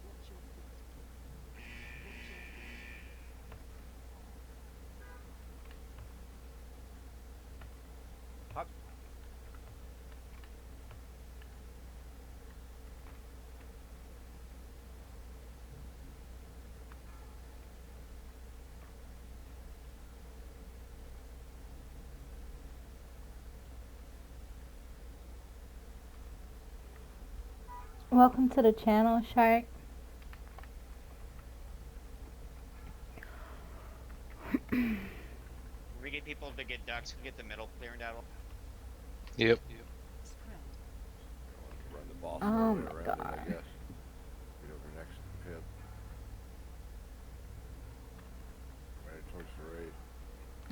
S9: Watch your feet. Watch your feet.
S6: Pop.
S1: Welcome to the channel, Shark.
S6: If we get people to get ducks, we get the middle cleared out.
S4: Yep.
S9: Spread.
S3: Run the boss
S1: Oh
S3: all the way
S1: my
S3: around it, I
S1: God.
S3: guess. Get over next to the pit. Right towards the raid.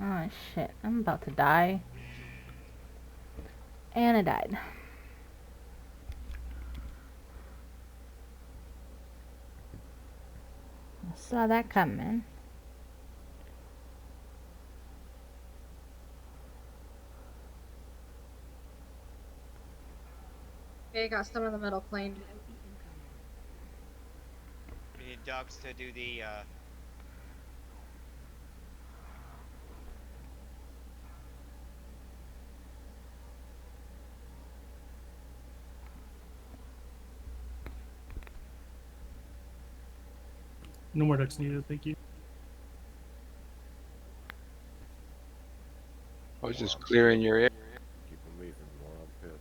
S1: Oh shit, I'm about to die. And I died. I saw that coming.
S7: Okay, got some of the middle cleaned.
S9: AOE incoming.
S6: We need ducks to do the
S2: No more ducks needed, thank you.
S4: I was just clearing your area.
S3: Keep them leaving more on pit.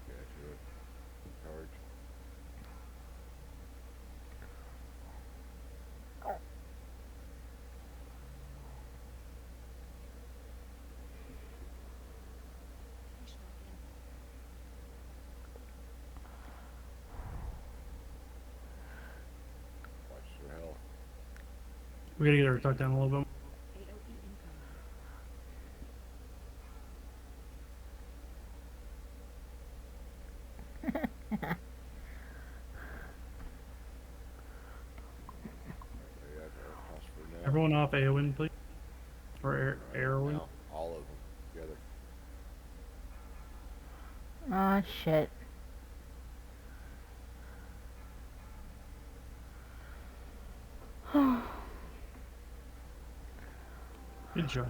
S3: Yeah, do it. Charge.
S9: Push back enemy.
S3: Watch your health.
S2: We gotta get our tuck down a little bit.
S9: AOE incoming.
S3: Okay, yeah, air cost for now.
S2: Everyone off AON, please. Or
S3: Alright,
S2: Airwin.
S3: now, all of them together.
S1: Oh shit.
S2: Good job.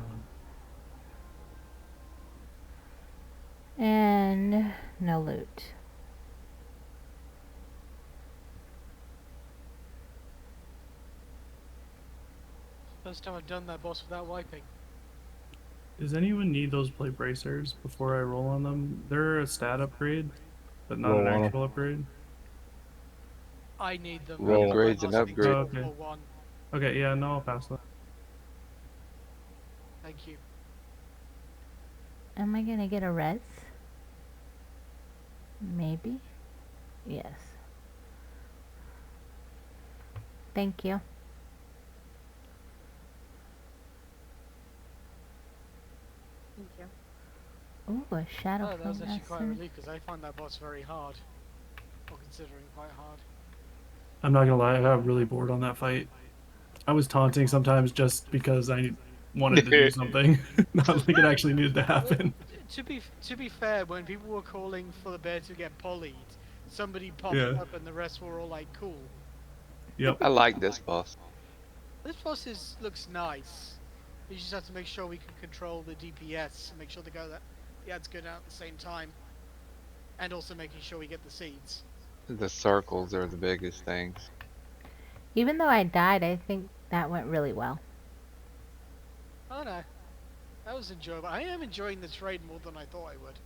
S1: And no loot.
S5: First time I've done that boss without wiping.
S2: Does anyone need those plate bracers before I roll on them? They're a stat upgrade, but not an
S10: Roll on them.
S2: actual upgrade.
S5: I need them.
S10: Roll.
S5: It's my
S4: Upgrades and
S5: last thing to
S2: Oh,
S4: upgrades.
S5: roll
S2: okay.
S5: for one.
S2: Okay, yeah, no, I'll pass that.
S5: Thank you.
S1: Am I gonna get a res? Maybe. Yes. Thank you.
S7: Thank you.
S1: Ooh, a shadow
S5: Oh, that was
S1: flame
S5: actually quite a
S1: essence.
S5: relief because I found that boss very hard. Or considering quite hard.
S2: I'm not gonna lie, I got really bored on that fight. I was taunting sometimes just because I wanted to do something, not like it actually needed to
S5: Well,
S2: happen.
S5: to be fair, when people were calling for the bear to get pollied, somebody popped
S2: Yeah.
S5: up and the rest were all like, "Cool."
S2: Yep.
S4: I like this boss.
S5: This boss looks nice. You just have to make sure we can control the DPS and make sure the ads go down at the same time, and also making sure we get the seeds.
S4: The circles are the biggest things.
S1: Even though I died, I think that went really well.
S5: Oh no, that was enjoyable. I am enjoying this raid more than I thought I would.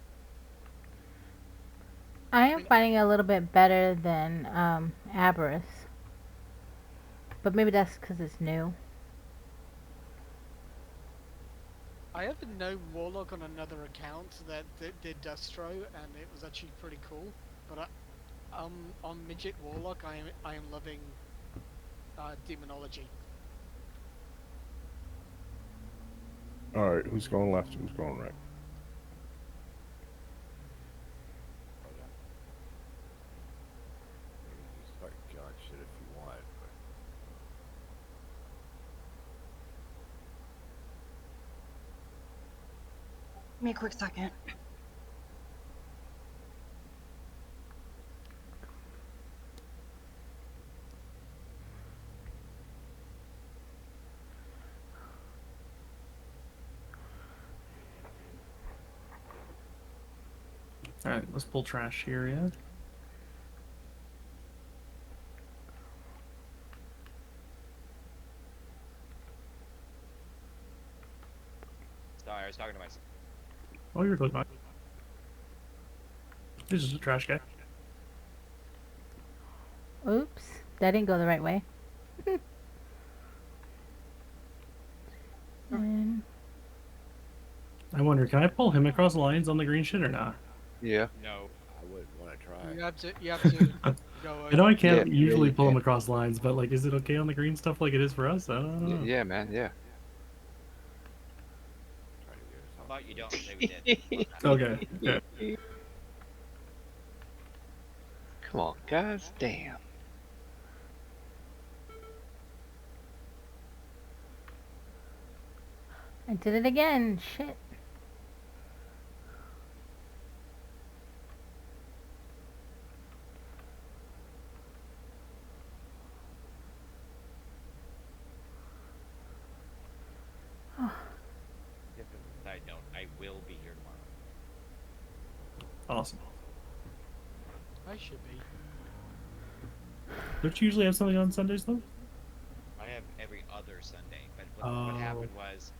S1: I am
S5: mean-
S1: finding it a little bit better than Aberrus. But maybe that's because it's new.
S5: I have a known warlock on another account that did Dustro, and it was actually pretty cool. But on Midget Warlock, I am loving Demonology.
S10: All right, who's going left? Who's going right?
S3: Oh, yeah. You can start killing shit if you want, but
S7: Give me a quick second.
S2: Alright, let's pull trash here, yeah?
S6: Sorry, I was talking to myself.
S2: Oh, you're totally fine. This is a trash guy.
S1: Oops, that didn't go the right way. And
S2: I wonder, can I pull him across the lines on the green shit or not?
S4: Yeah.
S6: No.
S3: I wouldn't want to try.
S5: You have to go
S2: I know I
S5: over.
S2: can't
S4: Yeah,
S2: usually
S4: you
S2: pull him
S4: can.
S2: across lines, but like, is it okay on the green stuff like it is for us? I don't know.
S4: Yeah, man. Yeah.
S3: Try to get us
S6: How
S3: off
S6: about you
S3: the-
S6: don't say we did?
S2: Okay, okay.
S4: Come on, guys. Damn.
S1: I did it again. Shit.
S6: Just as a side note, I will be here tomorrow.
S2: Awesome.
S5: I should be.
S2: Don't you usually have something on Sundays though?
S6: I have every other Sunday, but what
S2: Oh.
S6: happened was,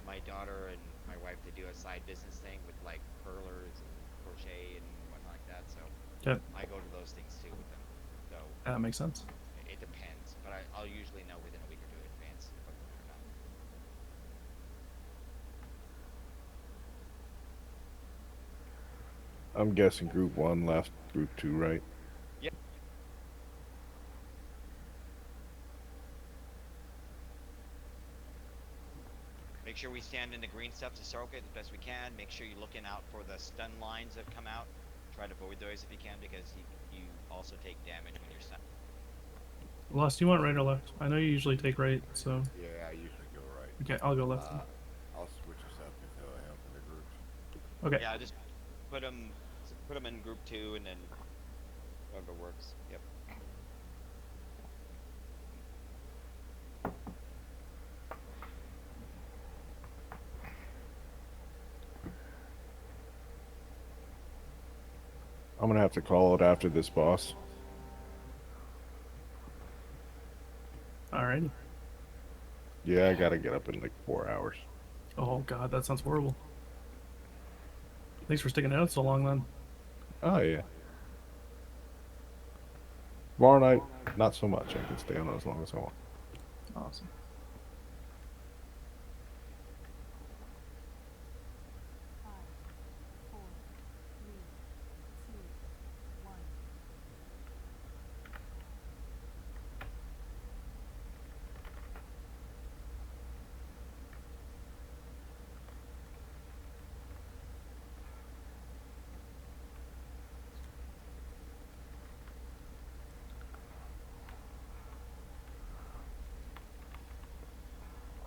S6: my daughter and my wife to do a side business thing with like curlers and crochet and whatnot like that. So
S2: Yep.
S6: I go to those things too with them. So
S2: That makes sense.
S6: it depends, but I'll usually know within a week or two in advance if I'm going or not.
S10: I'm guessing group 1, last group 2, right?
S6: Yep. Make sure we stand in the green stuff to soak it as best we can. Make sure you're looking out for the stun lines that come out. Try to avoid those if you can because you also take damage when you're stunned.
S2: Lost, you want right or left? I know you usually take right, so
S3: Yeah, I usually go right.
S2: okay, I'll go left.
S3: I'll switch us up if that'll help in the groups.
S2: Okay.
S6: Yeah, just put them Put them in group two, and then whatever works. Yep.
S10: I'm gonna have to call it after this boss.
S2: Alrighty.
S10: Yeah, I gotta get up in like 4 hours.
S2: Oh god, that sounds horrible. Thanks for sticking it out so long then.
S10: Oh yeah. Tomorrow night, not so much. I can stay on as long as I want.
S2: Awesome.
S9: Five, four, three, two, one.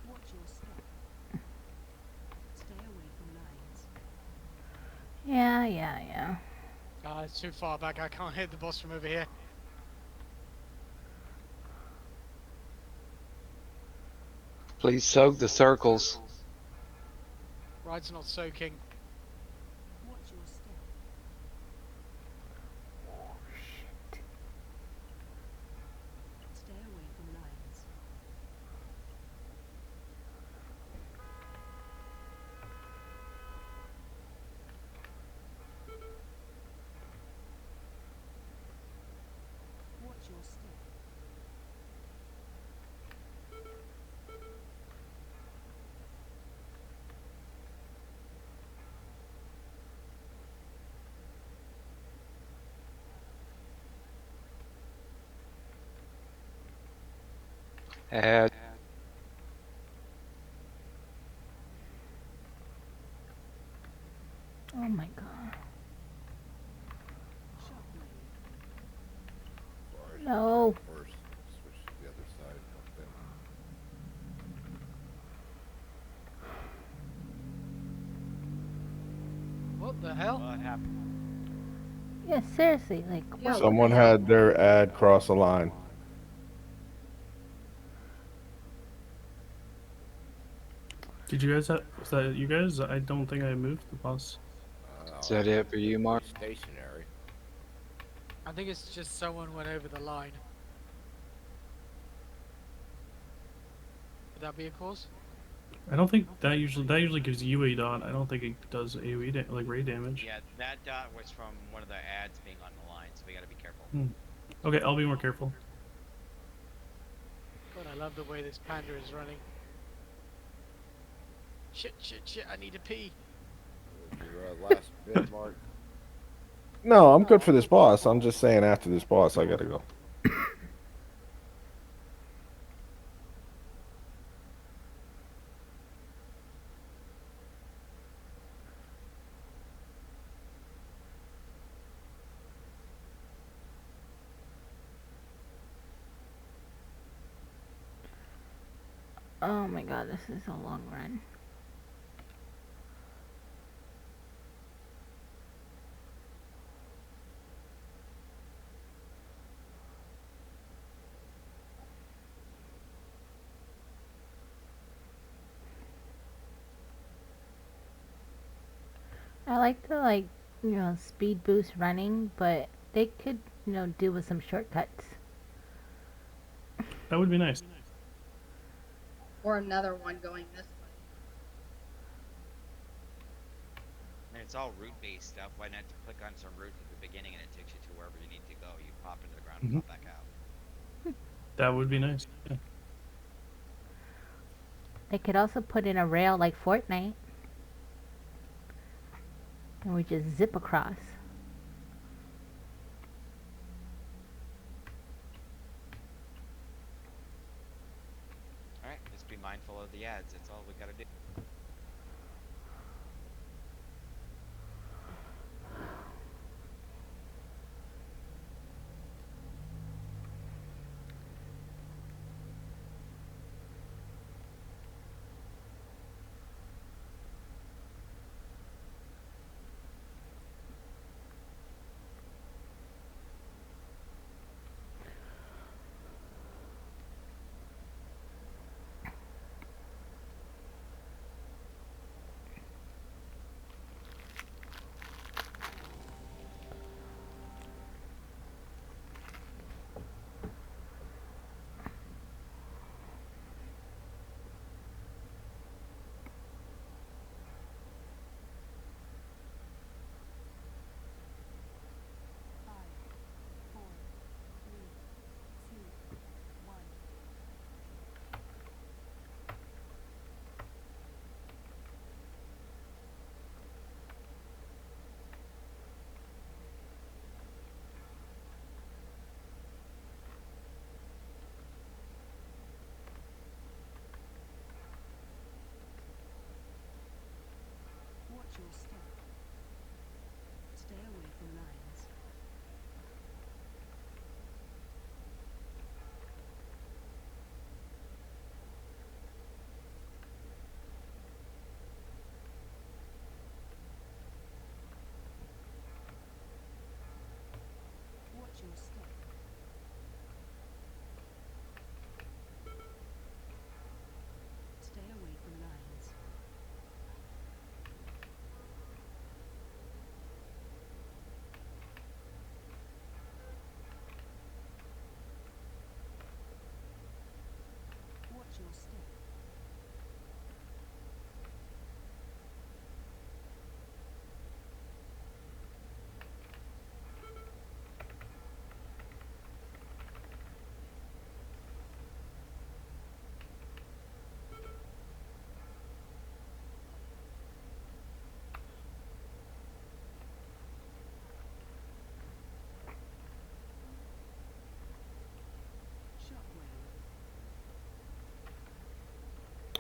S9: Watch your step. Stay away from lines.
S1: Yeah.
S5: It's too far back. I can't hit the boss from over here.
S4: Please soak the circles.
S5: Ride's not soaking.
S9: Watch your step. Stay away from lines. Watch your step.
S4: Add.
S1: Oh my god.
S9: Shockwave.
S3: Sorry.
S1: No.
S3: First, switch to the other side. Help them.
S5: What the hell?
S6: What happened?
S1: Yeah, seriously, like
S7: Yeah,
S1: what?
S10: Someone had their ad cross a line.
S2: Did you guys have, was that you guys? I don't think I moved the boss.
S4: Is that it for you, Mark?
S3: Stationary.
S5: I think it's just someone went over the line. Would that be a cause?
S2: I don't think that usually gives you a dot. I don't think it does AoE like ray damage.
S6: Yeah, that dot was from one of the ads being on the line, so we gotta be careful.
S2: Okay, I'll be more careful.
S5: God, I love the way this panda is running. Shit, I need to pee.
S3: Your last bit, Mark.
S10: No, I'm good for this boss. I'm just saying after this boss, I gotta go.
S1: Oh my god, this is a long run. I like to speed boost running, but they could, do with some shortcuts.
S2: That would be nice.
S7: Or another one going this way.
S6: I mean, it's all route-based stuff. Why not click on some route at the beginning and it takes you to wherever you need to go? You pop into the ground and pop back out.
S2: That would be nice. Yeah.
S1: They could also put in a rail like Fortnite. And we just zip across.
S6: Alright, just be mindful of the ads. That's all we gotta do.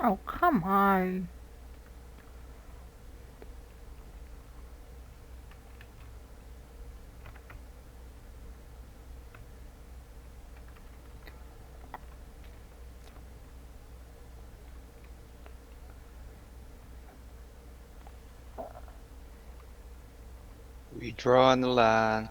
S1: Oh, come on.
S4: We drawing the line.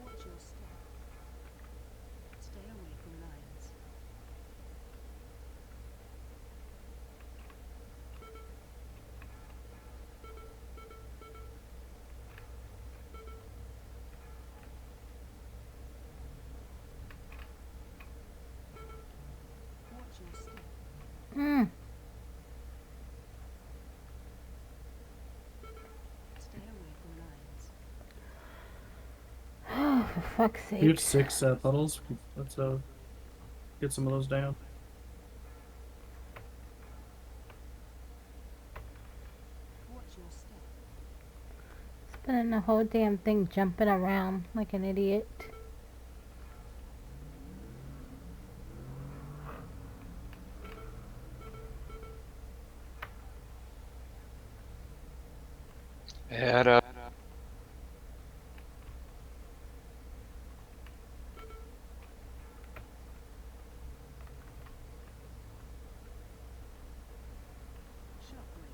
S9: Watch your step. Stay away from lions. Watch your step.
S1: Mm.
S9: Stay away from lions.
S1: Oh, for fuck's
S2: We have
S1: sakes.
S2: 6 puddles. Let's get some of those down.
S9: Watch your step.
S1: Spinning the whole damn thing jumping around like an idiot.
S4: Head up.
S9: Shockwave.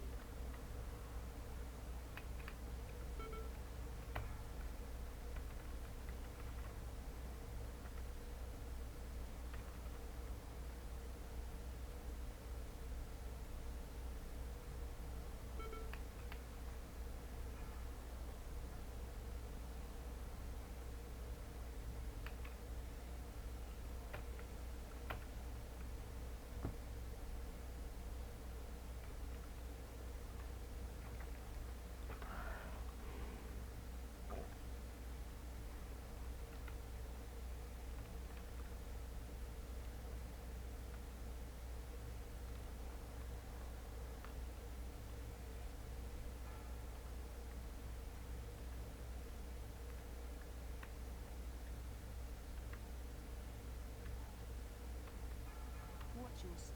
S9: Watch your step.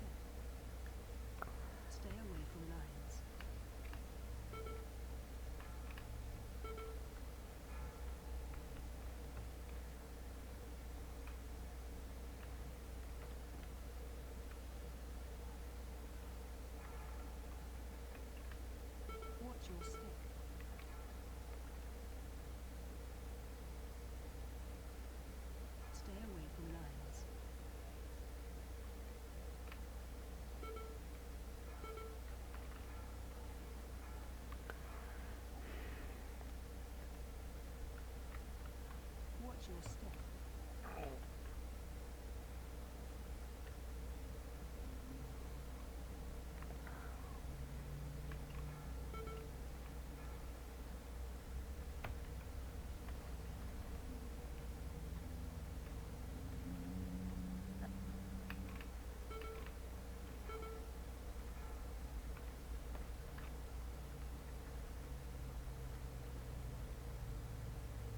S9: Stay away from lions. Watch your step. Stay away from lions. Watch your step.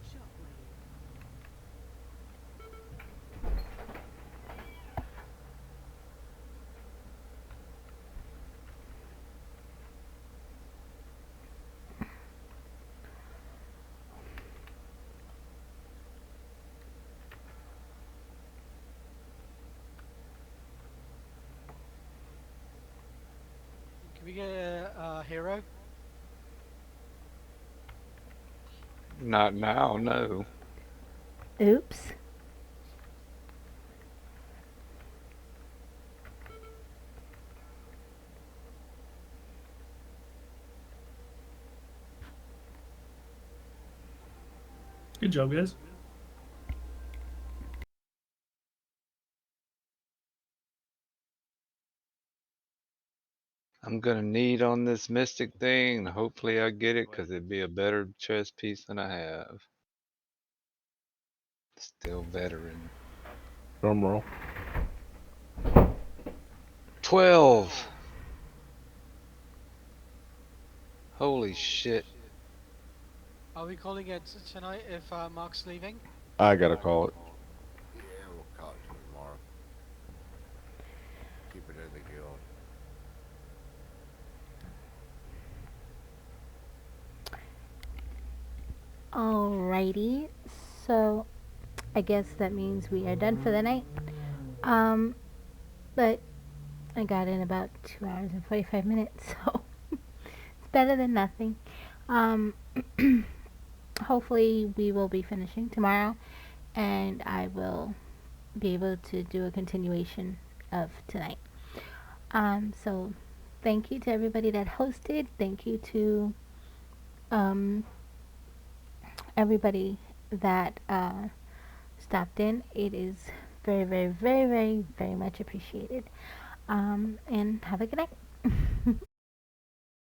S9: Shockwave.
S5: Can we get a hero?
S4: Not now, no.
S1: Oops.
S2: Good job, guys.
S4: I'm gonna need on this mystic thing, and hopefully I get it, cause it'd be a better chess piece than I have. Still veteran.
S10: Drum roll.
S4: 12. Holy shit.
S5: Are we calling it tonight if Mark's leaving?
S10: I gotta call it.
S3: Yeah, we'll call it till tomorrow. Keep it in the guild.
S1: Alrighty. So I guess that means we are done for the night. Um, but I got in about 2 hours and 45 minutes, so it's better than nothing. Um, hopefully we will be finishing tomorrow, and I will be able to do a continuation of tonight. So thank you to everybody that hosted. Thank you to um, everybody that stopped in. It is very, very, very, very, very much appreciated. And have a good night.